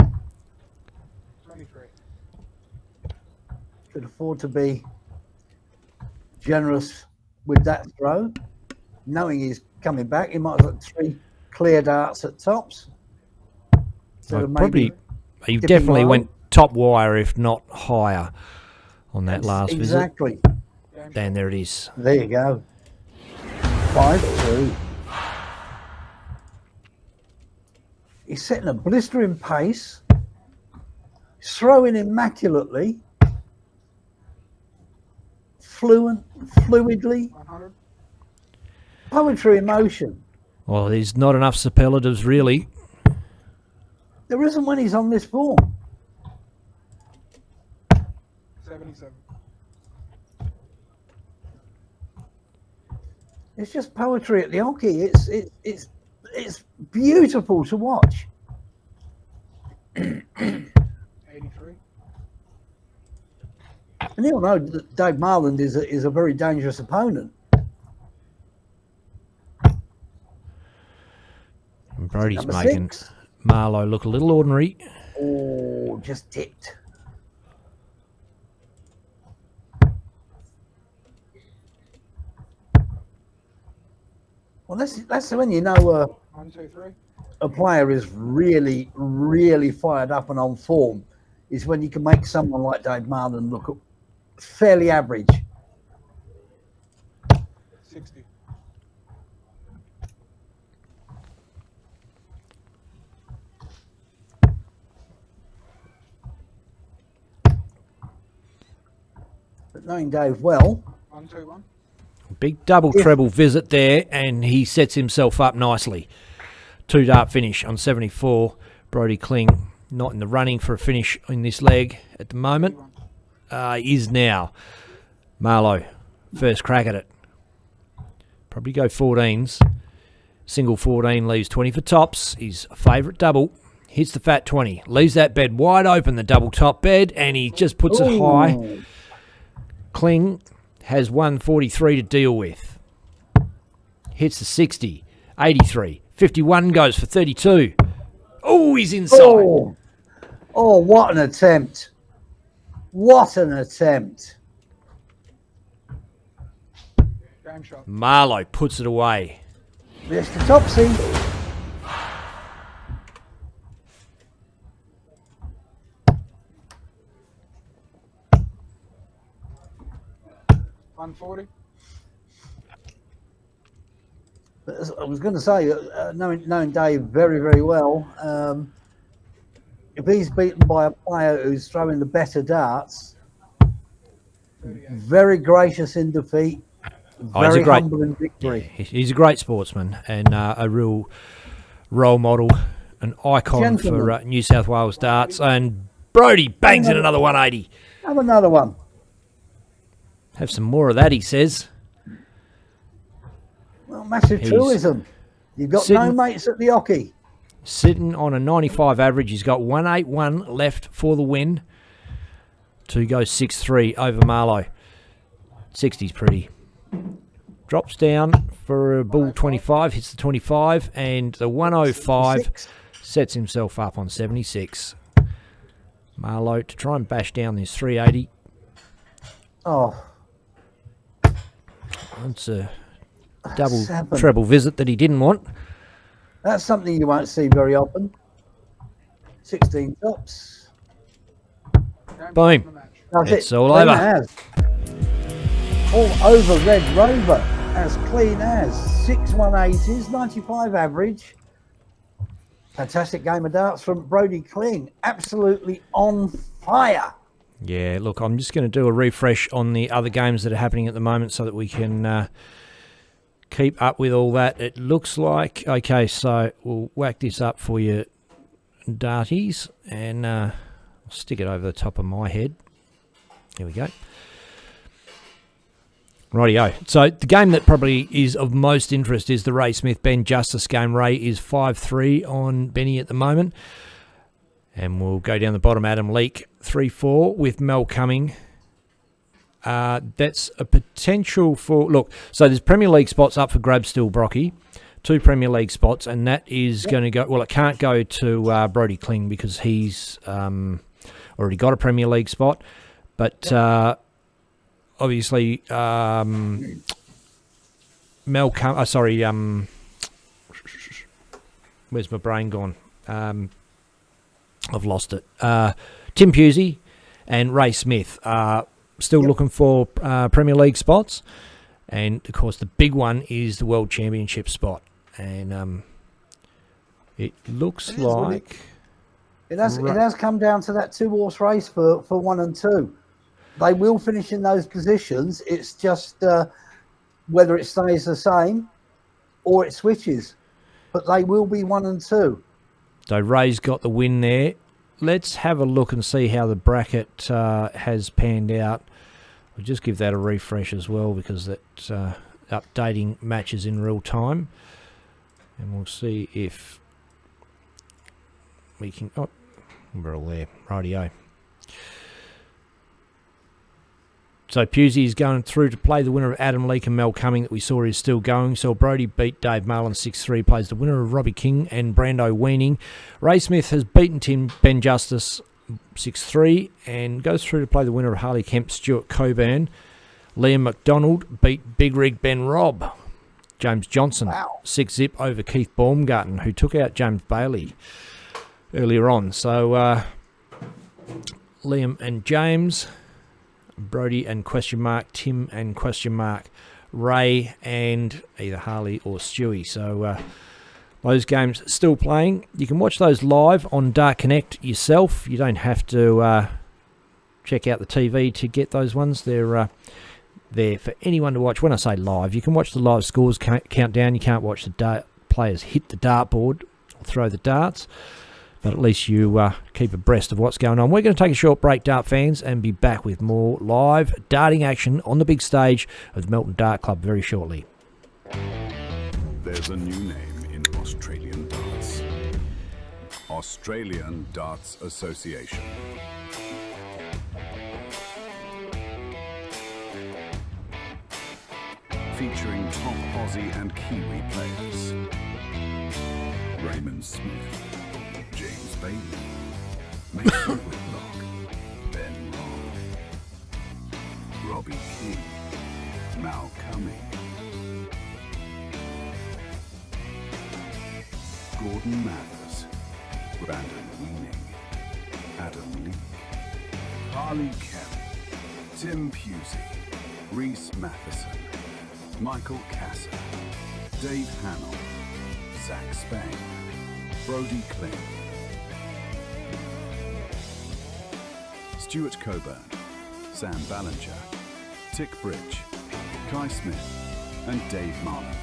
23. Could afford to be generous with that throw. Knowing he's coming back, he might have got 3 clear darts at tops. So Probably, he dipping definitely low. went top wire, if not higher, on that last exactly. visit. And there it is. There you go. 5-2. He's setting a blistering pace. He's throwing immaculately. Fluidly. 100. Poetry in motion. Well, there's not enough superlatives, really. There isn't when he's on this form. 77. It's just poetry at the hockey. It's beautiful to watch. 83. And you'll know that Dave Marland is a very dangerous opponent. And Brody's Number making 6. Marlowe look a little ordinary. Oh, just tipped. Well, that's when you know 1, 2, 3. a player is really, really fired up and on form, is when you can make someone like Dave Marlin look fairly average. 60. But knowing Dave well, 1, 2, 1. Big double treble visit there, and he sets himself up nicely. 2 dart finish on 74. Brody Kling not in the running for a finish in this leg at the moment. Is now. Marlowe, first crack at it. Probably go 14s. Single 14 leaves 20 for tops. His favourite double. Hits the fat 20. Leaves that bed wide open, the double top bed, and he just puts it high. Kling has 143 to deal with. Hits the 60. 83. 51 goes for 32. Oh, he's inside. Oh, what an attempt. What an attempt. Game shot. Marlowe puts it away. Mr. Topsy. $140. I was going to say, knowing Dave very, very well, if he's beaten by a player who's throwing the better darts, very gracious in defeat, very humble in victory. He's a great sportsman and a real role model, an icon for New South Wales darts. And Brody bangs in another 180. Have another one. Have some more of that, he says. Well, massive truism. You've got no mates at the hockey. Sitting on a 95 average. He's got 181 left for the win. To go 6-3 over Marlowe. 60's pretty. Drops down for a bull 25. Hits the 25. And the 105 sets himself up on 76. Marlowe to try and bash down this 380. Oh, It's a double, 7. treble visit that he didn't want. That's something you won't see very often. 16 tops. Boom. That's It's it. all Clean over. as. All over Red Rover. As clean as. 6 180s, 95 average. Fantastic game of darts from Brody Kling. Absolutely on fire. Yeah, look, I'm just going to do a refresh on the other games that are happening at the moment so that we can keep up with all that. It looks like, okay, so we'll whack this up for you, darties, and I'll stick it over the top of my head. Here we go. Rightio. So the game that probably is of most interest is the Ray Smith-Ben Justice game. Ray is 5-3 on Benny at the moment. And we'll go down the bottom. Adam Leake, 3-4 with Mel Cumming. That's a potential for... Look, so there's Premier League spots up for grabs still, Brocky. 2 Premier League spots, and that is going to go... Well, it can't go to Brody Kling because he's already got a Premier League spot. But obviously, Mel Cumming... where's my brain gone? I've lost it. Tim Pusey and Ray Smith are still looking for Premier League spots. And, of course, the big one is the World Championship spot. And it looks like... It has come down to that 2-horse race for 1 and 2. They will finish in those positions. It's just whether it stays the same or it switches. But they will be 1 and 2. So Ray's got the win there. Let's have a look and see how the bracket has panned out. We'll just give that a refresh as well because that's updating matches in real time. And we'll see if we can... Oh, we're all there. Rightio. So Pusey is going through to play the winner of Adam Leake and Mel Cumming that we saw is still going. So Brody beat Dave Marlin 6-3, plays the winner of Robbie King and Brando Weaning. Ray Smith has beaten Tim Ben Justice 6-3 and goes through to play the winner of Harley Kemp, Stuart Coburn. Liam McDonald beat Big Rig Ben Robb. James Johnson 6-zip over Keith Baumgarten, who took out James Bailey earlier on. So Liam and James... Brody and question mark, Tim and question mark, Ray and either Harley or Stewie. So those games still playing. You can watch those live on Dart Connect yourself. You don't have to check out the TV to get those ones. They're there for anyone to watch. When I say live, you can watch the live scores countdown. You can't watch the players hit the dartboard or throw the darts. But at least you keep abreast of what's going on. We're going to take a short break, Dart fans, and be back with more live darting action on the big stage of the Melton Dart Club very shortly. There's a new name in Australian darts. Australian Darts Association. Featuring top Aussie and Kiwi players. Raymond Smith. James Bailey, Mason Whitlock, Ben Robb, Robbie King, Mal Cumming, Gordon Mathers, Brandon Weaning, Adam Leake, Harley Kemp, Tim Pusey, Rhys Matheson, Michael Casser, Dave Hannell, Zach Spain, Brody Kling, Stuart Coburn, Sam Ballinger, Tick Bridge, Kai Smith, and Dave Marland.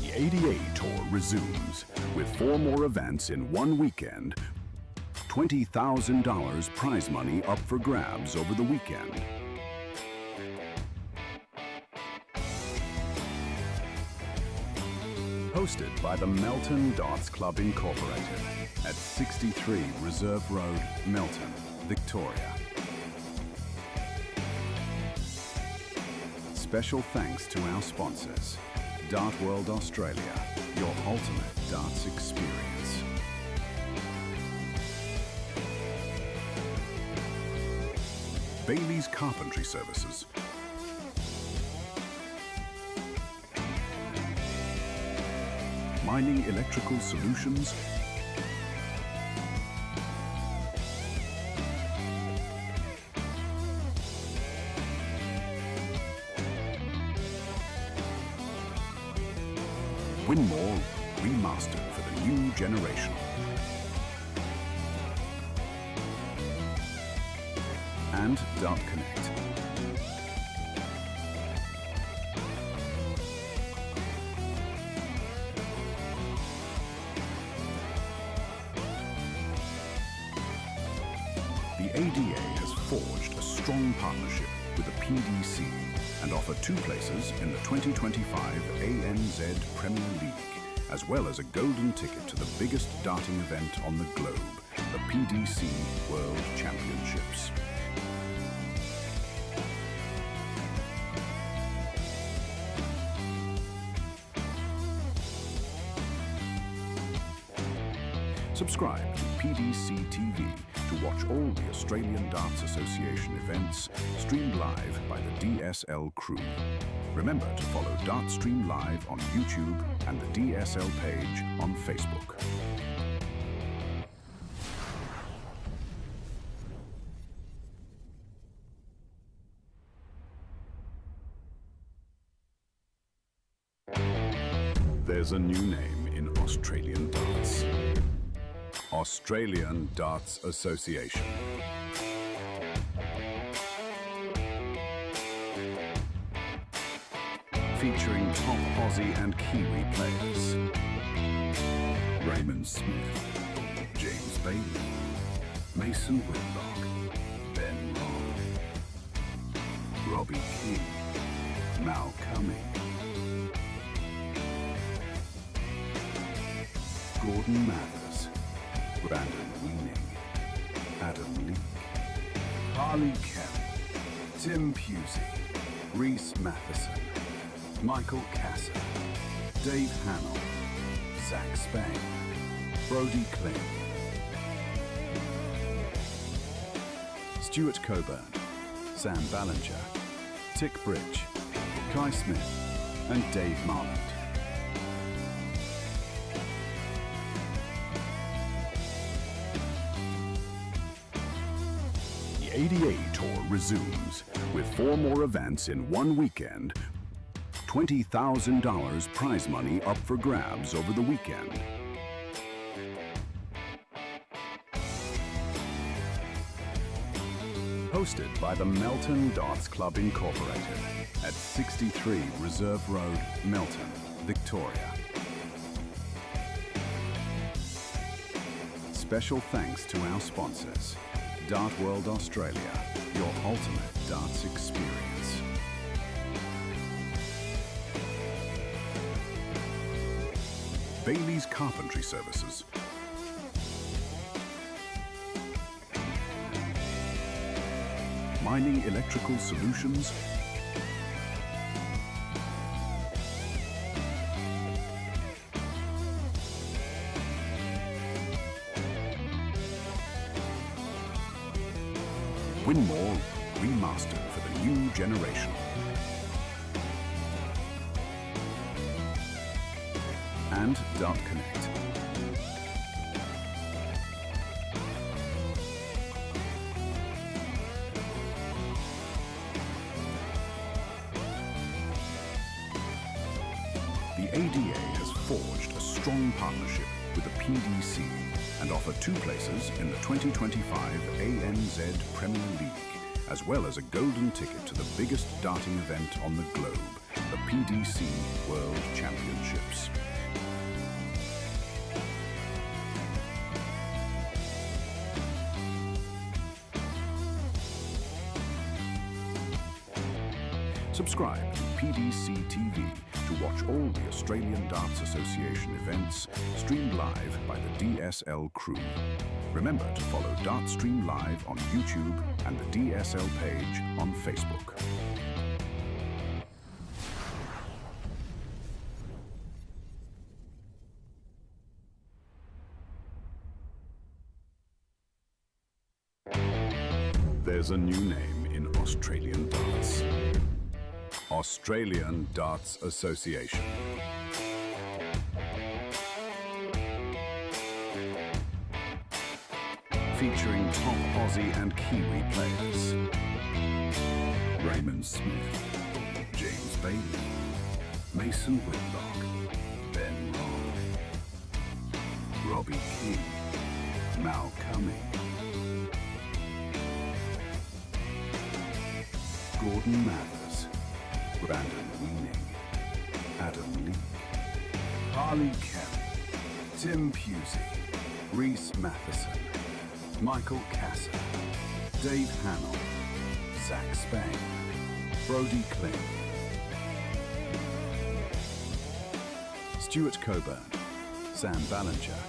The 88 Tour resumes with 4 more events in one weekend. $20,000 prize money up for grabs over the weekend. Hosted by the Melton Darts Club Incorporated at 63 Reserve Road, Melton, Victoria. Special thanks to our sponsors, Dart World Australia, your ultimate darts experience. Bailey's Carpentry Services. Mining Electrical Solutions. Winmore remastered for the new generation. And Dart Connect. The ADA has forged a strong partnership with the PDC and offer 2 places in the 2025 ANZ Premier League, as well as a golden ticket to the biggest darting event on the globe, the PDC World Championships. Subscribe to PDC TV to watch all the Australian Darts Association events streamed live by the DSL crew. Remember to follow Dartstream Live on YouTube and the DSL page on Facebook. There's a new name in Australian darts. Australian Darts Association. Featuring top Aussie and Kiwi players. Raymond Smith, James Bailey, Mason Whitlock, Ben Robb, Robbie King, Mal Cumming, Gordon Mathers, Brandon Weening, Adam Leake, Harley Kelly, Tim Pusey, Reese Matheson, Michael Casser, Dave Hamill, Zach Spain, Brody Kling, Stuart Coburn, Sam Ballinger, Tick Bridge, Kai Smith, and Dave Marland. The ADA Tour resumes with 4 more events in one weekend. $20,000 prize money up for grabs over the weekend. Hosted by the Melton Darts Club Incorporated at 63 Reserve Road, Melton, Victoria. Special thanks to our sponsors, Dart World Australia, your ultimate darts experience. Bailey's Carpentry Services. Mining Electrical Solutions. Winmore remastered for the new generation. And Dart Connect. The ADA has forged a strong partnership with the PDC and offer 2 places in the 2025 ANZ Premier League, as well as a golden ticket to the biggest darting event on the globe, the PDC World Championships. Subscribe to PDC TV to watch all the Australian Darts Association events streamed live by the DSL crew. Remember to follow Dartstream Live on YouTube and the DSL page on Facebook. There's a new name in Australian darts. Australian Darts Association. Featuring top Aussie and Kiwi players. Raymond Smith, James Bailey, Mason Whitlock, Ben Robb, Robbie King, Mal Cumming, Gordon Mathers, Brandon Weening, Adam Leake, Harley Kemp, Tim Pusey, Reese Matheson, Michael Casser, Dave Hamill, Zach Spain, Brody Kling, Stuart Coburn, Sam Ballinger,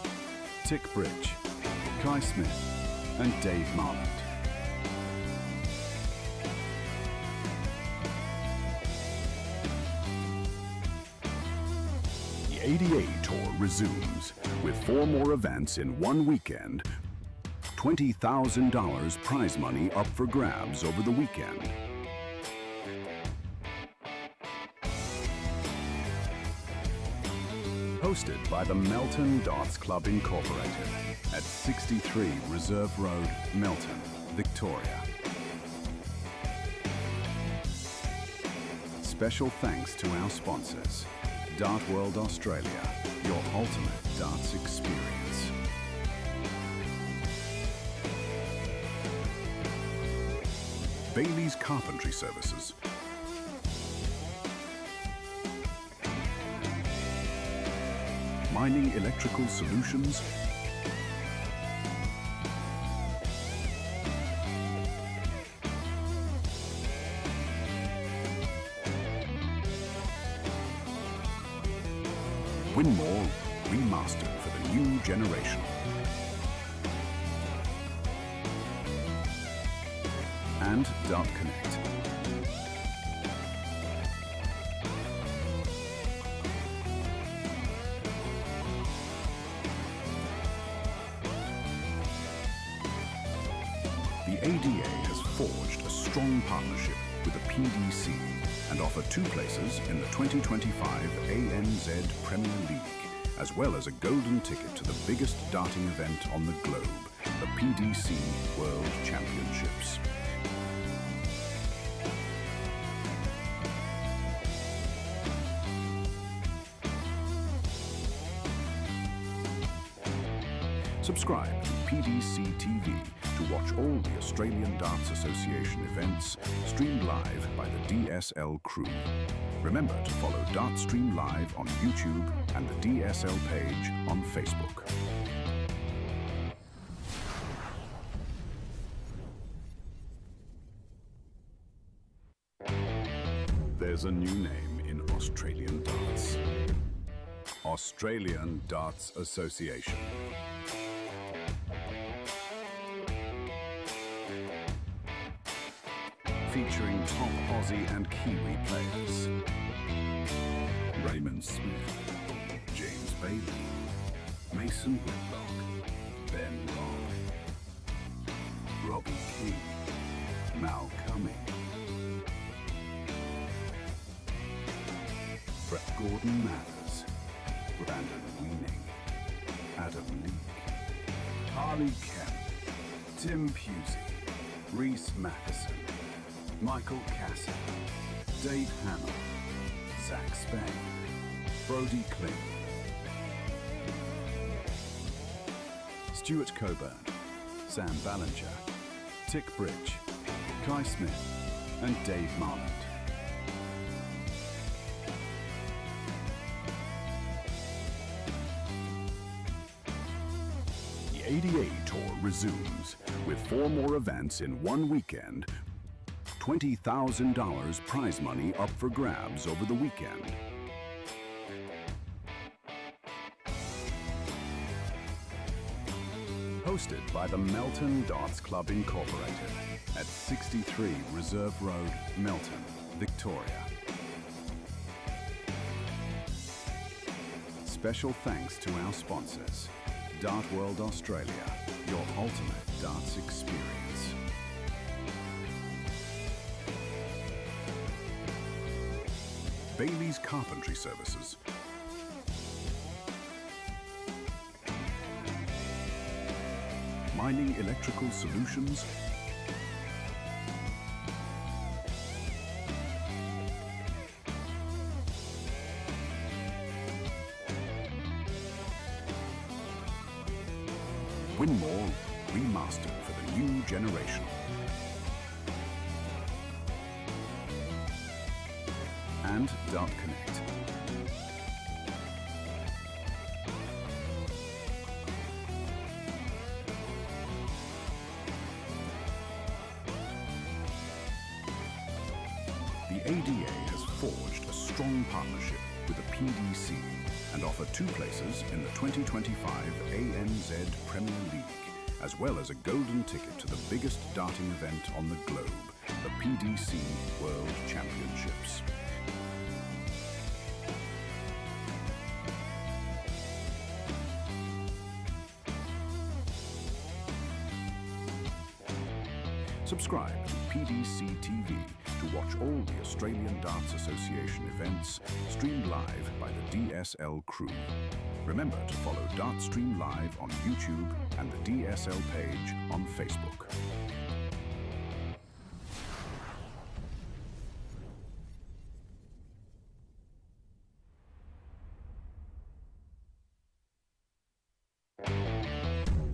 Tick Bridge, Kai Smith, and Dave Marland. The ADA Tour resumes with 4 more events in one weekend. $20,000 prize money up for grabs over the weekend. Hosted by the Melton Darts Club Incorporated at 63 Reserve Road, Melton, Victoria. Special thanks to our sponsors, Dart World Australia, your ultimate darts experience. Bailey's Carpentry Services. Mining Electrical Solutions. Winmore Remastered for the new generation. And Dart Connect. The ADA has forged a strong partnership with the PDC and offer 2 places in the 2025 ANZ Premier League, as well as a golden ticket to the biggest darting event on the globe, the PDC World Championships. Subscribe to PDC TV to watch all the Australian Darts Association events streamed live by the DSL crew. Remember to follow Dartstream Live on YouTube and the DSL page on Facebook. There's a new name in Australian darts. Australian Darts Association. Featuring top Aussie and Kiwi players. Raymond Smith, James Bailey, Mason Whitlock, Ben Robb, Robbie King, Mal Cumming, Gordon Mathers, Brandon Weening, Adam Leake, Harley Kemp, Tim Pusey, Reese Matheson, Michael Casser, Dave Hamill, Zach Spain, Brody Kling, Stuart Coburn, Sam Ballinger, Tick Bridge, Kai Smith, and Dave Marland. The ADA Tour resumes with 4 more events in one weekend. $20,000 prize money up for grabs over the weekend. Hosted by the Melton Darts Club Incorporated at 63 Reserve Road, Melton, Victoria. Special thanks to our sponsors, Dart World Australia, your ultimate darts experience. Bailey's Carpentry Services. Mining Electrical Solutions. Winmore Remastered for the new generation. And Dart Connect. The ADA has forged a strong partnership with the PDC and offer 2 places in the 2025 ANZ Premier League, as well as a golden ticket to the biggest darting event on the globe, the PDC World Championships. Subscribe to PDC TV to watch all the Australian Darts Association events streamed live by the DSL crew. Remember to follow Dartstream Live on YouTube and the DSL page on Facebook.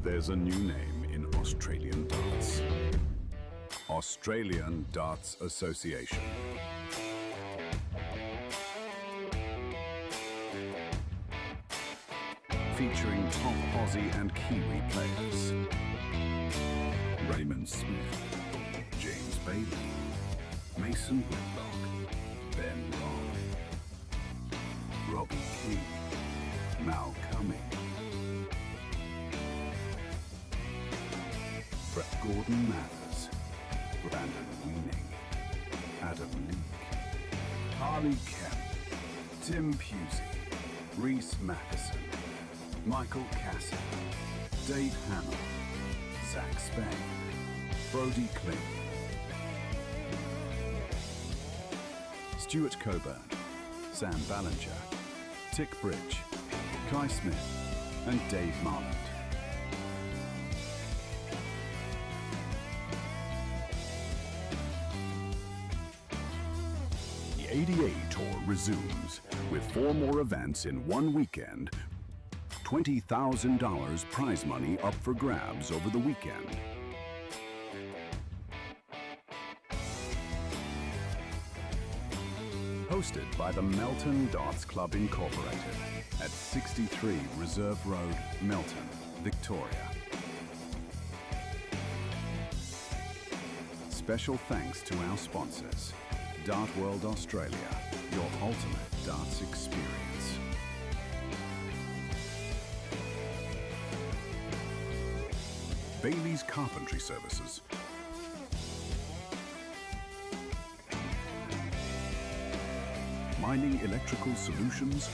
There's a new name in Australian darts. Australian Darts Association. Featuring top Aussie and Kiwi players. Raymond Smith, James Bailey, Mason Whitlock, Ben Long, Robbie King, Mal Cumming, Brett Gordon Mathers, Brandon Weening, Adam Leake, Harley Kemp, Tim Pusey, Reese Matheson, Michael Cassie, Dave Hamill, Zach Spain, Brody Kling, Stuart Coburn, Sam Ballinger, Tick Bridge, Kai Smith, and Dave Marland. The ADA Tour resumes with 4 more events in one weekend. $20,000 prize money up for grabs over the weekend. Hosted by the Melton Darts Club Incorporated at 63 Reserve Road, Melton, Victoria. Special thanks to our sponsors, Dart World Australia, your ultimate darts experience. Bailey's Carpentry Services. Mining Electrical Solutions.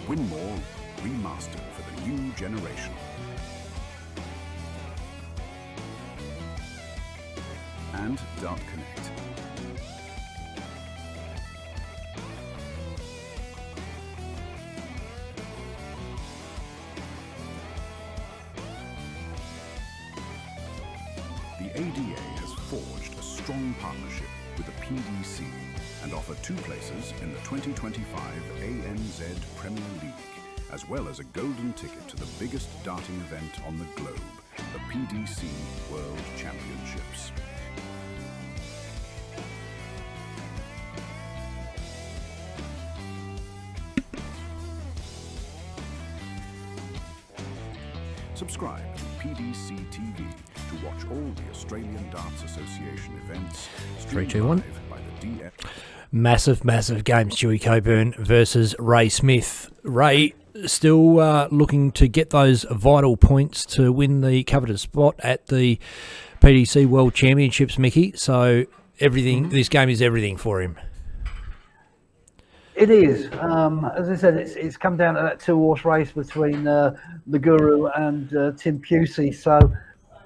Winmore Remastered for the new generation. And Dart Connect. The ADA has forged a strong partnership with the PDC and offer 2 places in the 2025 ANZ Premier League, as well as a golden ticket to the biggest darting event on the globe, the PDC World Championships. Subscribe to PDC TV to watch all the Australian Darts Association events. 3, 2, 1. By the DF. Massive game. Stewie Coburn versus Ray Smith. Ray still looking to get those vital points to win the coveted spot at the PDC World Championships, Mickey. So everything, this game is everything for him. It is. As I said, it's come down to that 2-horse race between the Guru and Tim Pusey. So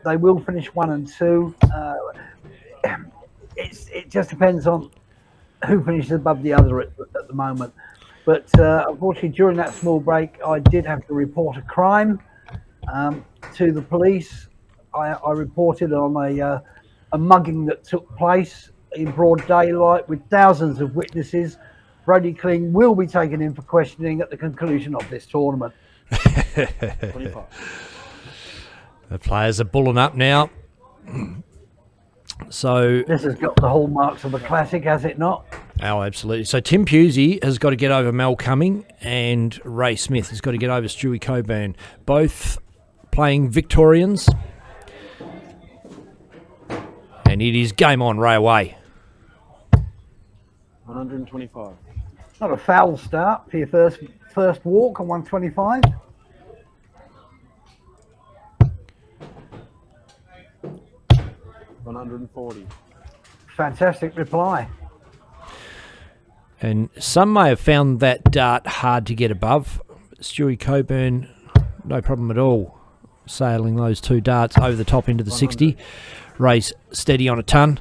they will finish 1 and 2. It just depends on who finishes above the other at the moment. But unfortunately, during that small break, I did have to report a crime to the police. I reported on a mugging that took place in broad daylight with thousands of witnesses. Brody Kling will be taken in for questioning at the conclusion of this tournament. 25. The players are bulling up now. So This has got the hallmarks of a classic, has it not? oh, absolutely. So Tim Pusey has got to get over Mel Cumming, and Ray Smith has got to get over Stewie Coburn. Both playing Victorians. And it is game on, Ray away. 125. Not a foul start for your first walk on 125. $140. Fantastic reply. And some may have found that dart hard to get above. Stewie Coburn, no problem at all, sailing those 2 darts over the top into the 60. Ray's steady on a ton.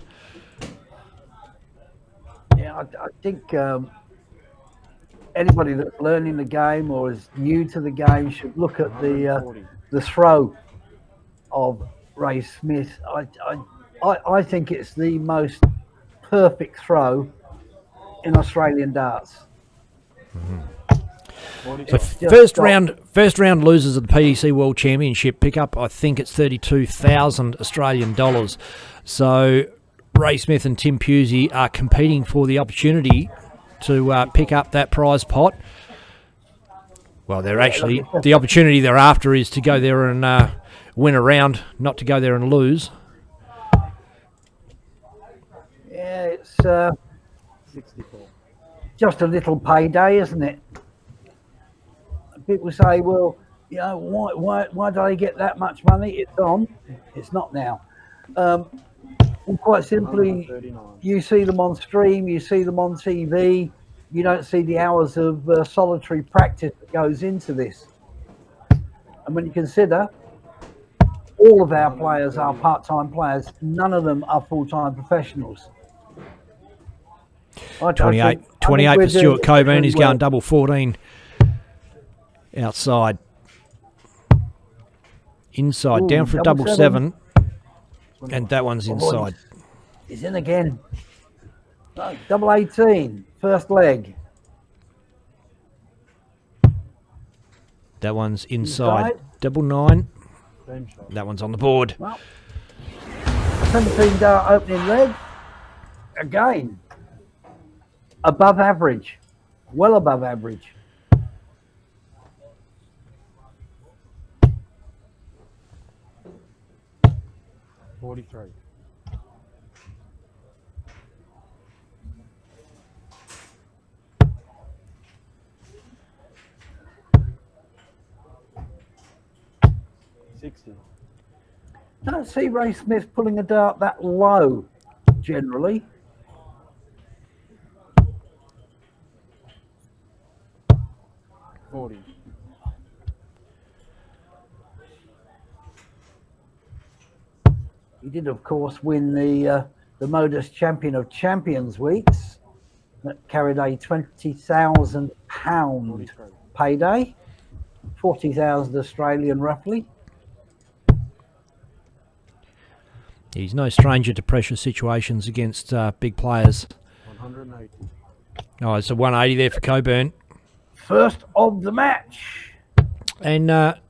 Yeah, I think anybody that's learning the game or is new to the game should look at the throw of Ray Smith. I think it's the most perfect throw in Australian darts. So first round losers of the PDC World Championship pick up, I think it's 32,000 Australian dollars. So Ray Smith and Tim Pusey are competing for the opportunity to pick up that prize pot. Well, they're actually, the opportunity they're after is to go there and win a round, not to go there and lose. Yeah, it's 64. just a little payday, isn't it? People say, well, you know, why do I get that much money? It's on. It's not now. Well, quite simply, 139. you see them on stream, you see them on TV, you don't see the hours of solitary practice that goes into this. And when you consider all of our players are part-time players, none of them are full-time professionals. 28 for Stuart Coburn. He's going double 14 outside. Inside, down for a double 7. And that one's inside. He's in again. No, double 18, first leg. That one's inside. Double 9. Same shot. That one's on the board. Well, 17 dart opening leg. Again, above average. Well above average. $43. $60. Don't see Ray Smith pulling a dart that low, generally. $40. He did, of course, win the Modus Champion of Champions weeks that carried a £20,000 $43. payday, 40,000 Australian roughly. He's no stranger to pressure situations against big players. 180. Oh, it's a 180 there for Coburn. First of the match. And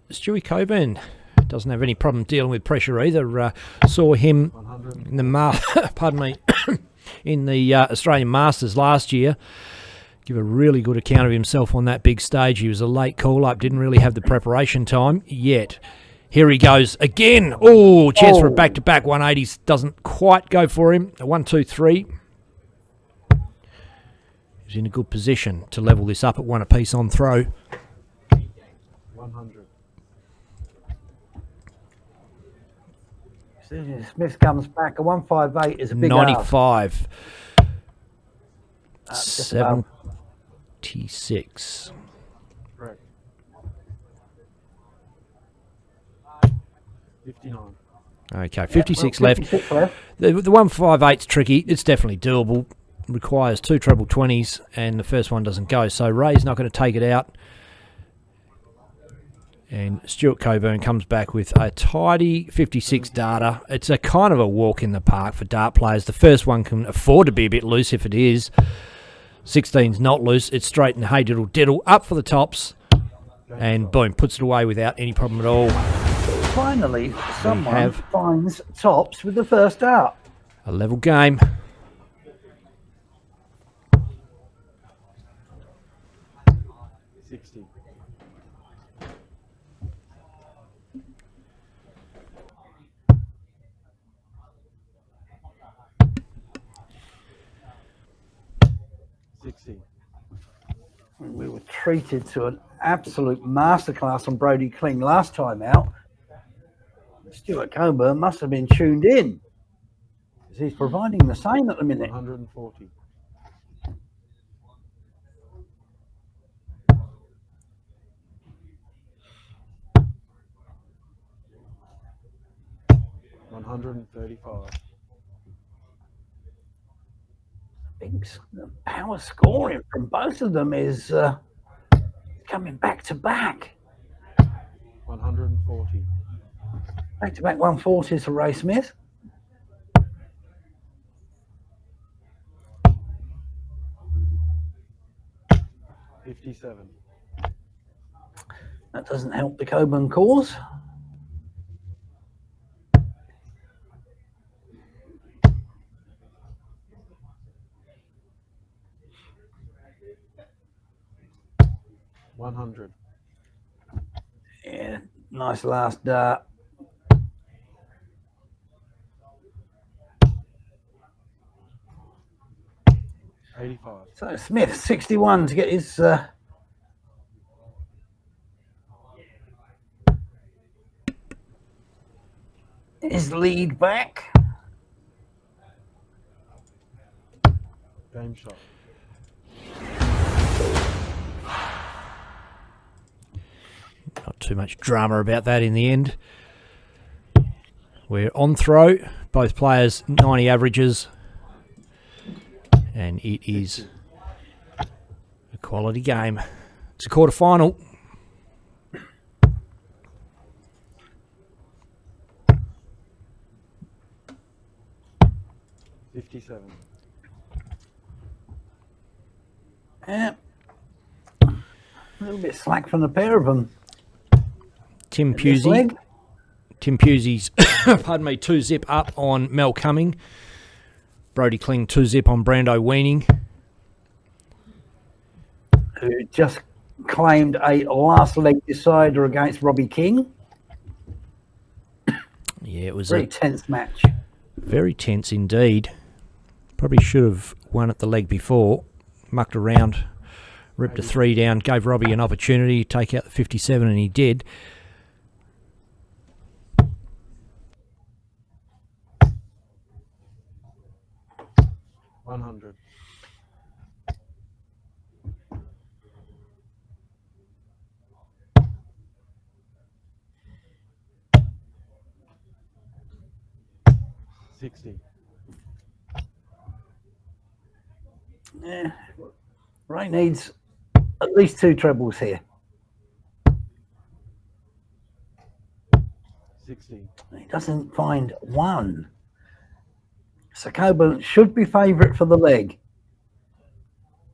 Stewie Coburn doesn't have any problem dealing with pressure either. Saw him 100. in the pardon me, in the Australian Masters last year. Give a really good account of himself on that big stage. He was a late call-up, didn't really have the preparation time yet. Here he goes again. Oh, chance for a back-to-back 180s. Doesn't quite go for him. A 1, 2, 3. He's in a good position to level this up at 1 apiece on throw. 100. Smith comes back. A 158 is a big 95. Just 7. above. 56. Correct. 59. Okay, 56 Well, left. 56 left. The 158's tricky. It's definitely doable. Requires 2 treble 20s, and the first one doesn't go. So Ray's not going to take it out. And Stuart Coburn comes back with a tidy 56 data. It's a kind of a walk in the park for dart players. The first one can afford to be a bit loose if it is. 16's not loose. It's straight and hey diddle diddle up for the tops. And boom, puts it away without any problem at all. Finally, someone have- finds tops with the first dart. A level game. $60. $60. We were treated to an absolute masterclass on Brody Kling last time out. Stuart Coburn must have been tuned in, because he's providing the same at the minute. 140. $135. The power scoring from both of them is coming back to back. 140. Back to back 140s for Ray Smith. $57. That doesn't help the Coburn cause. $100. Yeah, nice last dart. $85. So Smith, 61 to get his lead back. Game shot. Not too much drama about that in the end. We're on throw. Both players 90 averages. And it is a quality game. It's a quarter final. $57. Yeah. A little bit slack from the pair of them. Tim This Pusey. leg. Tim Pusey's, pardon me, 2-zip up on Mel Cumming. Brody Kling 2-zip on Brando Weaning. Who just claimed a last leg decider against Robbie King. Yeah, it was Very a tense match. very tense indeed. Probably should have won at the leg before. Mucked around, ripped a 3 down, gave Robbie an opportunity to take out the 57, and he did. $100. $60. Yeah. Ray needs at least 2 trebles here. 60. He doesn't find one. So Coburn should be favourite for the leg,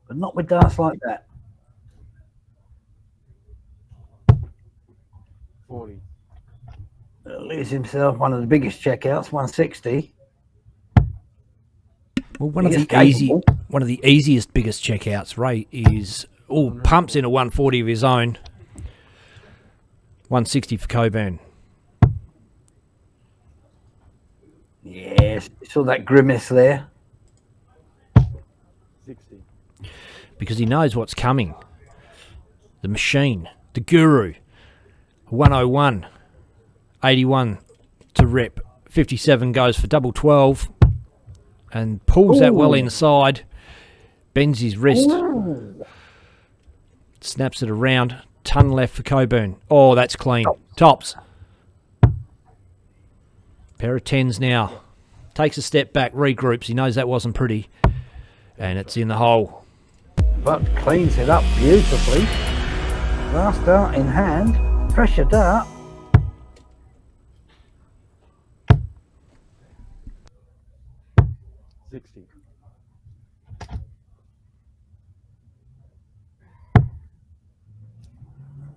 but not with darts like that. 40. Lose himself one of the biggest checkouts, 160. Well, one of He is the capable. easiest, biggest checkouts, Ray, is pumps in a 140 of his own. 160 for Coburn. Yes, you saw that grimace there. 60. Because he knows what's coming. The machine, the guru. 101, 81 to rip. 57 goes for double 12 and pulls that well Ooh. inside. Bends his wrist. Ooh. Snaps it around. Ton left for Coburn. Oh, that's clean. Tops. Pair of 10s now. Takes a step back, regroups. He knows that wasn't pretty. And it's in the hole. But cleans it up beautifully. Last dart in hand. Pressure dart.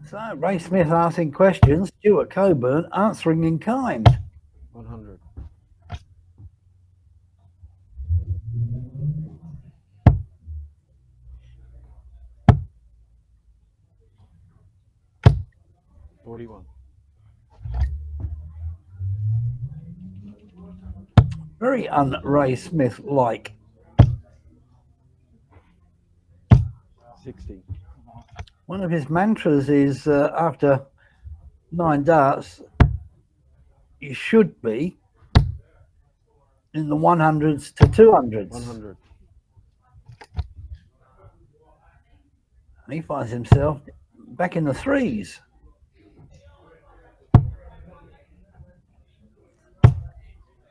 So, Ray Smith asking questions, Stuart Coburn answering in kind. 100. $41. Very un-Ray Smith-like. 60. One of his mantras is after 9 darts, you should be in the 100s to 200s. 100. And he finds himself back in the 3s.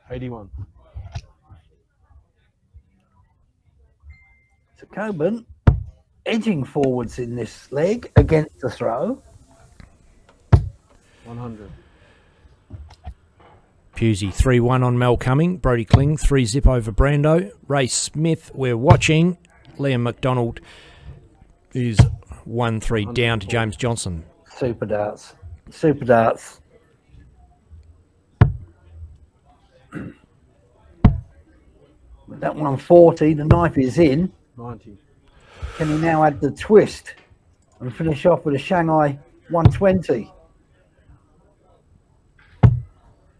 $81. So Coburn edging forwards in this leg against the throw. 100. Pusey 3-1 on Mel Cumming. Brody Kling 3-zip over Brando. Ray Smith, we're watching. Liam McDonald is 1-3 down to James Johnson. Super darts. Super darts. With that 140, the knife is in. 90. Can he now add the twist and finish off with a Shanghai 120?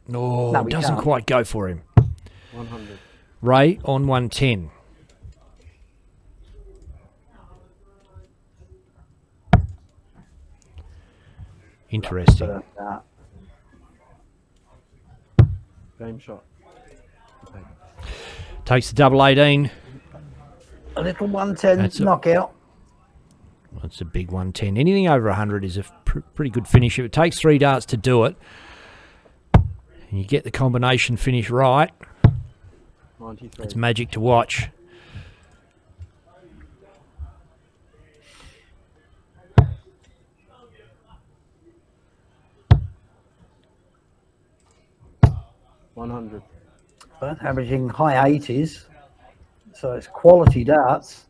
No, No, he doesn't can't. quite go for him. 100. Ray on 110. Interesting. Game shot. Okay. Takes the double 18. A little 110 That's a- knockout. That's a big 110. Anything over 100 is a pretty good finish. If it takes 3 darts to do it, and you get the combination finish right, 93. it's magic to watch. $100. Both averaging high 80s. So it's quality darts.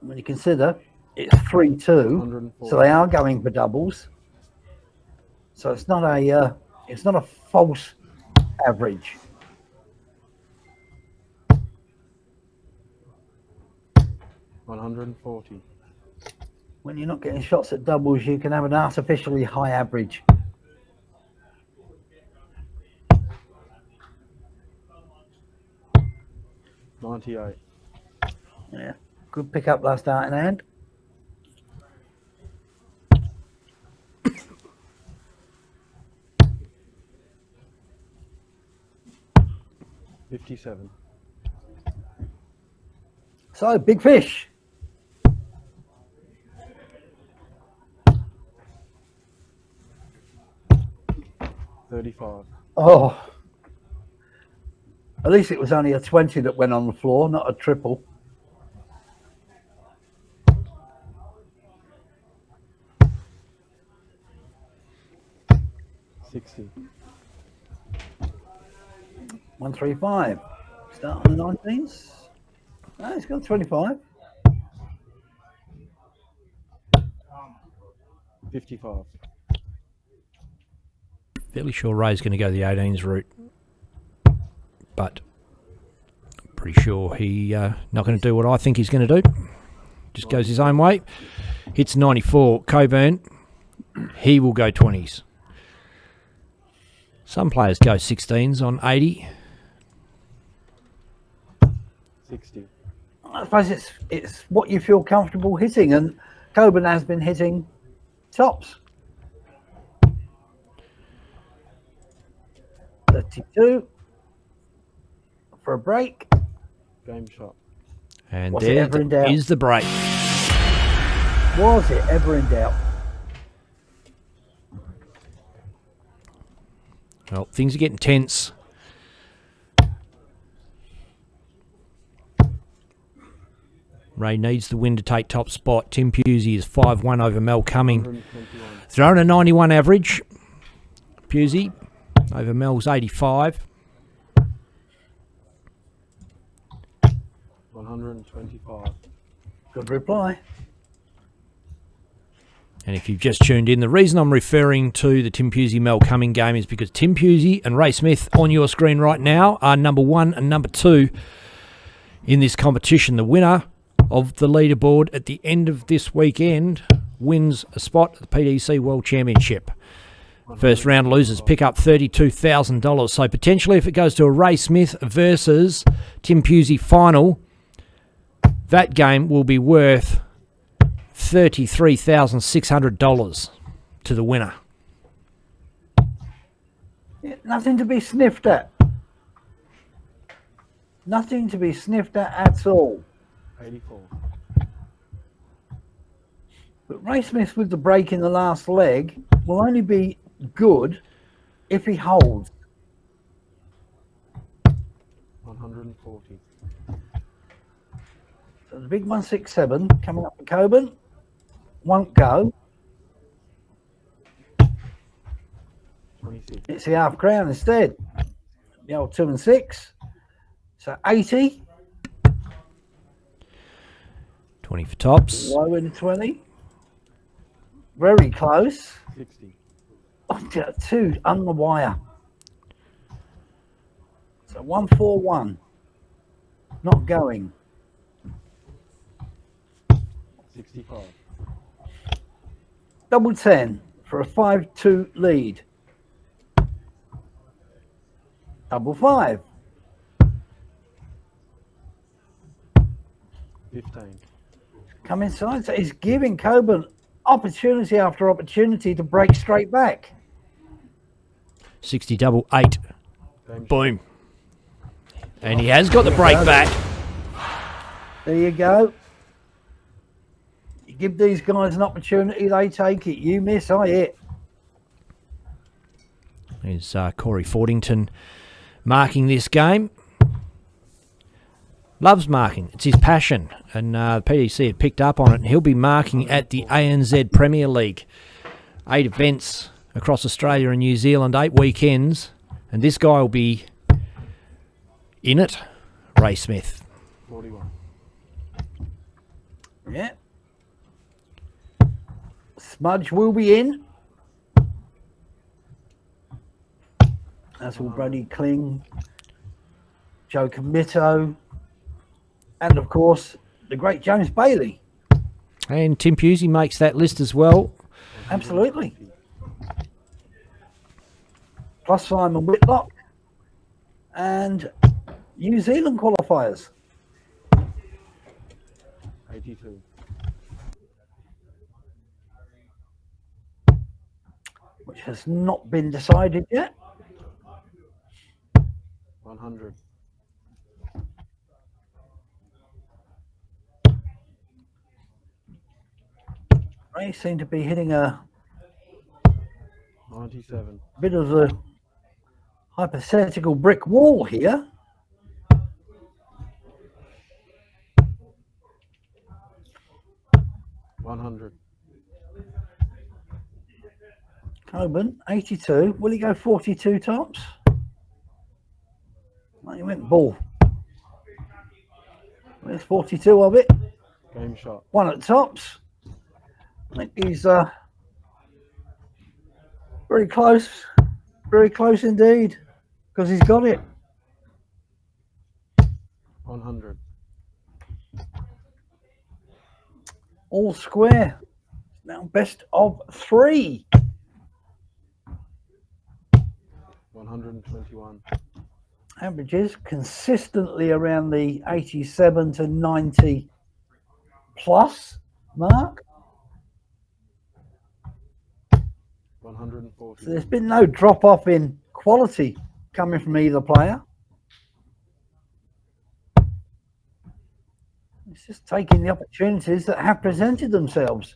When you consider it's 3-2, 104. so they are going for doubles. So it's not a false average. $140. When you're not getting shots at doubles, you can have an artificially high average. $98. Yeah, good pick up last dart in hand. $57. So big fish. $35. Oh, at least it was only a 20 that went on the floor, not a triple. $60. 135. Start on the 19s. No, it's got 25. $55. Fairly sure Ray's going to go the 18s route, but I'm pretty sure he not going to do what I think he's going to do. Just goes his own way. Hits 94. Coburn, he will go 20s. Some players go 16s on 80. 60. I suppose it's what you feel comfortable hitting, and Coburn has been hitting tops. 32 for a break. Game shot. And Was it there ever in doubt? is the break. Was it ever in doubt? Well, things are getting tense. Ray needs the win to take top spot. Tim Pusey is 5-1 over Mel Cumming. 121. Throwing a 91 average. Pusey over Mel's 85. 125. Good reply. And if you've just tuned in, the reason I'm referring to the Tim Pusey Mel Cumming game is because Tim Pusey and Ray Smith on your screen right now are number 1 and number 2 in this competition. The winner of the leaderboard at the end of this weekend wins a spot at the PDC World Championship. First round losers pick up $32,000. So potentially if it goes to a Ray Smith versus Tim Pusey final, that game will be worth $33,600 to the winner. Yeah, nothing to be sniffed at. Nothing to be sniffed at all. 84. But Ray Smith with the break in the last leg will only be good if he holds. 140. So the big 167 coming up for Coburn won't go. 26. It's the half crown instead. The old 2 and 6. So 80. 20 for tops. Low in the 20. Very close. 60. Oh, 2 on the wire. So 141. Not going. 65. Double 10 for a 5-2 lead. Double 5. 15. Come inside. So he's giving Coburn opportunity after opportunity to break straight back. 60 double 8. Game Boom. And he has got the break back. There you go. You give these guys an opportunity, they take it. You miss, I hit. Is Corey Fordington marking this game. Loves marking. It's his passion. And the PDC had picked up on it. And he'll be marking at the ANZ Premier League. 8 events across Australia and New Zealand, 8 weekends. And this guy will be in it. Ray Smith. 41. Yeah. Smudge will be in. That's all Brady Kling, Joe Comito, and of course the great James Bailey. And Tim Pusey makes that list as well. Absolutely. Plus Simon Whitlock and New Zealand qualifiers. 82. Which has not been decided yet. 100. Ray seem to be hitting a 97. bit of a hypothetical brick wall here. $100. Coburn, 82. Will he go 42 tops? Well, he went ball. There's 42 of it. Game shot. 1 at tops. I think he's very close. Very close indeed. Because he's got it. 100. All square. Now best of 3. 121. Averages consistently around the 87 to 90 plus mark. 140. So there's been no drop off in quality coming from either player. It's just taking the opportunities that have presented themselves.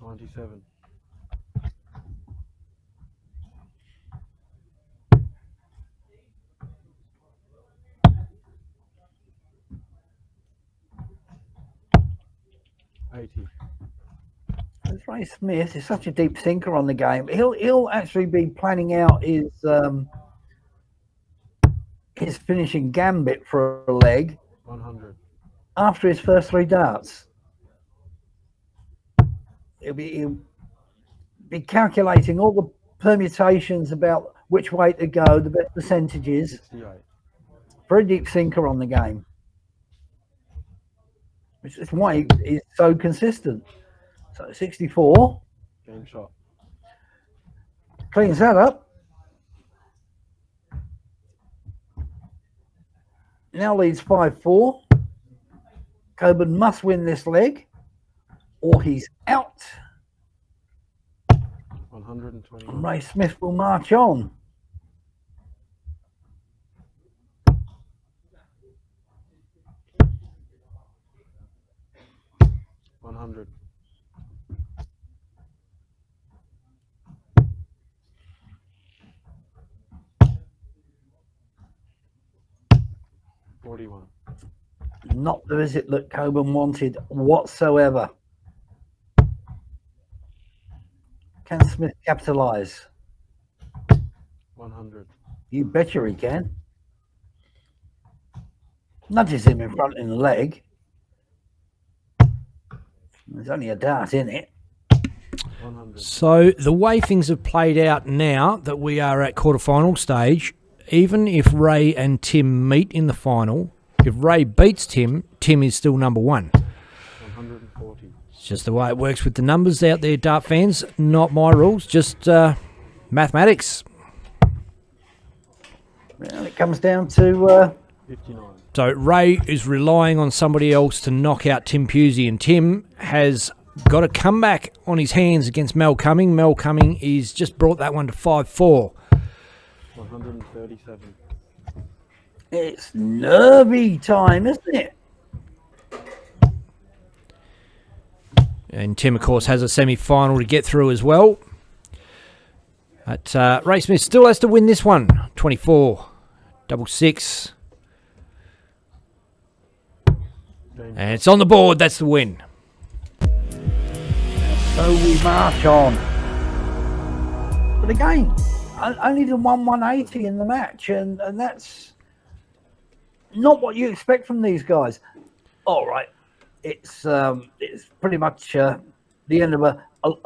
$97. $80. Ray Smith is such a deep thinker on the game. He'll actually be planning out his finishing gambit for a leg 100. after his first 3 darts. He'll be calculating all the permutations about which way to go, the best percentages. 68. Very deep thinker on the game, which is why he's so consistent. So 64 Game shot. cleans that up. Now leads 5-4. Coburn must win this leg or he's out. 120. And Ray Smith will march on. $100. $41. Not the visit that Coburn wanted whatsoever. Can Smith capitalise? 100. You betcha he can. Nudges him in front in the leg. There's only a dart in it. 100. So the way things have played out now that we are at quarterfinal stage, even if Ray and Tim meet in the final, if Ray beats Tim, Tim is still number 1. 140. It's just the way it works with the numbers out there, dart fans. Not my rules, just mathematics. Well, it comes down to 59. So Ray is relying on somebody else to knock out Tim Pusey, and Tim has got a comeback on his hands against Mel Cumming. Mel Cumming is just brought that one to 5-4. 137. it's nervy time, isn't it? And Tim, of course, has a semi-final to get through as well. But Ray Smith still has to win this one. 24, double 6. And it's on the board. That's the win. So we march on. But again, only the 180 in the match, and that's not what you expect from these guys. All right, it's pretty much the end of a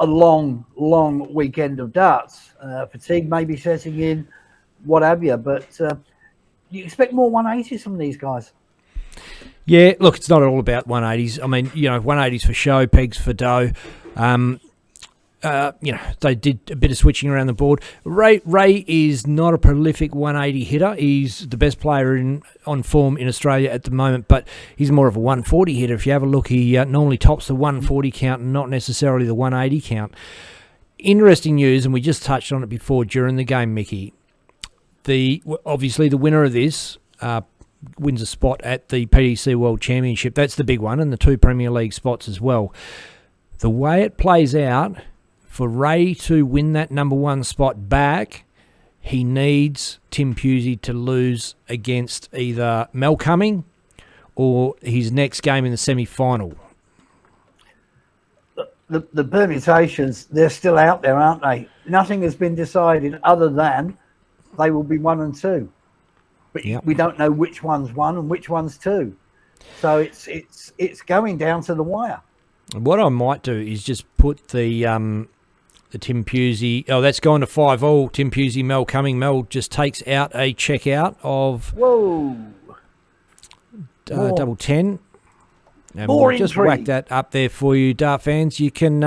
long weekend of darts. Fatigue may be setting in, what have you, but you expect more 180s from these guys. Yeah, look, it's not all about 180s. I mean, 180s for show, pegs for dough. They did a bit of switching around the board. Ray is not a prolific 180 hitter. He's the best player on form in Australia at the moment, but he's more of a 140 hitter. If you have a look, he normally tops the 140 count and not necessarily the 180 count. Interesting news, and we just touched on it before during the game, Mickey. Obviously, the winner of this wins a spot at the PDC World Championship. That's the big one, and the 2 Premier League spots as well. The way it plays out, for Ray to win that number 1 spot back, he needs Tim Pusey to lose against either Mel Cumming or his next game in the semi-final. The permutations, they're still out there, aren't they? Nothing has been decided other than they will be 1 and 2. But we don't know which one's 1 and which one's 2. So it's going down to the wire. What I might do is just put the Tim Pusey. Oh, that's gone to 5-all. Tim Pusey, Mel Cumming. Mel just takes out a checkout of double 10. And we'll just whack that up there for you, Dart fans. You can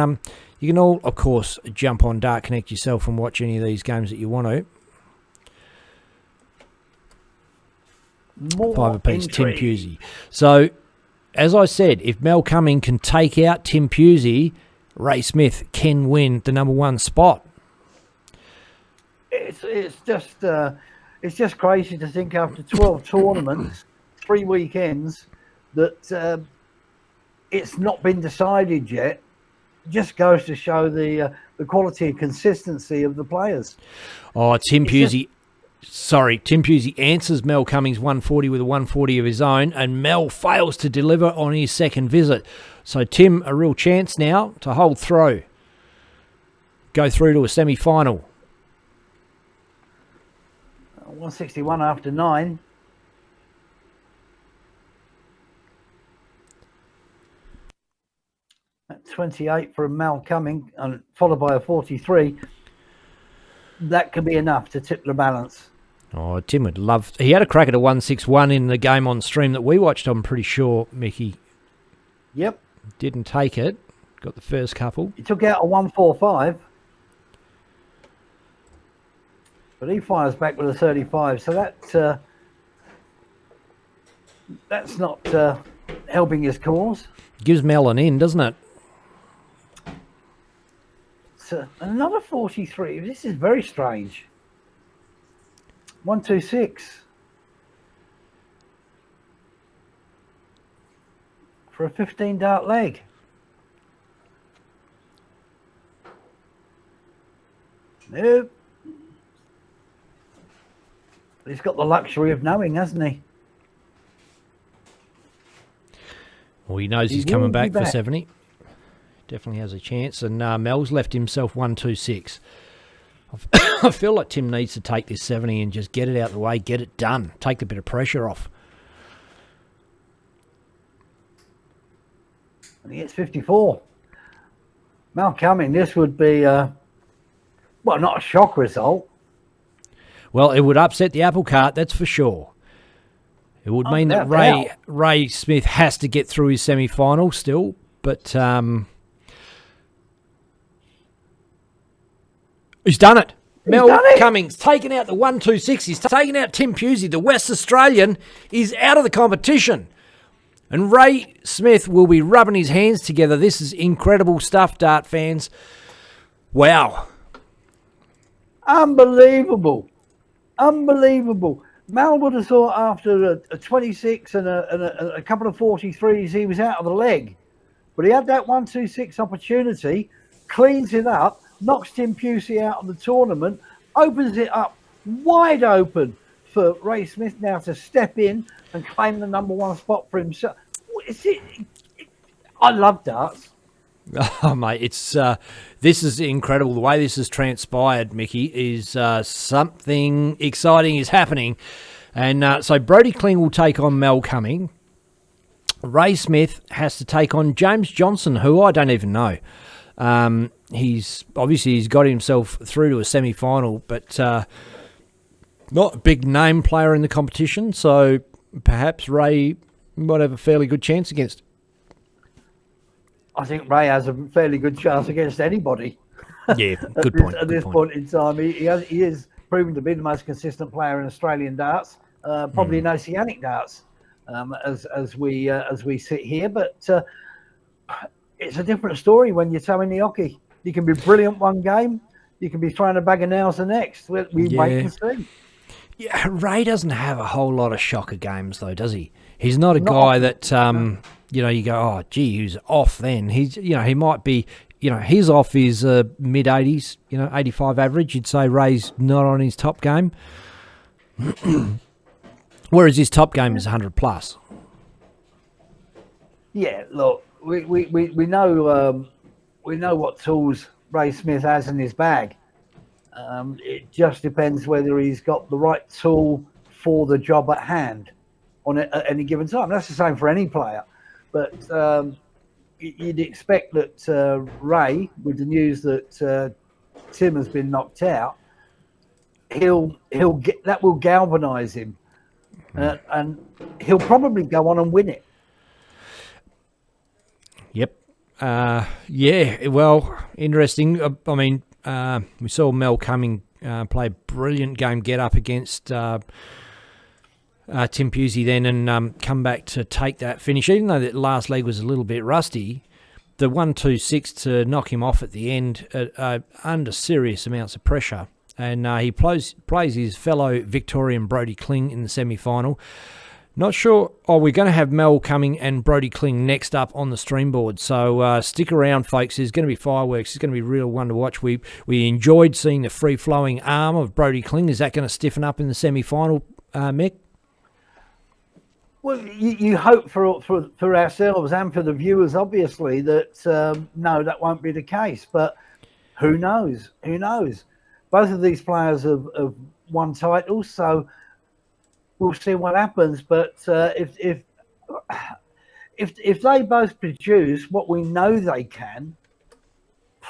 all, of course, jump on Dart Connect yourself and watch any of these games that you want to. 5 apiece, Tim Pusey. So, as I said, if Mel Cumming can take out Tim Pusey, Ray Smith can win the number 1 spot. it's just crazy to think after 12 tournaments, 3 weekends, that it's not been decided yet. It just goes to show the quality and consistency of the players. Oh, Tim Pusey. Tim Pusey answers Mel Cummings 140 with a 140 of his own, and Mel fails to deliver on his second visit. So Tim, a real chance now to hold throw. Go through to a semi-final. 161 after 9. At 28 for Mel Cumming, and followed by a 43. That could be enough to tip the balance. Oh, Tim would love... He had a crack at a 161 in the game on stream that we watched, I'm pretty sure, Mickey. Yep. Didn't take it. Got the first couple. He took out a 145. But he fires back with a 35. So that's not helping his cause. Gives Mel an in, doesn't it? So another 43. This is very strange. 126 for a 15 dart leg. Nope. He's got the luxury of knowing, hasn't he? Well, he knows he's coming back for 70. Definitely has a chance. And Mel's left himself 126. I feel like Tim needs to take this 70 and just get it out of the way, get it done, take a bit of pressure off. And he gets 54. Mel Cumming, this would be, well, not a shock result. Well, it would upset the apple cart, that's for sure. It would mean that Ray Smith has to get through his semi-final still, but he's done it. Mel Cummings taking out the 126. He's taking out Tim Pusey. The West Australian is out of the competition. And Ray Smith will be rubbing his hands together. This is incredible stuff, dart fans. Wow. Unbelievable. Mal would have thought after a 26 and a couple of 43s, he was out of the leg. But he had that 126 opportunity, cleans it up, knocks Tim Pusey out of the tournament, opens it up wide open for Ray Smith now to step in and claim the number one spot for himself. I love darts. Oh, mate, this is incredible. The way this has transpired, Mickey, is something exciting is happening. And so Brody Kling will take on Mel Cumming. Ray Smith has to take on James Johnson, who I don't even know. He's got himself through to a semi-final, but not a big name player in the competition, so perhaps Ray might have a fairly good chance against. I think Ray has a fairly good chance against anybody. Yeah, good point. At this point in time, he is proven to be the most consistent player in Australian darts, probably in Oceanic darts, as we sit here. But it's a different story when you're towing the hockey. You can be brilliant one game, you can be throwing a bag of nails the next. We wait and see. Yeah, Ray doesn't have a whole lot of shocker games though, does he? He's not a guy that you go, oh gee, who's off then? He might be, his off is mid 80s, 85 average. You'd say Ray's not on his top game. Whereas his top game is 100 plus. Yeah, look, we know what tools Ray Smith has in his bag. It just depends whether he's got the right tool for the job at hand at any given time. That's the same for any player. But you'd expect that Ray, with the news that Tim has been knocked out, that will galvanise him, and he'll probably go on and win it. Yep. Yeah. Well, interesting. I mean, we saw Mel Cumming play a brilliant game, get up against Tim Pusey then, and come back to take that finish. Even though that last leg was a little bit rusty, the 1-2-6 to knock him off at the end under serious amounts of pressure. and he plays his fellow Victorian Brody Kling in the semi-final. Not sure. Oh, we're going to have Mel coming and Brody Kling next up on the stream board. So stick around, folks. There's going to be fireworks. It's going to be real one to watch. We enjoyed seeing the free-flowing arm of Brody Kling. Is that going to stiffen up in the semi-final, Mick? Well, you hope for ourselves and for the viewers, obviously, that no, that won't be the case. But who knows? Who knows? Both of these players have won titles, so we'll see what happens. But if they both produce what we know they can,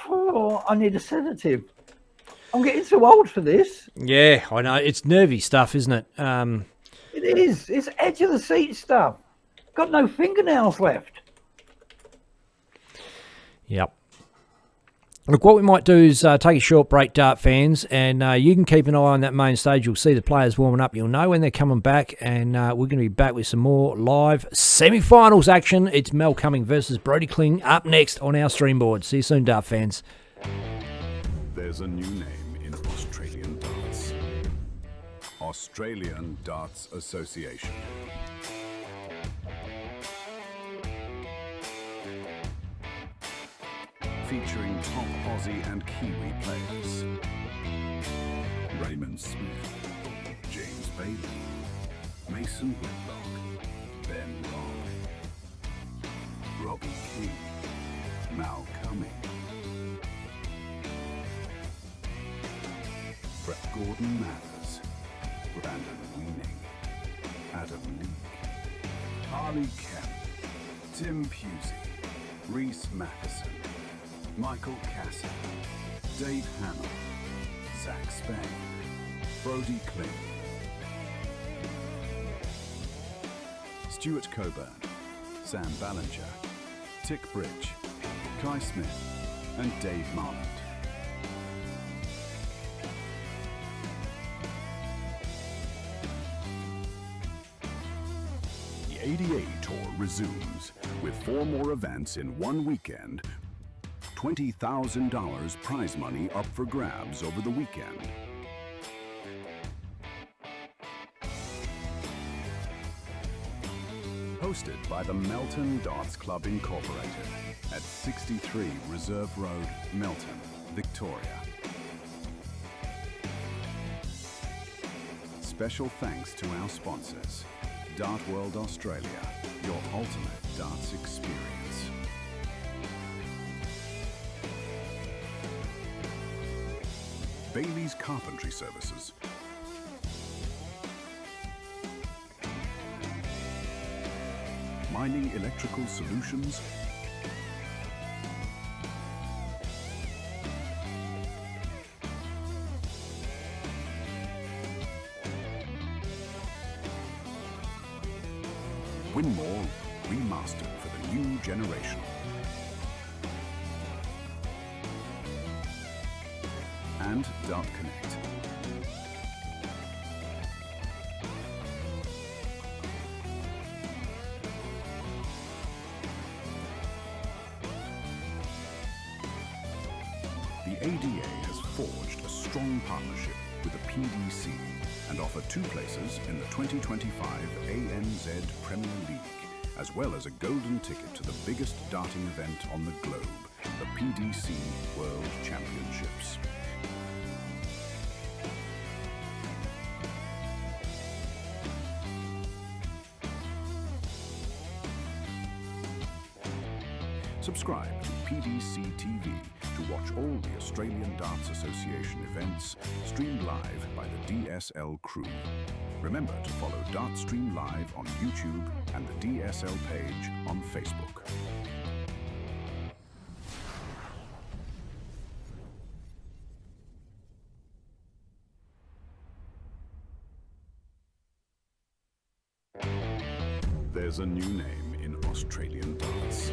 I need a sedative. I'm getting too old for this. Yeah, I know. It's nervy stuff, isn't it? It is. It's edge of the seat stuff. Got no fingernails left. Yep. Look, what we might do is take a short break, Dart fans, and you can keep an eye on that main stage. You'll see the players warming up. You'll know when they're coming back, and we're going to be back with some more live semi-finals action. It's Mel Cumming versus Brody Kling up next on our stream board. See you soon, Dart fans. There's a new name in Australian darts. Australian Darts Association. Featuring top Aussie and Kiwi players. Raymond Smith, James Bailey, Mason Whitlock, Ben Long, Robbie King, Mal Cumming, Brett Gordon Mathers, Brandon Weening, Adam Leake, Harley Kemp, Tim Pusey, Reese Matheson, Michael Cassidy, Dave Hamill, Zach Spain, Brody Kling, Stuart Coburn, Sam Ballinger, Tick Bridge, Kai Smith, and Dave Marland. The ADA Tour resumes with 4 more events in one weekend. $20,000 prize money up for grabs over the weekend. Hosted by the Melton Darts Club Incorporated at 63 Reserve Road, Melton, Victoria. Special thanks to our sponsors, Dart World Australia, your ultimate darts experience. Bailey's Carpentry Services. Mining Electrical Solutions. Winmore remastered for the new generation. And Dart Connect. The ADA has forged a strong partnership with the PDC and offer 2 places in the 2025 ANZ Premier League, as well as a golden ticket to the biggest darting event on the globe, the PDC World Championships. Subscribe to PDC TV to watch all the Australian Darts Association events streamed live by the DSL crew. Remember to follow Dartstream Live on YouTube and the DSL page on Facebook. There's a new name in Australian darts.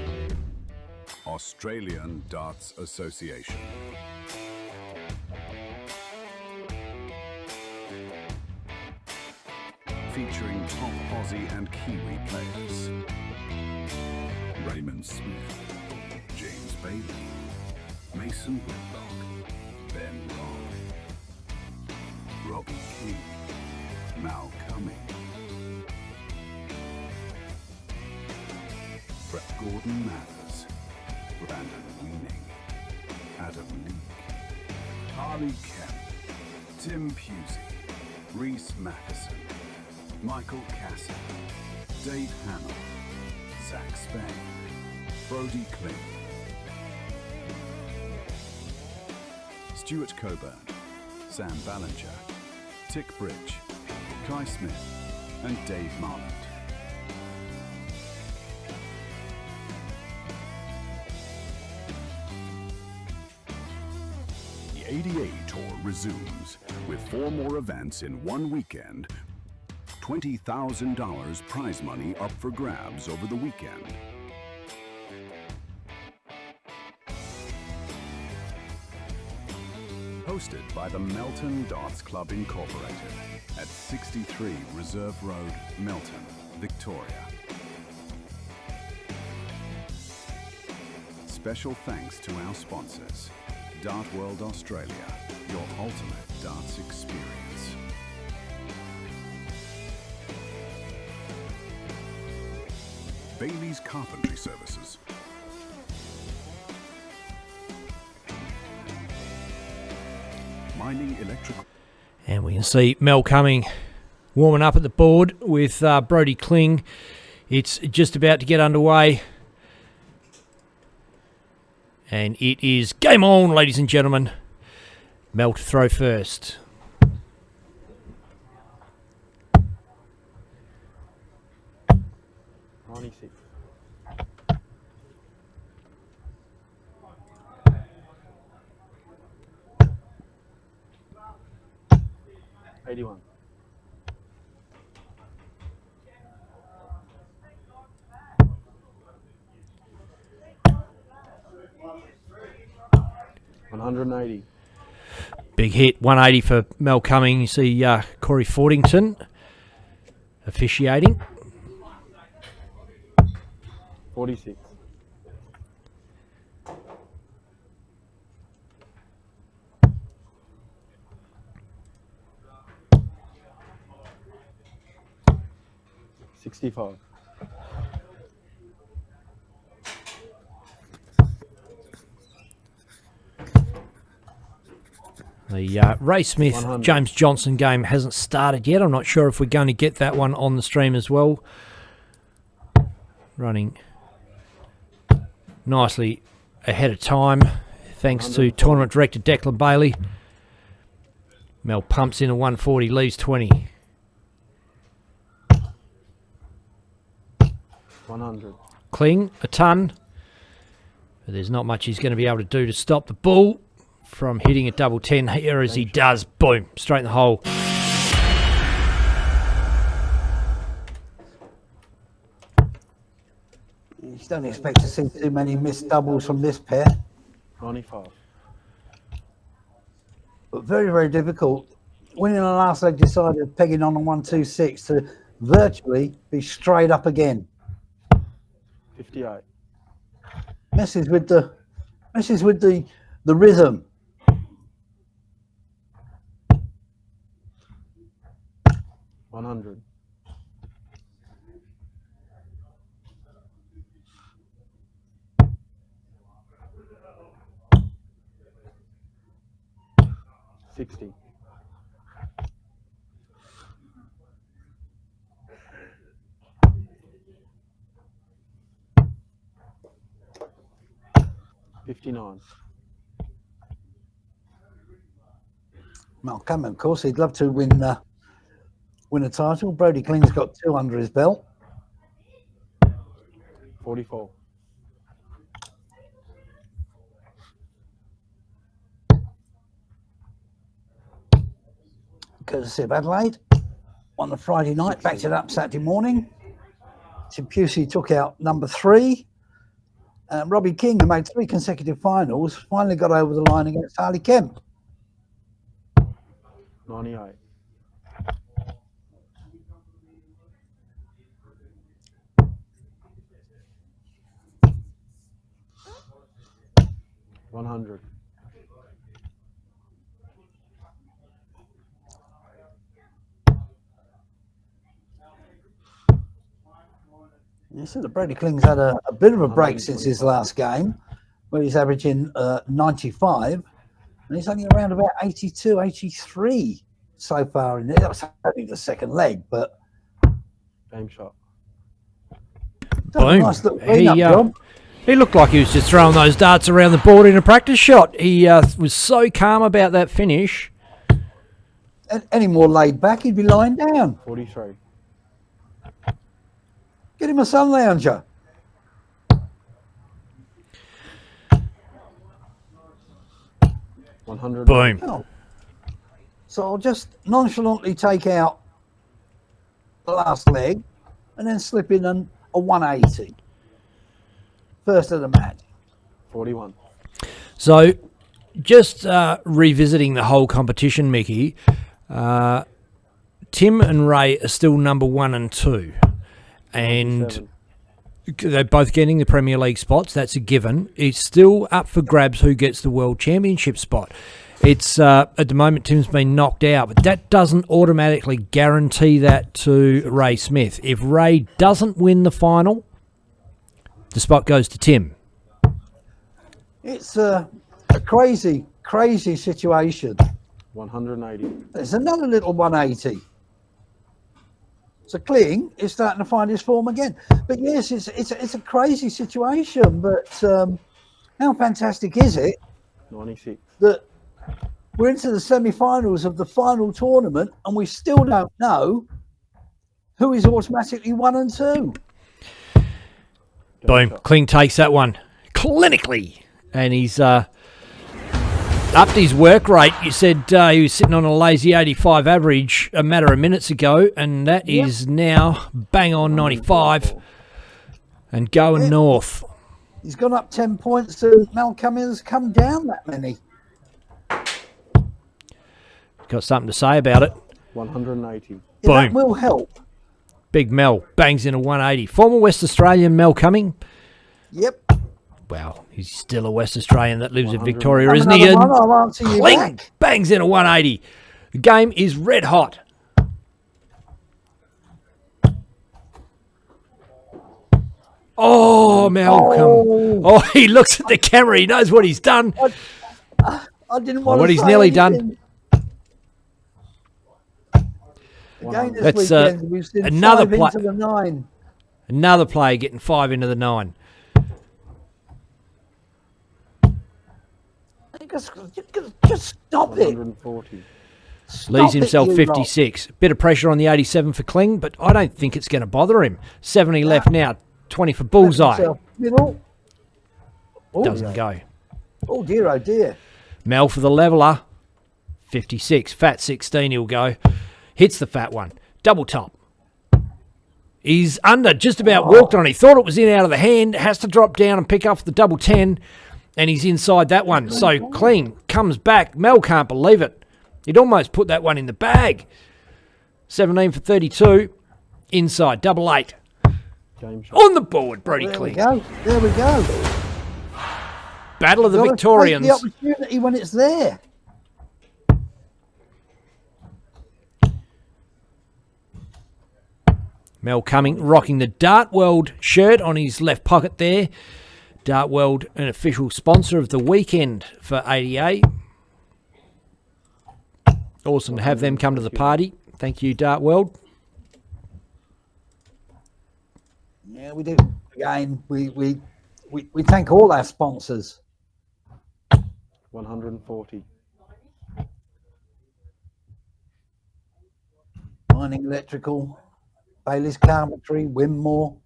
Australian Darts Association. Featuring top Aussie and Kiwi players. Raymond Smith, James Bailey, Mason Whitlock, Ben Long, Robbie King, Mal Cumming, Brett Gordon Mathers, Brandon Weening, Adam Leake, Harley Kemp, Tim Pusey, Reese Matheson, Michael Cassie, Dave Hamill, Zach Spain, Brody Kling, Stuart Coburn, Sam Ballinger, Tick Bridge, Kai Smith, and Dave Marland. The ADA Tour resumes with 4 more events in one weekend. $20,000 prize money up for grabs over the weekend. Hosted by the Melton Darts Club Incorporated at 63 Reserve Road, Melton, Victoria. Special thanks to our sponsors, Dart World Australia, your ultimate darts experience. Bailey's Carpentry Services. Mining Electrical. And we can see Mel Cumming warming up at the board with Brody Kling. It's just about to get underway. And it is game on, ladies and gentlemen. Mel to throw first. $81. $180. Big hit, 180 for Mel Cumming. You see Corey Fordington officiating. 46. $65. The Ray Smith 100. James Johnson game hasn't started yet. I'm not sure if we're going to get that one on the stream as well. Running nicely ahead of time thanks to tournament director Declan Bailey. Mel pumps in a 140, leaves 20. 100. Kling, a ton. But there's not much he's going to be able to do to stop the bull from hitting a double 10 here as he does. Boom, straight in the hole. You don't expect to see too many missed doubles from this pair. 95. But very, very difficult. Winning the last leg decided pegging on a 126 to virtually be straight up again. 58. Messes with the rhythm. 100. 60. 59. Mal Cumming, of course, he'd love to win a title. Brody Kling's got 2 under his belt. 44. Courtesy of Adelaide on the Friday night, backed it up Saturday morning. Tim Pusey took out number 3. Robbie King, who made 3 consecutive finals, finally got over the line against Harley Kemp. 98. 100. You see that Brady Kling's had a bit of a break since his last game, where he's averaging 95, and he's only around about 82, 83 so far in there. That's only the second leg, but Game shot. done a Boom. nice little clean-up job. He looked like he was just throwing those darts around the board in a practice shot. He was so calm about that finish. Any more laid back, he'd be lying down. 43. Get him a sun lounger. Boom. Oh. So I'll just nonchalantly take out the last leg and then slip in a 180. First of the match. 41. So, just revisiting the whole competition, Mickey, Tim and Ray are still number 1 and 2. And 97. they're both getting the Premier League spots. That's a given. It's still up for grabs who gets the World Championship spot. It's at the moment Tim's been knocked out, but that doesn't automatically guarantee that to Ray Smith. If Ray doesn't win the final, the spot goes to Tim. It's a crazy, crazy situation. 180. There's another little 180. So Kling is starting to find his form again. But yes, it's a crazy situation. But how fantastic is it 96. that we're into the semi-finals of the final tournament and we still don't know who is automatically 1 and 2? Boom. Kling takes that one clinically. And he's upped his work rate. You said he was sitting on a lazy 85 average a matter of minutes ago, and that is now bang on 95 and going north. He's gone up 10 points and Mel Cummings come down that many. Got something to say about it. 180. Yeah, that Boom. will help. Big Mel bangs in a 180. Former West Australian Mel Cumming. Yep. Well, he's still a West Australian that lives in 100. Victoria, Have isn't he? another And one, I'll answer you Kling back. bangs in a 180. The game is red hot. Oh, Malcolm. Oh, he looks at the camera. He knows what he's done. I didn't want What to he's say nearly anything. done. Again this That's, weekend, we've seen another 5 pla- into the 9. Another player getting 5 into the 9. Just stop it. 140. Stop Leaves it, himself you 56. Bit of pressure on the 87 for Kling, but I don't think it's going to bother him. 70 left now. 20 for lot. bullseye. Yourself. Middle. Oh, Doesn't go. oh dear, oh dear. Mel for the leveller. 56. Fat 16 he'll go. Hits the fat one. Double top. He's under, just about walked on. He thought it was in out of the hand. Has to drop down and pick up the double 10. And he's inside that one. So Kling comes back. Mel can't believe it. He'd almost put that one in the bag. 17 for 32. Inside. Double 8. Game shot. On the board, Brody There we Kling. go. There we go. Battle of the Gotta take Victorians. the opportunity when it's there. Mel Cumming rocking the Dart World shirt on his left pocket there. Dart World, an official sponsor of the weekend for ADA. Awesome to have them come to the party. Thank you, Dart World. Yeah, we do. Again, we thank all our sponsors. 140. Mining Electrical, Bailey's Carpentry, Winmore,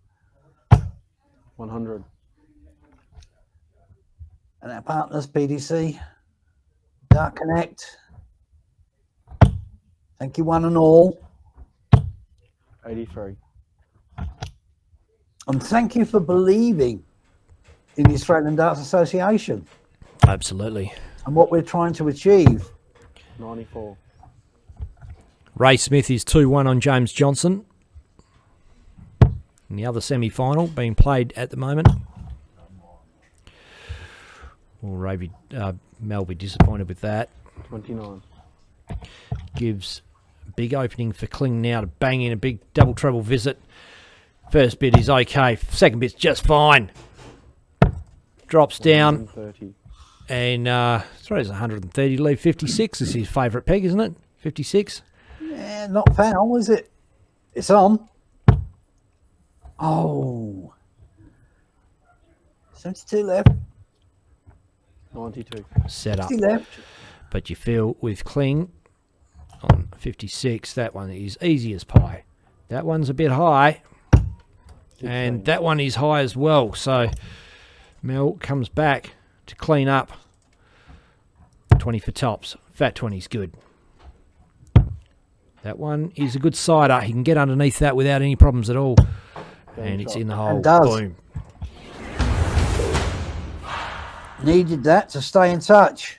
100. and our partners, PDC, Dark Connect. Thank you, one and all. 83. And thank you for believing in the Australian Darts Association Absolutely. and what we're trying to achieve. 94. Ray Smith is 2-1 on James Johnson. And the other semi-final being played at the moment. Well, Mel be disappointed with that. 29. Gives a big opening for Kling now to bang in a big double treble visit. First bit is okay. Second bit's just fine. Drops down 130. and throws 130 to leave 56. Is his favourite peg, isn't it? 56. Yeah, not foul, is it? It's on. Oh. 72 left. 92. Set up. 60 left. But you feel with Kling on 56, that one is easy as pie. That one's a bit high. And that one is high as well. So Mel comes back to clean up. 20 for tops. Fat 20's good. That one is a good sider. He can get underneath that without any problems at all. And it's in the hole. And does. Boom. Needed that to stay in touch.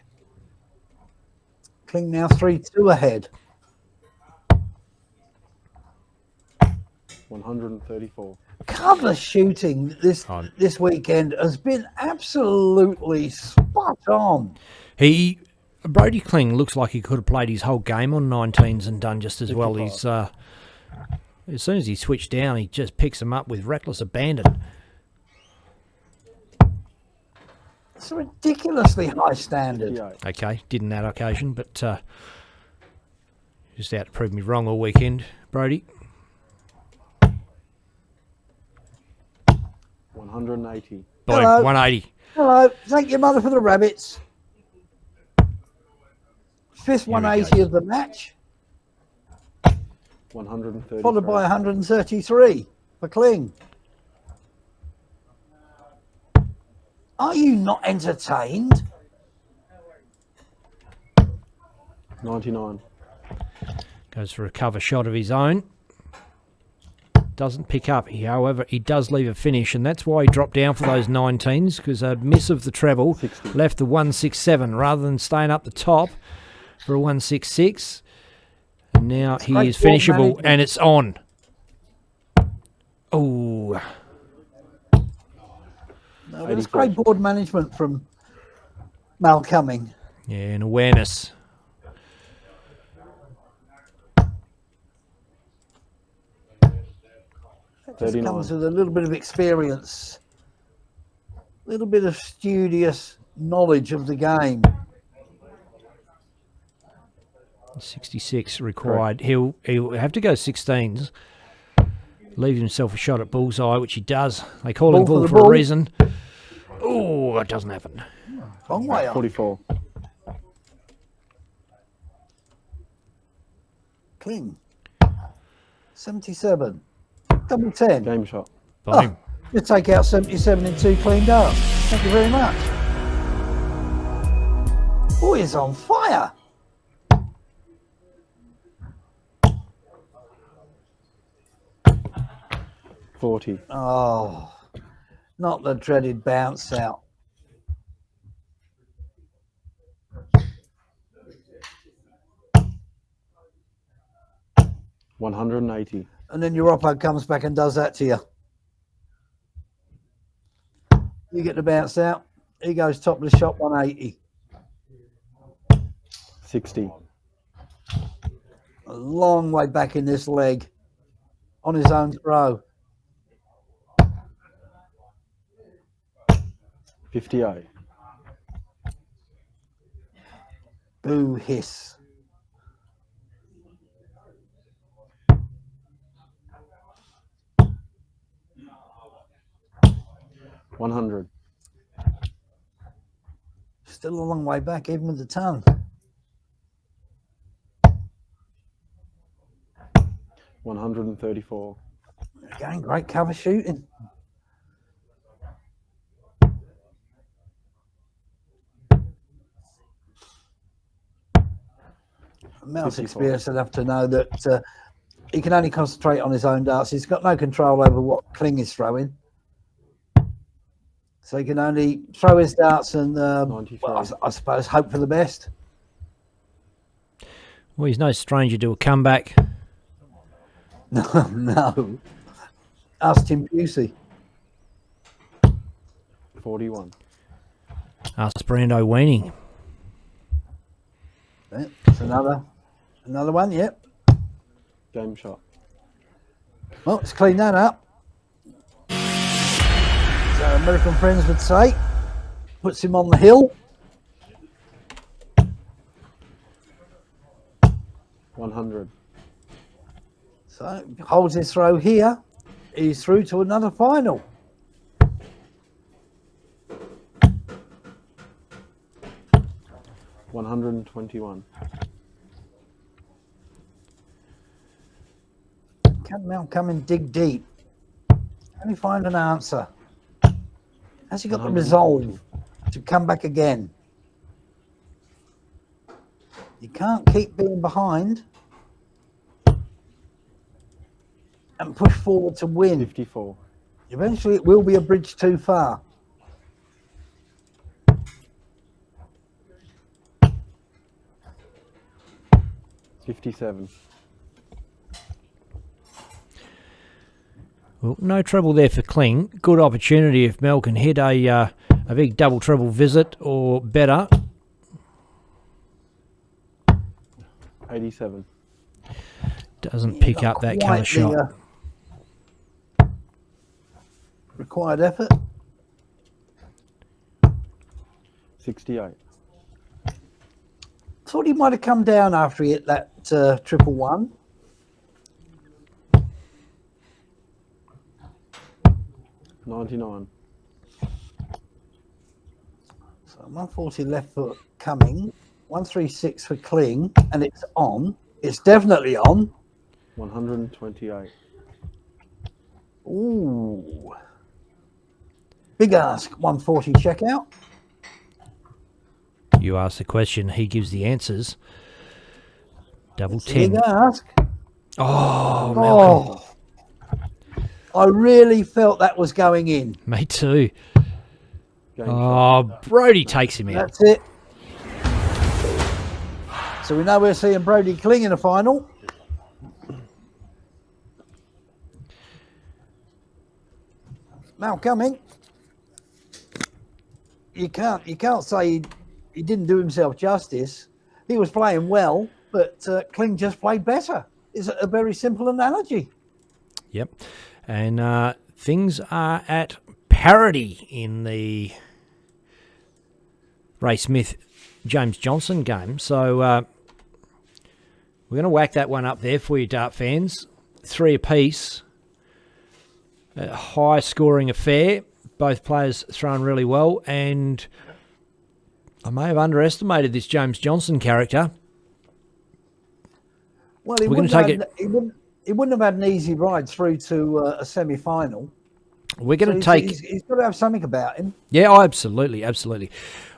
Kling now 3-2 ahead. 134. Cover shooting this weekend has been absolutely spot on. Brody Kling looks like he could have played his whole game on 19s and done just as well. He's as soon as he switched down, he just picks them up with reckless abandon. It's a ridiculously high standard. 58. Okay, didn't that occasion, but just out to prove me wrong all weekend, Brody. 180. Boom, Hello. 180. Hello, thank your mother for the rabbits. Fifth we 180 go. of the match, 130. followed by 133 for Kling. Are you not entertained? 99. Goes for a cover shot of his own. Doesn't pick up. However, he does leave a finish, and that's why he dropped down for those 19s, because a miss of the treble 60. left the 167 rather than staying up the top for a 166. And now he great is ball finishable, management. and it's on. Oh, No, that's great board management from Mal Cumming. yeah, and awareness. That just 39. comes with a little bit of experience, a little bit of studious knowledge of the game. 66 required. He'll have to go 16s. Leave himself a shot at bullseye, which he does. They call him Ball for bull the for a ball. reason. Oh, it doesn't happen. Long way on. 44. Kling. 77. Double 10. Game shot. Boom. You take out 77 in 2 clean darts. Thank you very much. Boy is on fire. $40. Oh, not the dreaded bounce out. $180. And then your oppo comes back and does that to you. You get the bounce out. He goes top of the shot, 180. $60. A long way back in this leg on his own throw. 58. Boo hiss. $100. Still a long way back, even with the ton. $134. Again, great cover shooting. Mel's 54. experienced enough to know that he can only concentrate on his own darts. He's got no control over what Kling is throwing. So he can only throw his darts and, well, I suppose, hope for the best. Well, he's no stranger to a comeback. No. Ask Tim Busey. 41. Ask Brando Weenie. That's another one, yep. Game shot. Well, let's clean that up. American friends would say. Puts him on the hill. 100. So holds his throw here. He's through to another final. $121. Can Mel come and dig deep? Can he find an answer? Has he got the resolve to come back again? You can't keep being behind and push forward to win. 54. Eventually it will be a bridge too far. $57. Well, no trouble there for Kling. Good opportunity if Mel can hit a big double treble visit or better. 87. Doesn't pick up that colour shot. Required effort. 68. Thought he might have come down after he hit that triple one. $99. So 140 left foot coming. 136 for Kling, and it's on. It's definitely on. 128. Ooh. Big ask. 140 checkout. You ask the question, he gives the answers. Double It's a big 10. ask. Oh, Malcolm. Oh. I really felt that was going in. Me too. Game Oh, Brody takes him out. That's it. So we know we're seeing Brody Kling in the final. Now coming. You can't say he didn't do himself justice. He was playing well, but Kling just played better. It's a very simple analogy. Yep. And things are at parity in the Ray Smith-James Johnson game. So we're going to whack that one up there for you, Dart fans. 3 apiece. A high-scoring affair. Both players throwing really well. And I may have underestimated this James Johnson character. Well, We're going to take it. He wouldn't have had an easy ride through to a semi-final. We're going to So take... He's got to have something about him. Yeah, oh, absolutely, absolutely.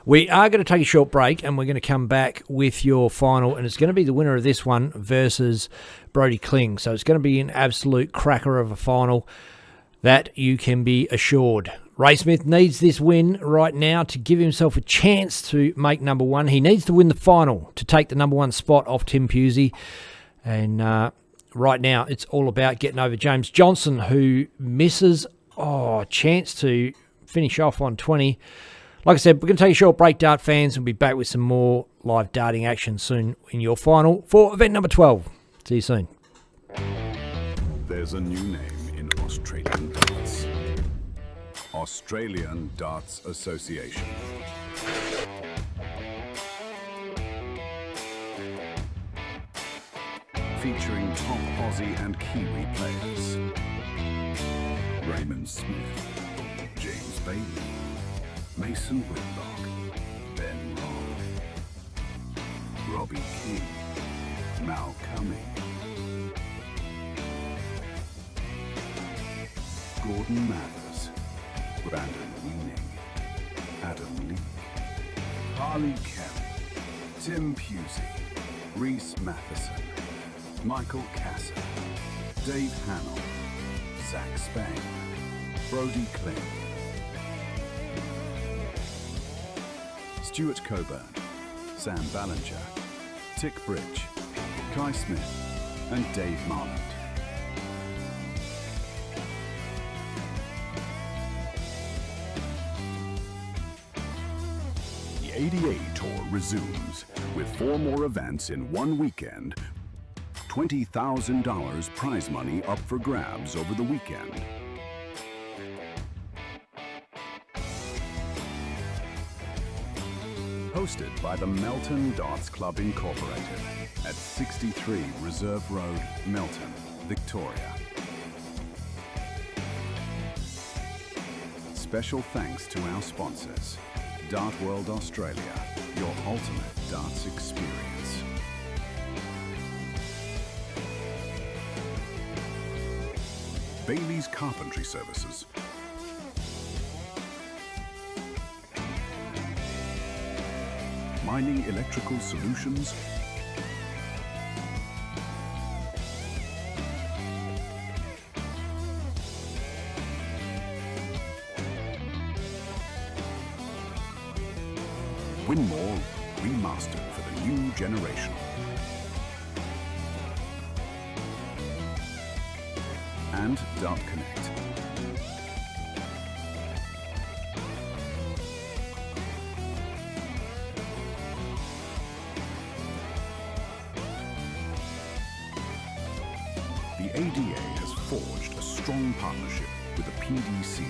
We are going to take a short break and we're going to come back with your final, and it's going to be the winner of this one versus Brody Kling. So it's going to be an absolute cracker of a final, that you can be assured. Ray Smith needs this win right now to give himself a chance to make number one. He needs to win the final to take the number one spot off Tim Pusey. And right now it's all about getting over James Johnson, who misses a chance to finish off on 20. Like I said, we're going to take a short break, Dart fans. We'll be back with some more live darting action soon in your final for event number 12. See you soon. There's a new name in Australian darts. Australian Darts Association. Featuring top Aussie and Kiwi players. Raymond Smith, James Bailey, Mason Whitlock, Ben Robb, Robbie King, Mal Cumming, Gordon Mathers, Brandon Weening, Adam Lee, Harley Kelly, Tim Pusey, Reese Matheson, Michael Casser, Dave Hamill, Zach Spain, Brody Kling, Stuart Coburn, Sam Ballinger, Tick Bridge, Kai Smith, and Dave Marland. The ADA Tour resumes with 4 more events in one weekend. $20,000 prize money up for grabs over the weekend. Hosted by the Melton Darts Club Incorporated at 63 Reserve Road, Melton, Victoria. Special thanks to our sponsors, Dart World Australia, your ultimate darts experience. Bailey's Carpentry Services. Mining Electrical Solutions. Winmore Remastered for the new generation. And Dart Connect. The ADA has forged a strong partnership with the PDC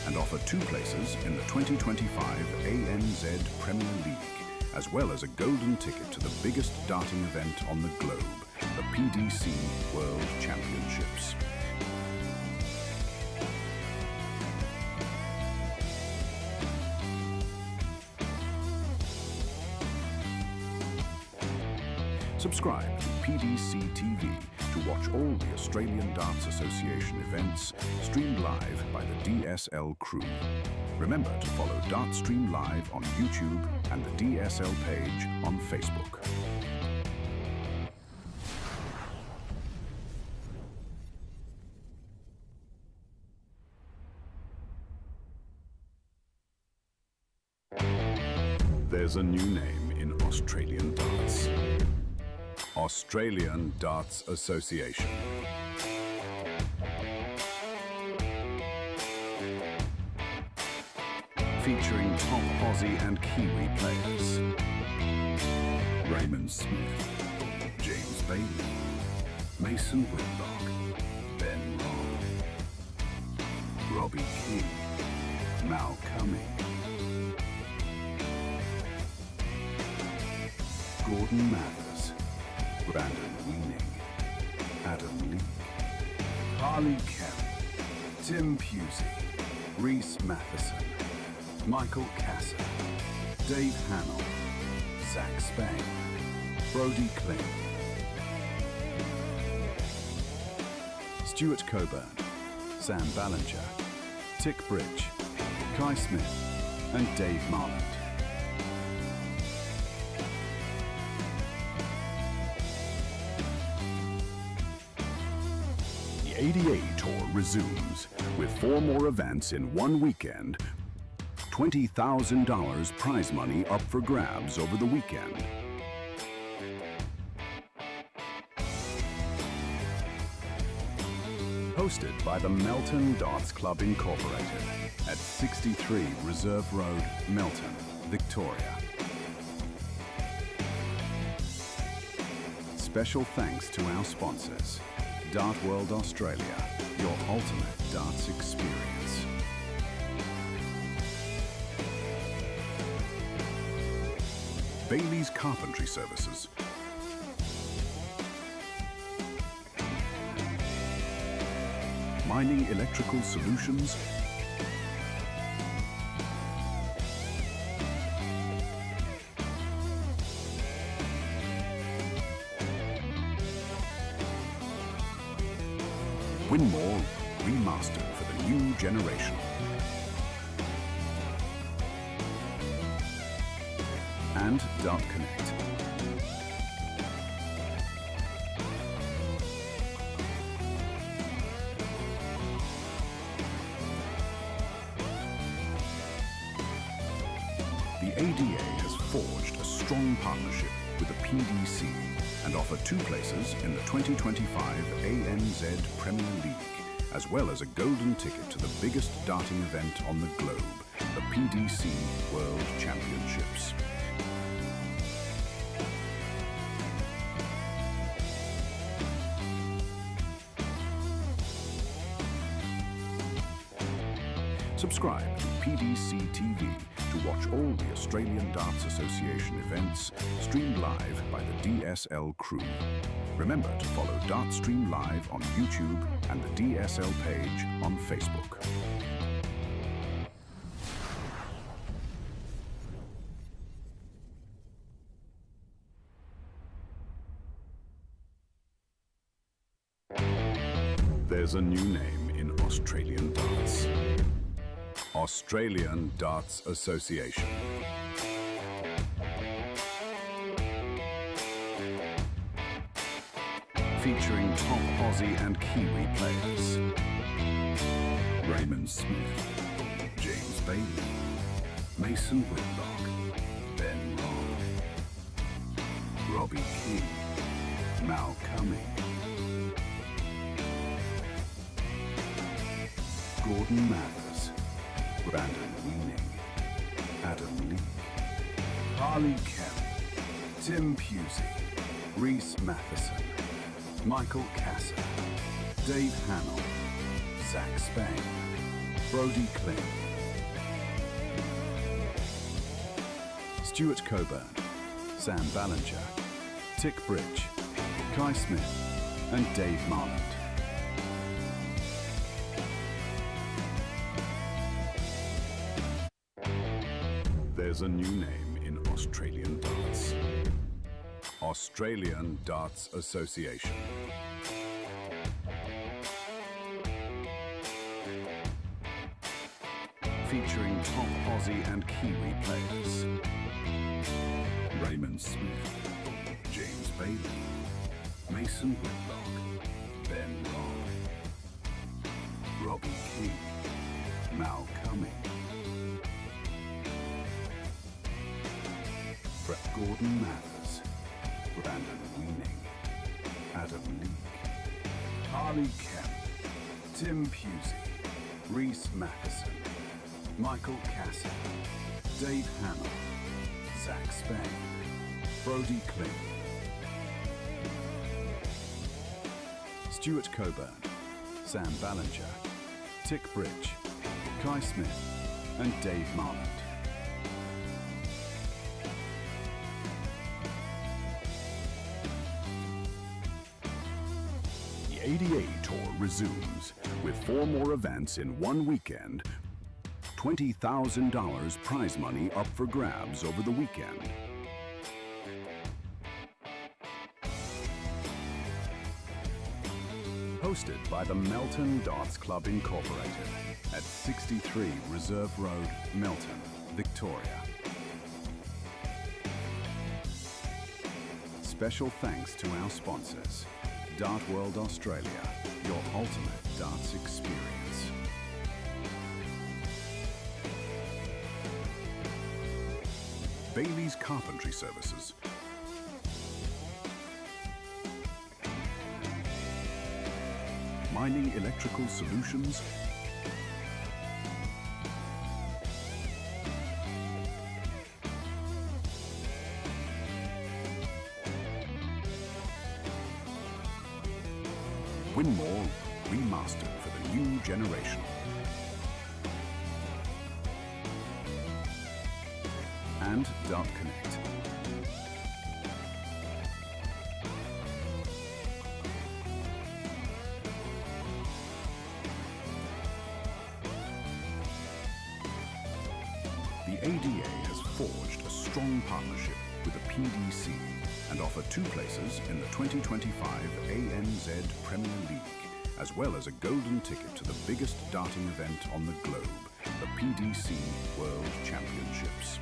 and offer 2 places in the 2025 ANZ Premier League, as well as a golden ticket to the biggest darting event on the globe, the PDC World Championships. Subscribe to PDC TV to watch all the Australian Darts Association events streamed live by the DSL crew. Remember to follow Dartstream Live on YouTube and the DSL page on Facebook. There's a new name in Australian darts. Australian Darts Association. Featuring top Aussie and Kiwi players. Raymond Smith, James Bailey, Mason Whitlock, Ben Robb, Robbie King, Mal Cumming, Gordon Mathers, Brandon Weening, Adam Lee, Harley Kelly, Tim Pusey, Reese Matheson, Michael Casser, Dave Hamill, Zach Spain, Brody Kling, Stuart Coburn, Sam Ballinger, Tick Bridge, Kai Smith, and Dave Marland. The ADA Tour resumes with 4 more events in one weekend. $20,000 prize money up for grabs over the weekend. Hosted by the Melton Darts Club Incorporated at 63 Reserve Road, Melton, Victoria. Special thanks to our sponsors, Dart World Australia, your ultimate darts experience. Bailey's Carpentry Services. Mining Electrical Solutions. Winmore Remastered for the new generation. And Dart Connect. The ADA has forged a strong partnership with the PDC and offer 2 places in the 2025 ANZ Premier League, as well as a golden ticket to the biggest darting event on the globe, the PDC World Championships. Subscribe to PDC TV to watch all the Australian Darts Association events streamed live by the DSL crew. Remember to follow Dartstream Live on YouTube and the DSL page on Facebook. There's a new name in Australian darts. Australian Darts Association. Featuring top Aussie and Kiwi players. Raymond Smith, James Bailey, Mason Whitlock, Ben Long, Robbie King, Mal Cumming, Gordon Mathers, Brandon Weening, Adam Leake, Harley Kemp, Tim Pusey, Reese Matheson, Michael Casser, Dave Hamill, Zach Spain, Brody Kling, Stuart Coburn, Sam Ballinger, Tick Bridge, Kai Smith, and Dave Marland. There's a new name in Australian darts. Australian Darts Association. Featuring top Aussie and Kiwi players. Raymond Smith, James Bailey, Mason Whitlock, Ben Long, Robbie King, Mal Cumming, Brett Gordon Mathers, Brandon Weening, Adam Leake, Harley Kemp, Tim Pusey, Reese Matheson, Michael Casser, Dave Hamill, Zach Spain, Brody Kling, Stuart Coburn, Sam Ballinger, Tick Bridge, Kai Smith, and Dave Marland. The ADA Tour resumes with 4 more events in one weekend. $20,000 prize money up for grabs over the weekend. Hosted by the Melton Darts Club Incorporated at 63 Reserve Road, Melton, Victoria. Special thanks to our sponsors, Dart World Australia, your ultimate darts experience. Bailey's Carpentry Services. Mining Electrical Solutions. Winmore remastered for the new generation. And Dart Connect. The ADA has forged a strong partnership with the PDC and offer 2 places in the 2025 ANZ Premier League, as well as a golden ticket to the biggest darting event on the globe, the PDC World Championships.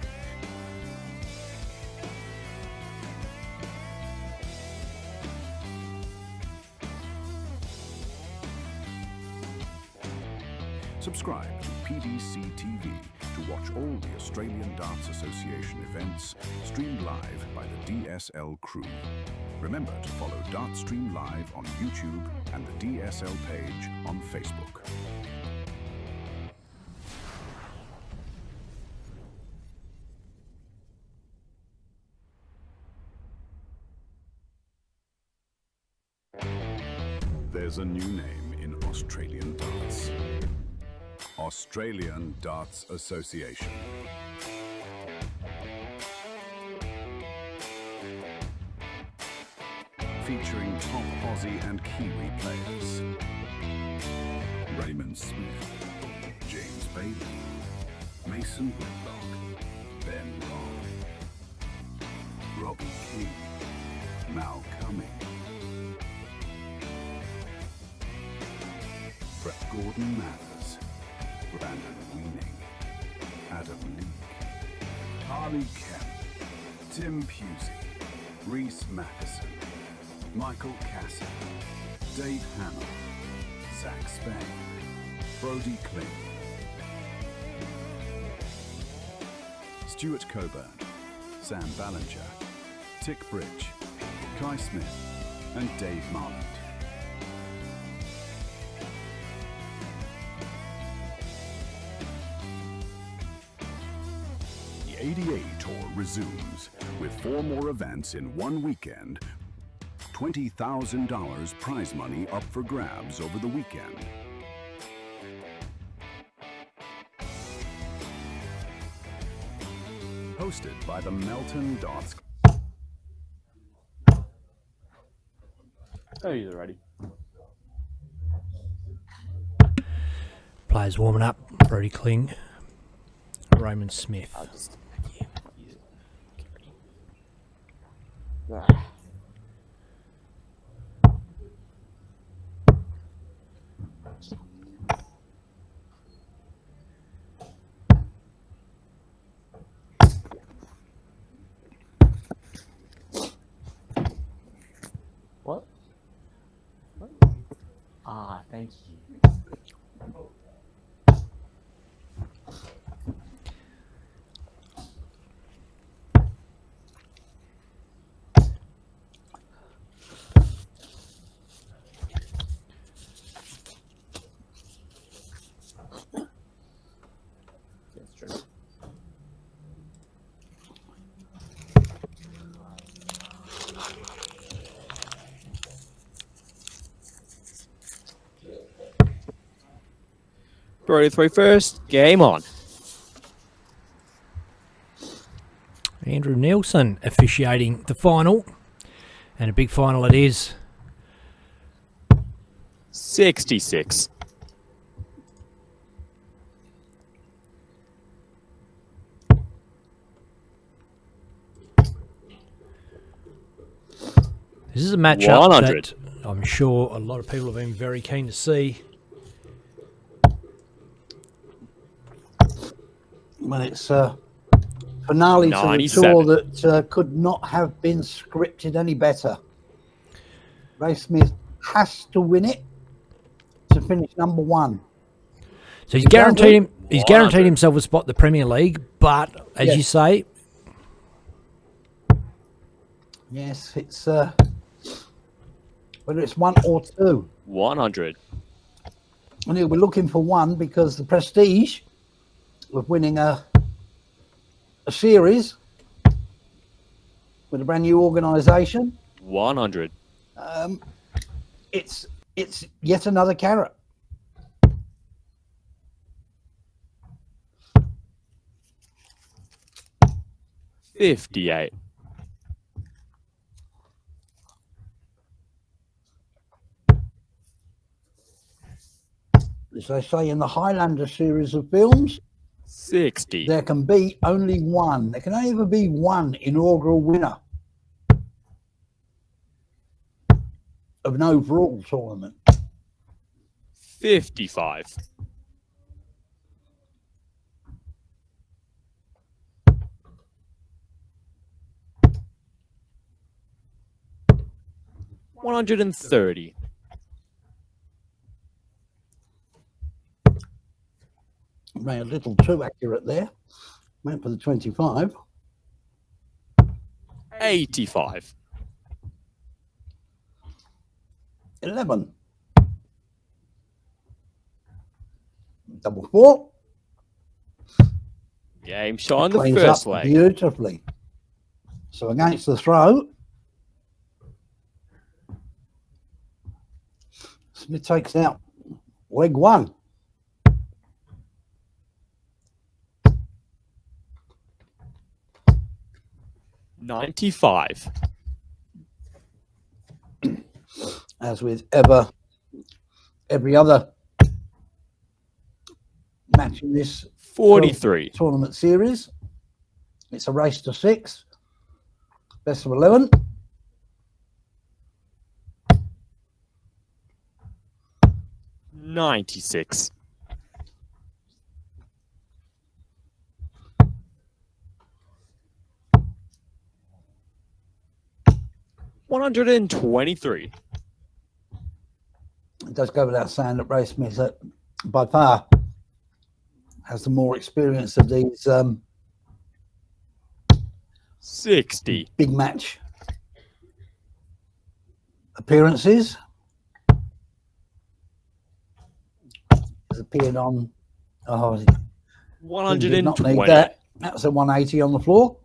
Subscribe to PDC TV to watch all the Australian Darts Association events streamed live by the DSL crew. Remember to follow Dartstream Live on YouTube and the DSL page on Facebook. There's a new name in Australian darts. Australian Darts Association. featuring top Aussie and Kiwi players. Raymond Smith, James Bailey, Mason Whitlock, Ben Robb, Robbie King, Mal Cumming, Brett Gordon Mathers, Brandon Weening, Adam Leake, Harley Kemp, Tim Pusey, Reese Matheson, Michael Cassie, Dave Hamill, Zach Spain, Brody Kling, Stuart Coburn, Sam Ballinger, Tick Bridge, Kai Smith, and Dave Marland. The ADA Tour resumes with 4 more events in one weekend. $20,000 prize money up for grabs over the weekend. Hosted by the Melton Dots. Oh, you're ready. Players warming up. Brody Kling, Raymond Smith. I'll just use it. Okay, ready. What? Ah, thank you. That's true. Brody 3 first. Game on. Andrew Nielsen officiating the final. And a big final it is. 66. This is a matchup 100. that I'm sure a lot of people have been very keen to see. Well, it's a finale to the 97. tour that could not have been scripted any better. Ray Smith has to win it to finish number 1. So he's guaranteed he's 100. guaranteed himself a spot in the Premier League, but as you Yes. say, Yes, it's whether it's 1 or 2. 100. And he'll be looking for 1 because the prestige of winning a series with a brand new organisation, 100. it's yet another carrot. $58. As they say in the Highlander series of films, 60. there can be only 1. There can only ever be 1 inaugural winner of an overall tournament. 55. $130. Ran a little too accurate there. Went for the 25. 85. 11. Double 4. Game shot on the Cleans first up leg. beautifully. So against the throw, Smith takes out leg 1. $95. as with every other match in this 43. tournament series. It's a race to 6, best of 11. $96. 123. It does go without saying that Ray Smith, by far, has the more experience of these 60. big match appearances. Has appeared on. Oh, he did not need 120. that. That was a 180 on the floor.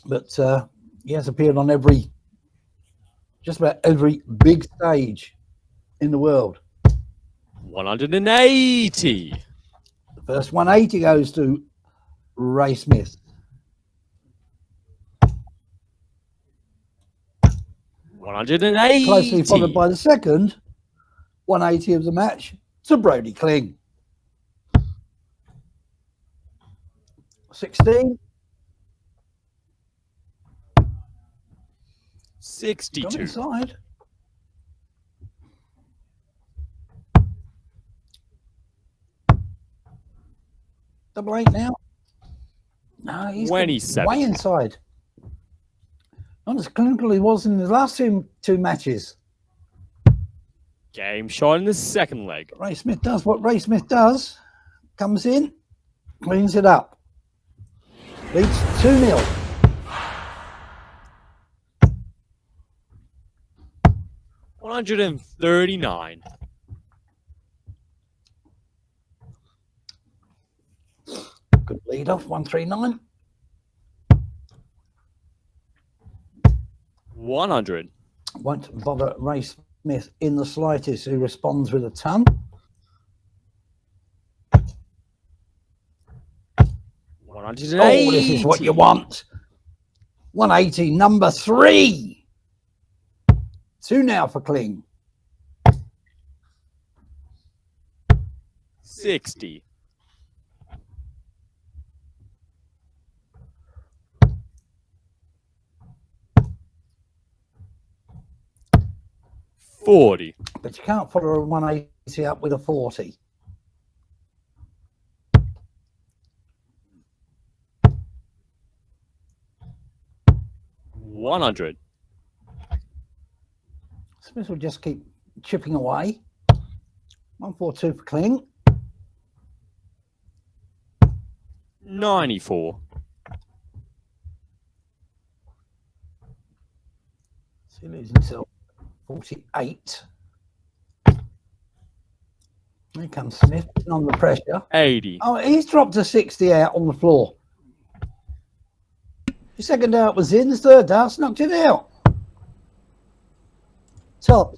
But he has appeared on just about every big stage in the world. 180. The first 180 goes to Ray Smith. 180. Closely followed by the second 180 of the match to Brody Kling. 16. 62. Got inside. Double 8 now. No, he's 27. way inside. Not as clinical as he was in the last two matches. Game shot in the second leg. Ray Smith does what Ray Smith does. Comes in, cleans it up. Leads 2-0. $139. Good lead off, 139. 100. Won't bother Ray Smith in the slightest, who responds with a ton. 180. Oh, this is what you want. 180, number 3. 2 now for Kling. 60. 40. But you can't follow a 180 up with a 40. 100. Smith will just keep chipping away. 142 for Kling. 94. So he loses himself 48. Here comes Smith on the pressure. 80. Oh, he's dropped a 60 out on the floor. His second dart was in, his third dart knocked it out. Top.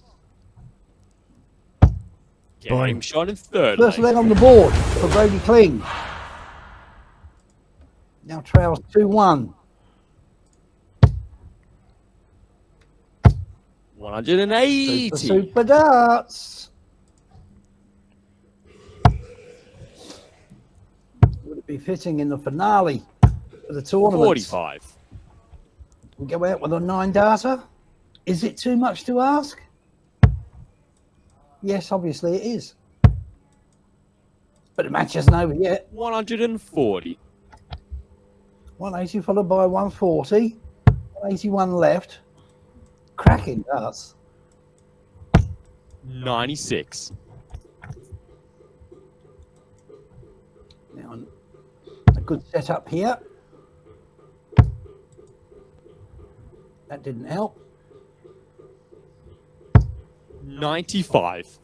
Game shot in third First leg. leg on the board for Brody Kling. Now trails 2-1. 180. Super darts. Would it be fitting in the finale for the tournament? 45. We go out with a 9-darter. Is it too much to ask? Yes, obviously it is. But the match isn't over yet. 140. 180 followed by 140. 181 left. Cracking darts. 96. Now, a good setup here. That didn't help. 95.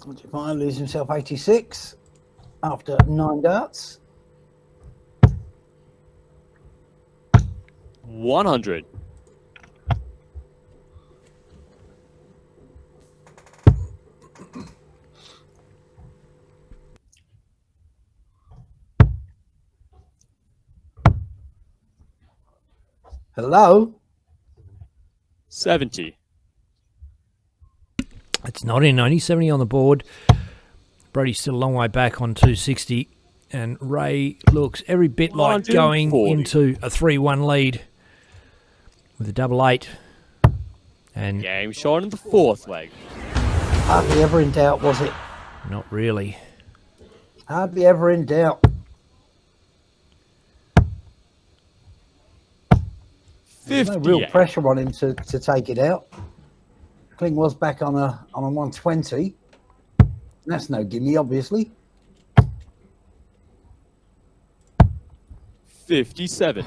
25 loses himself 86 after 9 darts. 100. Hello? 70. It's not in, only 70 on the board. Brody's still a long way back on 260. And Ray looks every bit like going 140. into a 3-1 lead with a double 8. And Game shot in the fourth leg. Hardly ever in doubt, was it? not really. Hardly ever in doubt. 58. No real pressure on him to take it out. Kling was back on a 120. That's no gimme, obviously. 57.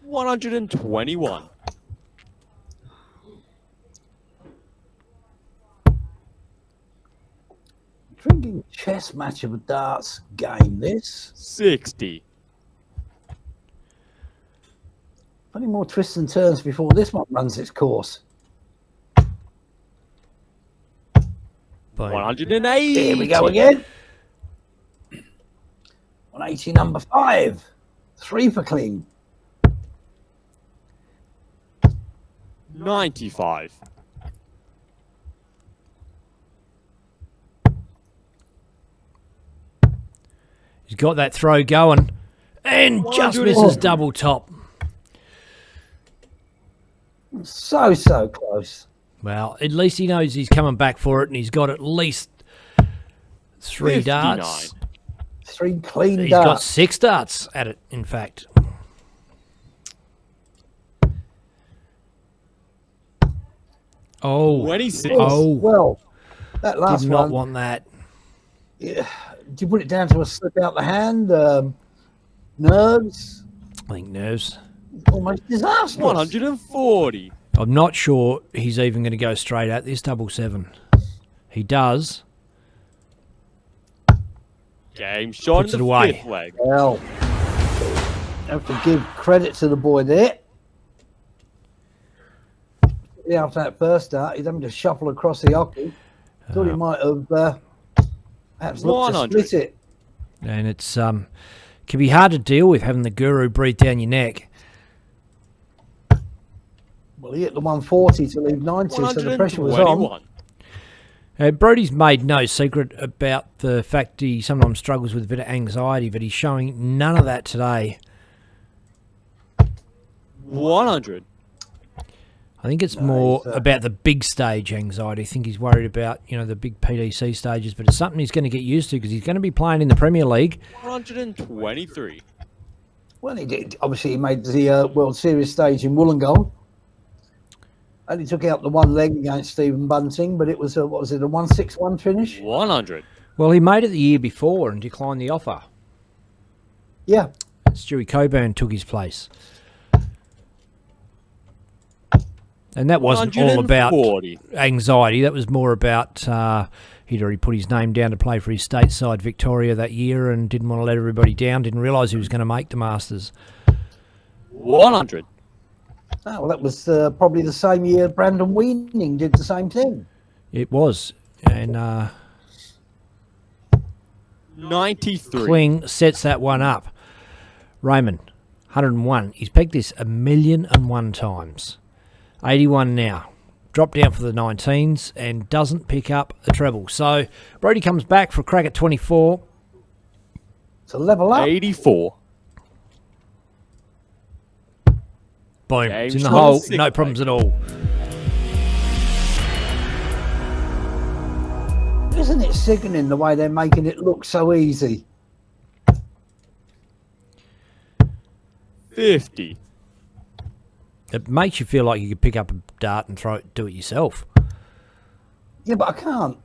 121. Drinking chess match of a darts game, this. 60. Plenty more twists and turns before this one runs its course. Boom. 180. Here we go again. 180, number 5. 3 for Kling. 95. He's got that throw going. And just 100. misses double top. So close. Well, at least he knows he's coming back for it, and he's got at least 3 59. darts. 3 clean He's got darts. 6 darts at it, in fact. Oh, 26. oh, Well, that last did not one. want that. Yeah. Do you put it down to a slip out the hand? Nerves? I think nerves. Almost disastrous. 140. I'm not sure he's even going to go straight at this 7. He does. Game shot Puts in it the away. fifth leg. Well, have to give credit to the boy there. After that first dart, he's having to shuffle across the hockey. Thought he might have perhaps looked to 100. split it. And it's can be hard to deal with having the guru breathe down your neck. Well, he hit the 140 to leave 90, so the pressure was on. 121. Brody's made no secret about the fact he sometimes struggles with a bit of anxiety, but he's showing none of that today. 100. I think it's No, more he's, about the big stage anxiety. I think he's worried about, the big PDC stages, but it's something he's going to get used to because he's going to be playing in the Premier League. 123. Well, he did. Obviously, he made the World Series stage in Wollongong. Only took out the one leg against Stephen Bunting, but it was a 1-6-1 finish? 100. Well, he made it the year before and declined the offer. Yeah. Stewie Coburn took his place. And that wasn't all about 140. anxiety. That was more about he'd already put his name down to play for his stateside Victoria that year and didn't want to let everybody down, didn't realise he was going to make the Masters. 100. Oh, well, that was probably the same year Brandon Weaning did the same thing. It was. And 93. Kling sets that one up. Raymond, 101. He's pegged this 1,001 times. 81 now. Dropped down for the 19s and doesn't pick up a treble. So Brody comes back for a crack at 24. It's a level up. 84. Boom. Game It's in the shot hole. six, No problems at all. Isn't it sickening the way they're making it look so easy? 50. It makes you feel like you could pick up a dart and do it yourself. Yeah, but I can't.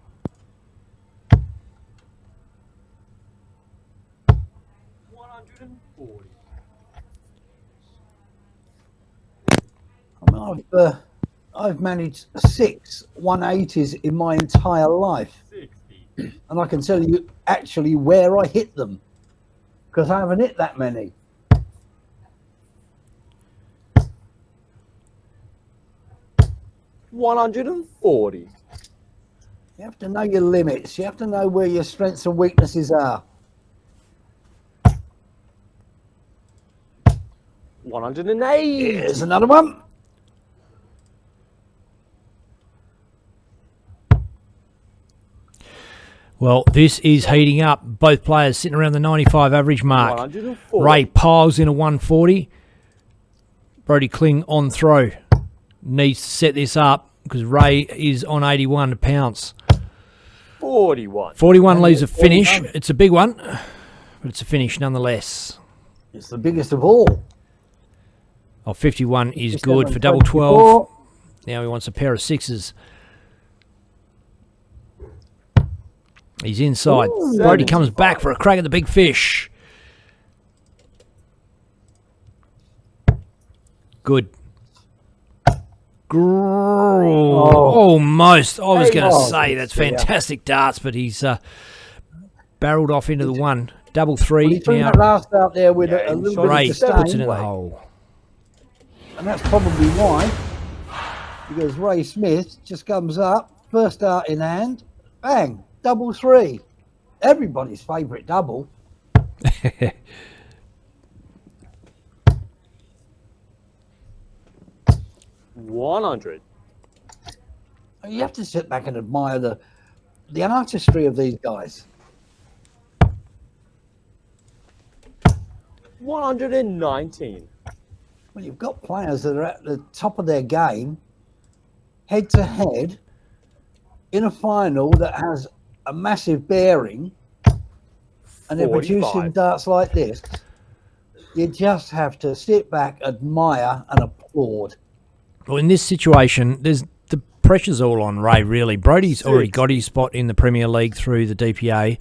140. I mean, I've managed 6 180s in my entire life. 60. And I can tell you actually where I hit them. Because I haven't hit that many. $140. You have to know your limits. You have to know where your strengths and weaknesses are. 108. Here's another one. Well, this is heating up. Both players sitting around the 95 average mark. 104. Ray piles in a 140. Brody Kling on throw. Needs to set this up because Ray is on 81 to pounce. 41. 41 leaves a finish. It's a big one, but it's a finish nonetheless. It's the biggest of all. Oh, 51 is Just good down for on double 24. 12. Now he wants a pair of sixes. He's inside. Ooh, Brody comes back for a crack at the big fish. Good. Almost. I was going to say that's fantastic darts, but he's barreled off into the one. Double three. Well, he threw Now that last out there with a little Ray bit of puts it in the disdain. hole. And that's probably why. Because Ray Smith just comes up, first dart in hand, bang, double three. Everybody's favourite double. 100. You have to sit back and admire the artistry of these guys. 119. Well, you've got players that are at the top of their game, head to head, in a final that has a massive bearing, and they're 45. producing darts like this. You just have to sit back, admire, and applaud. Well, in this situation, the pressure's all on Ray, really. Brody's already got his spot in the Premier League through the DPA.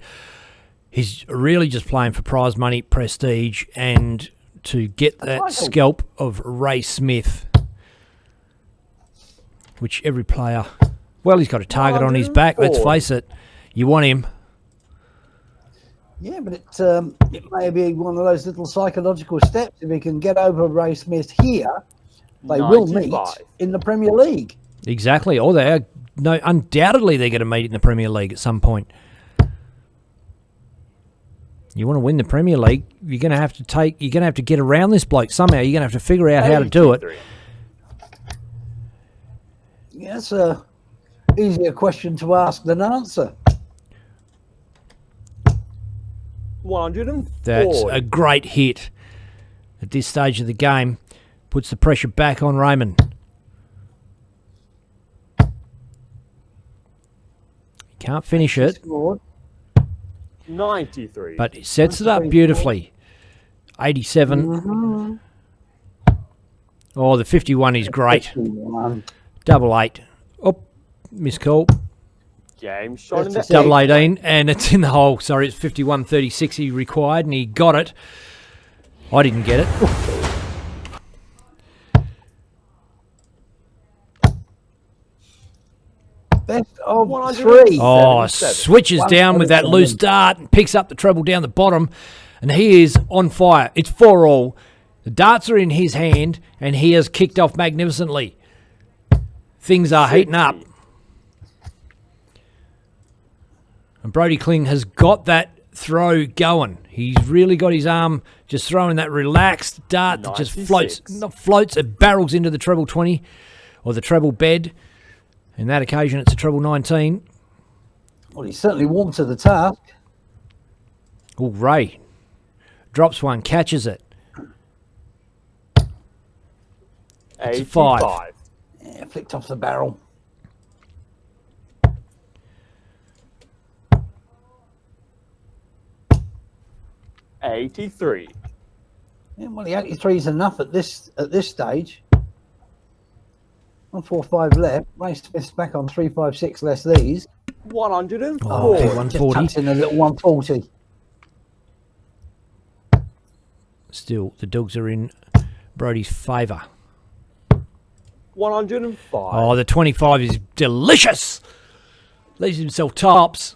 He's really just playing for prize money, prestige, and to get that scalp of Ray Smith, which every player, well, he's got a target on his back, let's face it. You want him. Yeah, but it may be one of those little psychological steps. If he can get over Ray Smith here, they will meet 95. in the Premier League. Exactly. Or they are, no, undoubtedly they're going to meet in the Premier League at some point. You want to win the Premier League, you're going to have to get around this bloke somehow. You're going to have to figure out how to do it. 83. Yeah, it's a easier question to ask than answer. 140. That's a great hit at this stage of the game. Puts the pressure back on Raymond. He can't finish it, Scored. 93. but he sets it up beautifully. 87. Mhm. Oh, the 51 is great. 51. Double 8. Oh, miss call. Game shot in That's the a Double 18, and it's in the hole. Sorry, it's 51.36 he required, and he got it. I didn't get it. Best of 100. three. Oh, 77. switches down with that loose dart and picks up the treble down the bottom, and he is on fire. It's 4-all. The darts are in his hand, and he has kicked off magnificently. Things are heating up. And Brody Kling has got that throw going. He's really got his arm just throwing that relaxed dart that just 96. floats, it barrels into the treble 20 or the treble bed. In that occasion, it's a treble 19. Well, he's certainly warm to the task. Oh, Ray drops one, catches it. It's a 5. 85. Yeah, flicked off the barrel. $83. Yeah, well, the 83 is enough at this stage. 145 left. Ray Smith's back on 356 less these. 104. Oh, Just 140. tucks in a little 140. Still, the dogs are in Brody's favour. 105. Oh, the 25 is delicious. Leaves himself tops.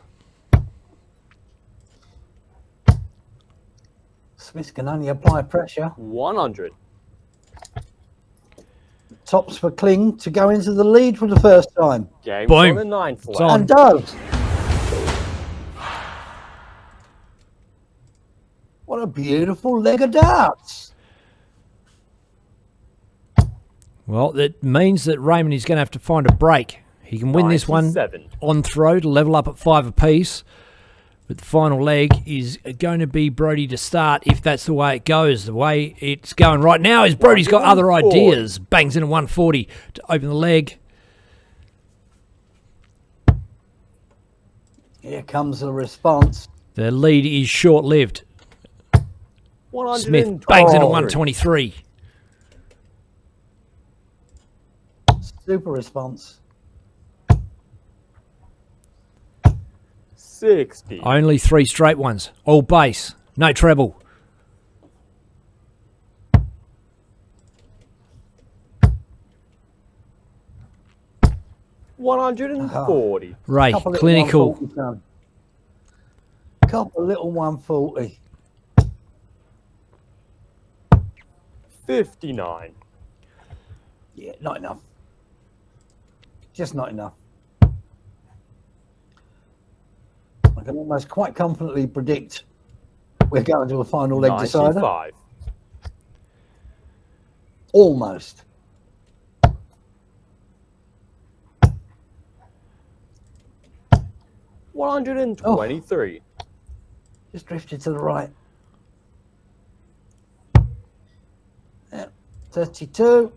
Smith can only apply pressure. 100. Tops for Kling to go into the lead for the first time. Game Boom. on a 9 for It's on. And does. What a beautiful leg of darts. Well, that means that Raymond is going to have to find a break. He can win this one 97. on throw to level up at 5 apiece. But the final leg is going to be Brody to start if that's the way it goes. The way it's going right now is Brody's got other 140. ideas. Bangs in a 140 to open the leg. Here comes the response. The lead is short-lived. 120. Smith bangs in a 123. Super response. 60. Only 3 straight ones. All bass. No treble. $140. Ray, Couple little clinical. 140 done. Couple little 140. 59. Yeah, not enough. Just not enough. I can almost quite confidently predict we're going to a final leg decider. 95. Almost. $123. Just drifted to the right. Yeah, 32.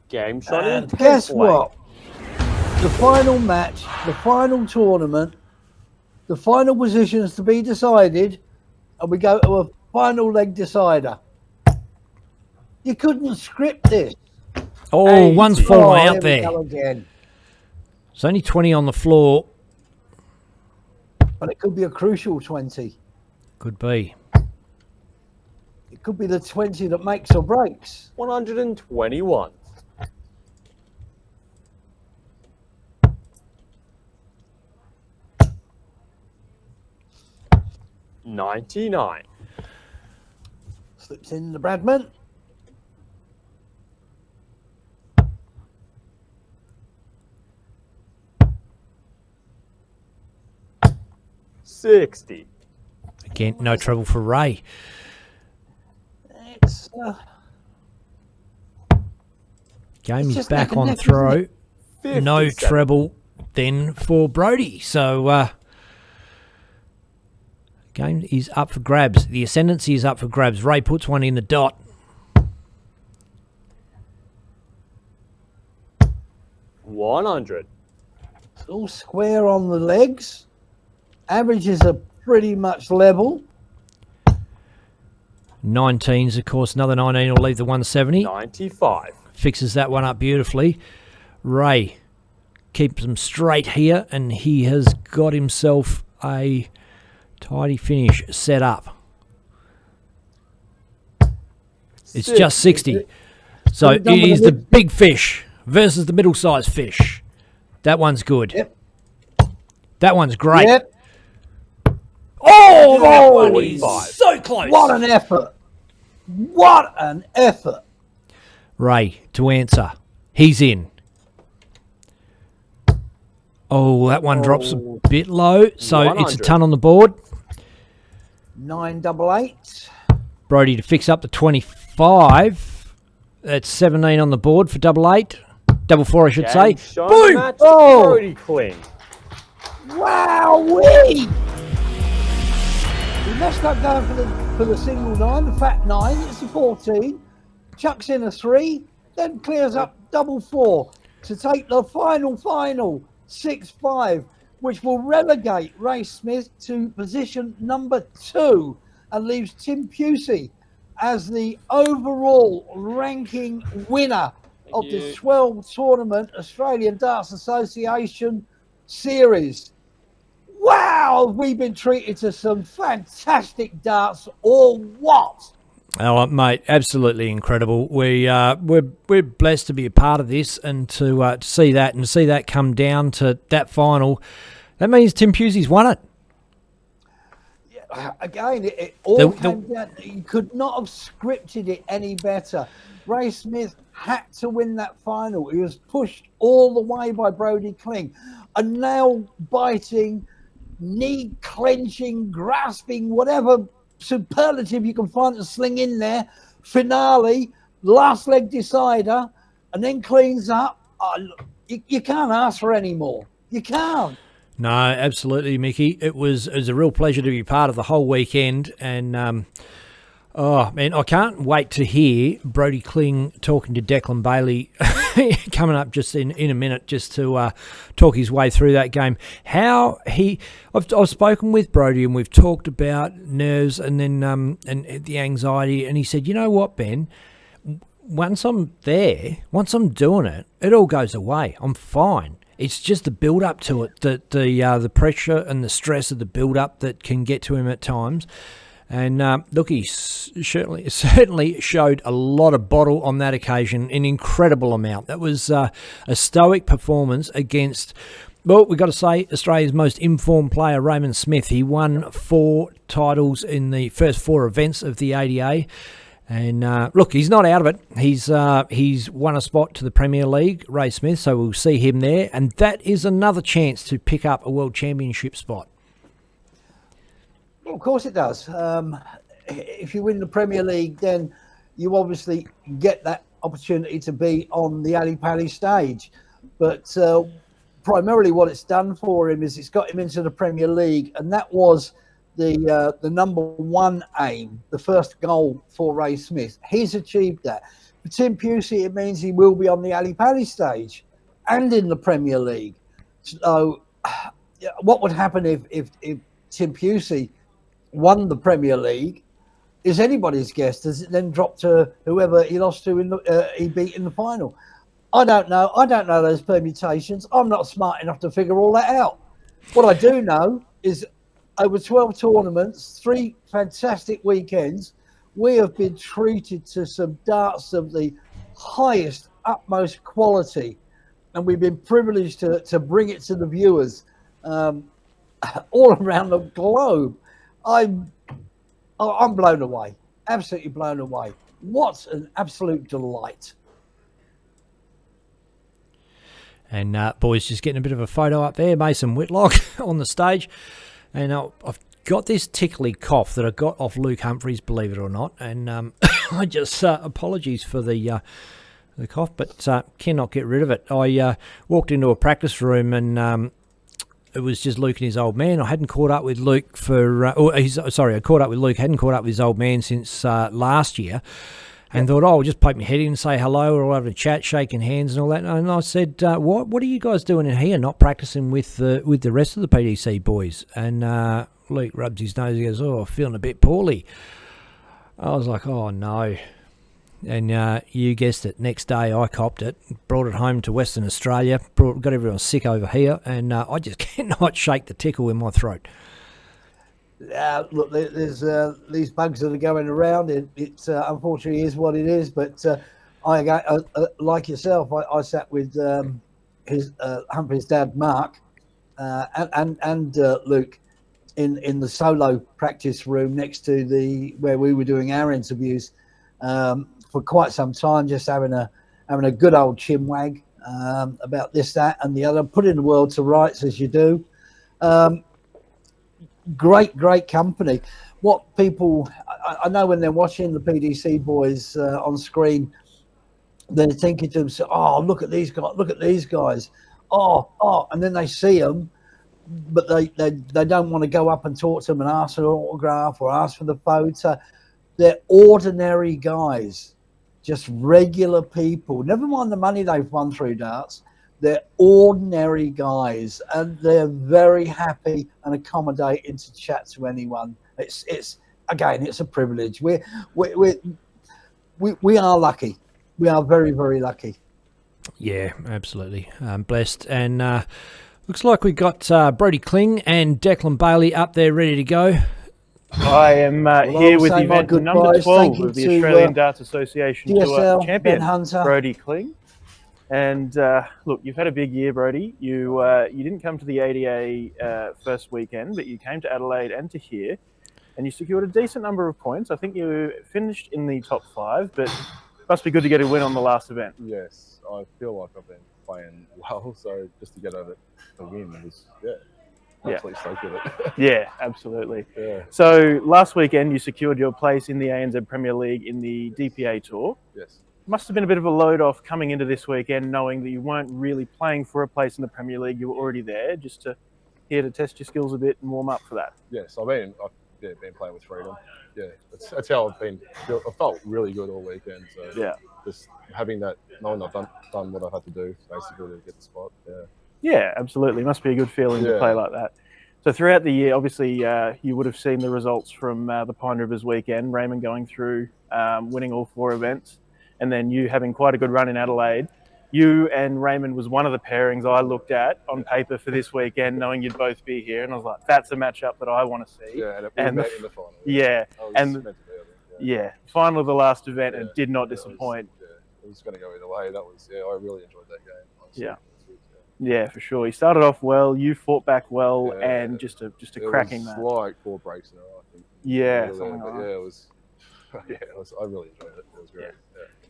Game shot in And guess 10th leg. what? The final match, the final tournament, the final positions to be decided, and we go to a final leg decider. You couldn't script this. Oh, 80. one's fallen here out we there. go again. There's only 20 on the floor. But it could be a crucial 20. Could be. It could be the 20 that makes or breaks. 121. $99. Slips in the Bradman. $60. Again, no trouble for Ray. It's Game It's is just back neck and on neck, throw. No 57. treble then for Brody. So game is up for grabs. The ascendancy is up for grabs. Ray puts one in the dot. 100. It's all square on the legs. Averages are pretty much level. 19s, of course. Another 19 will leave the 170. 95. Fixes that one up beautifully. Ray keeps them straight here, and he has got himself a tidy finish set up. It's just 60. So it is the big fish versus the middle-sized fish. That one's good. Yep. That one's great. Yep. Oh, that one Holy is five. so close. What an effort. What an effort. Ray to answer. He's in. Oh, that one drops a bit low. So it's a 100. ton on the board. 988. Brody to fix up the 25. That's 17 on the board for double eight. Double four, I should say. Game shot Boom! match, Oh! Brody Kling. Wowee! He messed up going for the single 9, the fat 9. It's a 14. Chucks in a 3, then clears up double 4 to take the final 6-5, which will relegate Ray Smith to position number 2 and leaves Tim Pusey as the overall ranking winner of the 12 Tournament Australian Darts Association Series. Wow, we've been treated to some fantastic darts, or what? Oh, mate, absolutely incredible. We're blessed to be a part of this and to see that come down to that final. That means Tim Pusey's won it. Yeah, again, it all came down. You could not have scripted it any better. Ray Smith had to win that final. He was pushed all the way by Brody Kling. A nail-biting, knee-clenching, grasping, whatever superlative you can find to sling in there. Finale, last leg decider, and then cleans up. You can't ask for any more. You can't. No, absolutely, Mickey. It was a real pleasure to be part of the whole weekend, and oh man, I can't wait to hear Brody Kling talking to Declan Bailey coming up just in a minute, just to talk his way through that game. I've spoken with Brody and we've talked about nerves and then and the anxiety, and he said, you know what, Ben, once I'm there, once I'm doing it, it all goes away. I'm fine. It's just the build up to it, the pressure and the stress of the build up that can get to him at times. And look, he certainly showed a lot of bottle on that occasion, an incredible amount. That was a stoic performance against, well, we've got to say, Australia's most informed player, Raymond Smith. He won 4 titles in the first 4 events of the ADA. And look, he's not out of it. He's won a spot to the Premier League, Ray Smith, so we'll see him there. And that is another chance to pick up a World Championship spot. Well, of course it does. If you win the Premier League, then you obviously get that opportunity to be on the Ali Pali stage. But primarily what it's done for him is it's got him into the Premier League, and that was the number one aim, the first goal for Ray Smith. He's achieved that. For Tim Pusey, it means he will be on the Ali Pali stage and in the Premier League. So what would happen if Tim Pusey won the Premier League is anybody's guess. Does it then drop to whoever he lost to he beat in the final? I don't know. I don't know those permutations. I'm not smart enough to figure all that out. What I do know is over 12 tournaments, 3 fantastic weekends, we have been treated to some darts of the highest, utmost quality. And we've been privileged to bring it to the viewers all around the globe. I'm blown away, absolutely blown away. What an absolute delight. And boys, just getting a bit of a photo up there, Mason Whitlock on the stage. And I've got this tickly cough that I got off Luke Humphries, believe it or not. And I just, apologies for the cough, but cannot get rid of it. I walked into a practice room and it was just Luke and his old man. I hadn't caught up with Luke I caught up with Luke, hadn't caught up with his old man since last year. And thought, I'll just poke my head in and say hello. We're all having a chat, shaking hands and all that. And I said, what are you guys doing in here, not practicing with the rest of the PDC boys? And Luke rubs his nose. He goes, feeling a bit poorly. I was like, oh, no. And you guessed it. Next day, I copped it, brought it home to Western Australia, got everyone sick over here, and I just cannot shake the tickle in my throat. Look, there's these bugs that are going around. It unfortunately is what it is. But I like yourself, I sat with Humphrey's dad, Mark, and Luke in the solo practice room next to where we were doing our interviews for quite some time, just having a good old chinwag about this, that, and the other, putting the world to rights as you do. Great company. What people, I know when they're watching the PDC boys on screen, they're thinking to themselves, oh, look at these guys. Oh, and then they see them, but they don't want to go up and talk to them and ask for an autograph or ask for the photo. They're ordinary guys, just regular people. Never mind the money they've won through darts. They're ordinary guys, and they're very happy and accommodating to chat to anyone. It's again, it's a privilege. We are lucky. We are very, very lucky. Yeah, absolutely. Blessed. And looks like we've got Brody Kling and Declan Bailey up there ready to go. I am here with event number 12 of the Australian Darts Association Tour champion, Brody Kling. And look, you've had a big year, Brody. You didn't come to the ADA first weekend, but you came to Adelaide and to here. and you secured a decent number of points. I think you finished in the top 5, but must be good to get a win on the last event. Yes, I feel like I've been playing well, so just to get a win was, absolutely stoked with it. Yeah, absolutely. Yeah. So last weekend you secured your place in the ANZ Premier League in the DPA Tour. Yes. Must have been a bit of a load off coming into this weekend, knowing that you weren't really playing for a place in the Premier League. You were already there, just here to test your skills a bit and warm up for that. Yes, I've been playing with freedom. Yeah, that's how I've been. I felt really good all weekend. So yeah, just having that, knowing I've done what I've had to do basically to get the spot. Yeah. Yeah, absolutely. Must be a good feeling to play like that. So throughout the year, obviously, you would have seen the results from the Pine Rivers weekend. Raymond going through, winning all 4 events, and then you having quite a good run in Adelaide. You and Raymond was one of the pairings I looked at on paper for this weekend, knowing you'd both be here, and I was like, "That's a matchup that I want to see." Yeah, and we met in the final. Yeah, and meant to be, yeah, final of the last event, and did not disappoint. It was going to go either way. That was I really enjoyed that game. Honestly. Yeah. Yeah, for sure. You started off well. You fought back well, and just a cracking match. It was like 4 breaks in a row, I think. Yeah, really, something like that. Yeah, it was. I really enjoyed it. It was great. Yeah.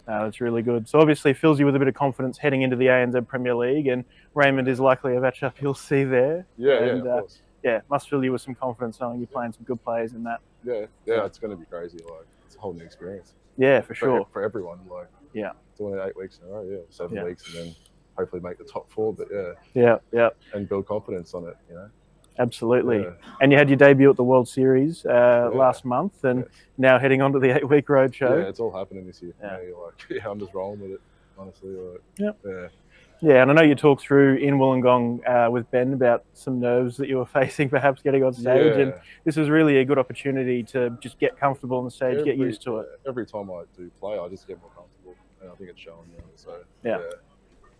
That's really good. So obviously fills you with a bit of confidence heading into the ANZ Premier League, and Raymond is likely a matchup you'll see there. Yeah, and, of course. Yeah, must fill you with some confidence knowing you're playing some good players in that. Yeah, it's going to be crazy. Like, it's a whole new experience. Yeah, for sure. For everyone, like. Yeah. Doing it 8 weeks in a row. 7 weeks, and then hopefully make the top 4. But and build confidence on it. Absolutely. Yeah. And you had your debut at the World Series last month, and now heading on to the 8-week roadshow. Yeah, it's all happening this year. I'm just rolling with it, honestly. Yeah, and I know you talked through in Wollongong with Ben about some nerves that you were facing, perhaps getting on stage, and this was really a good opportunity to just get comfortable on the stage, get used to it. Every time I do play, I just get more comfortable, and I think it's showing. So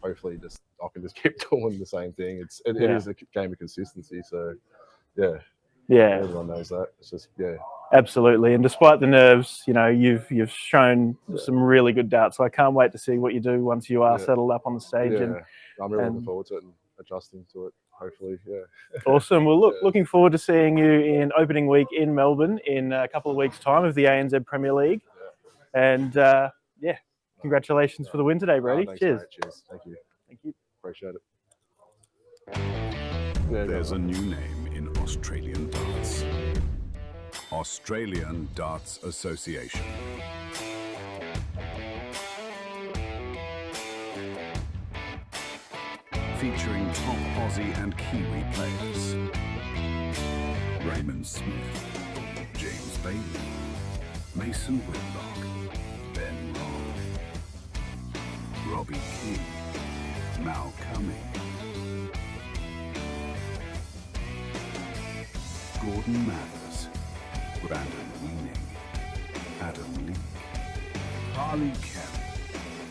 hopefully, I can just keep doing the same thing. It is a game of consistency. So everyone knows that. It's just Absolutely, and despite the nerves, you've shown some really good darts. So I can't wait to see what you do once you are settled up on the stage. And I'm really looking forward to it and adjusting to it. Hopefully, Awesome. Well, looking forward to seeing you in opening week in Melbourne in a couple of weeks' time of the ANZ Premier League. And congratulations for the win today, Brady. Thanks, Cheers. Mate. Cheers. Thank you. Thank you. Appreciate it. There's a new name in Australian darts. Australian Darts Association. Featuring top Aussie and Kiwi players. Raymond Smith, James Bailey, Mason Whitlock, Ben Robb, Robbie King, Mal Cumming, Gordon Mathers, Brandon Weening, Adam Leake, Harley Kelly,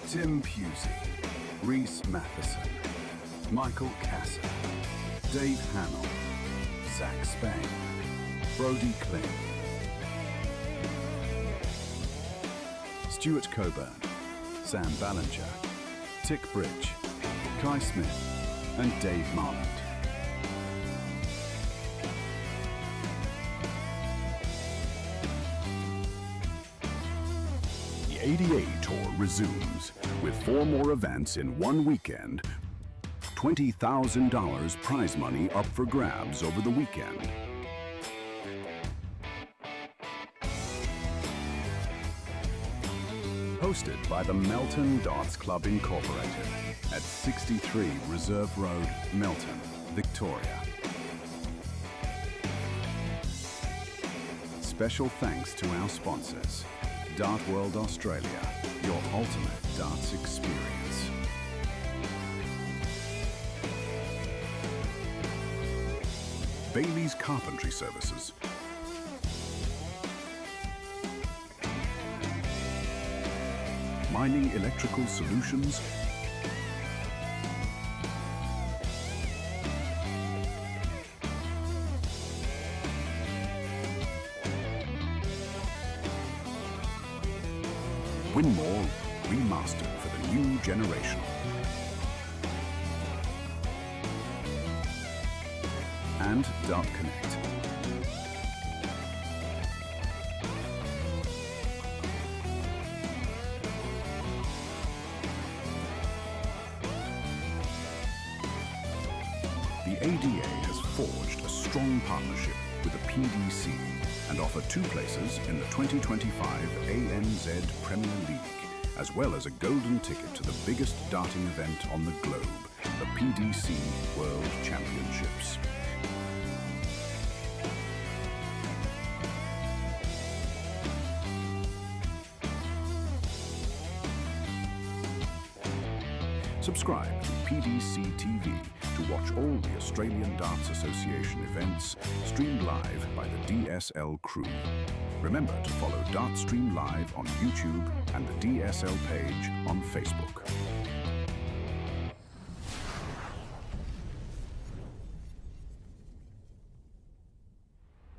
Tim Pusey, Reese Matheson, Michael Casser, Dave Hamill, Zach Spain, Brody Kling, Stuart Coburn, Sam Ballinger, Tick Bridge, Kai Smith, and Dave Marland. The ADA Tour resumes with 4 more events in one weekend. $20,000 prize money up for grabs over the weekend. Hosted by the Melton Darts Club Incorporated at 63 Reserve Road, Melton, Victoria. Special thanks to our sponsors, Dart World Australia, your ultimate darts experience. Bailey's Carpentry Services. Mining Electrical Solutions. Winmore Remastered for the new generation. And Dart Connect. PDA has forged a strong partnership with the PDC and offer 2 places in the 2025 ANZ Premier League, as well as a golden ticket to the biggest darting event on the globe, the PDC World Championships. Subscribe to PDC TV to watch all the Australian Darts Association events streamed live by the DSL crew. Remember to follow Dartstream Live on YouTube and the DSL page on Facebook.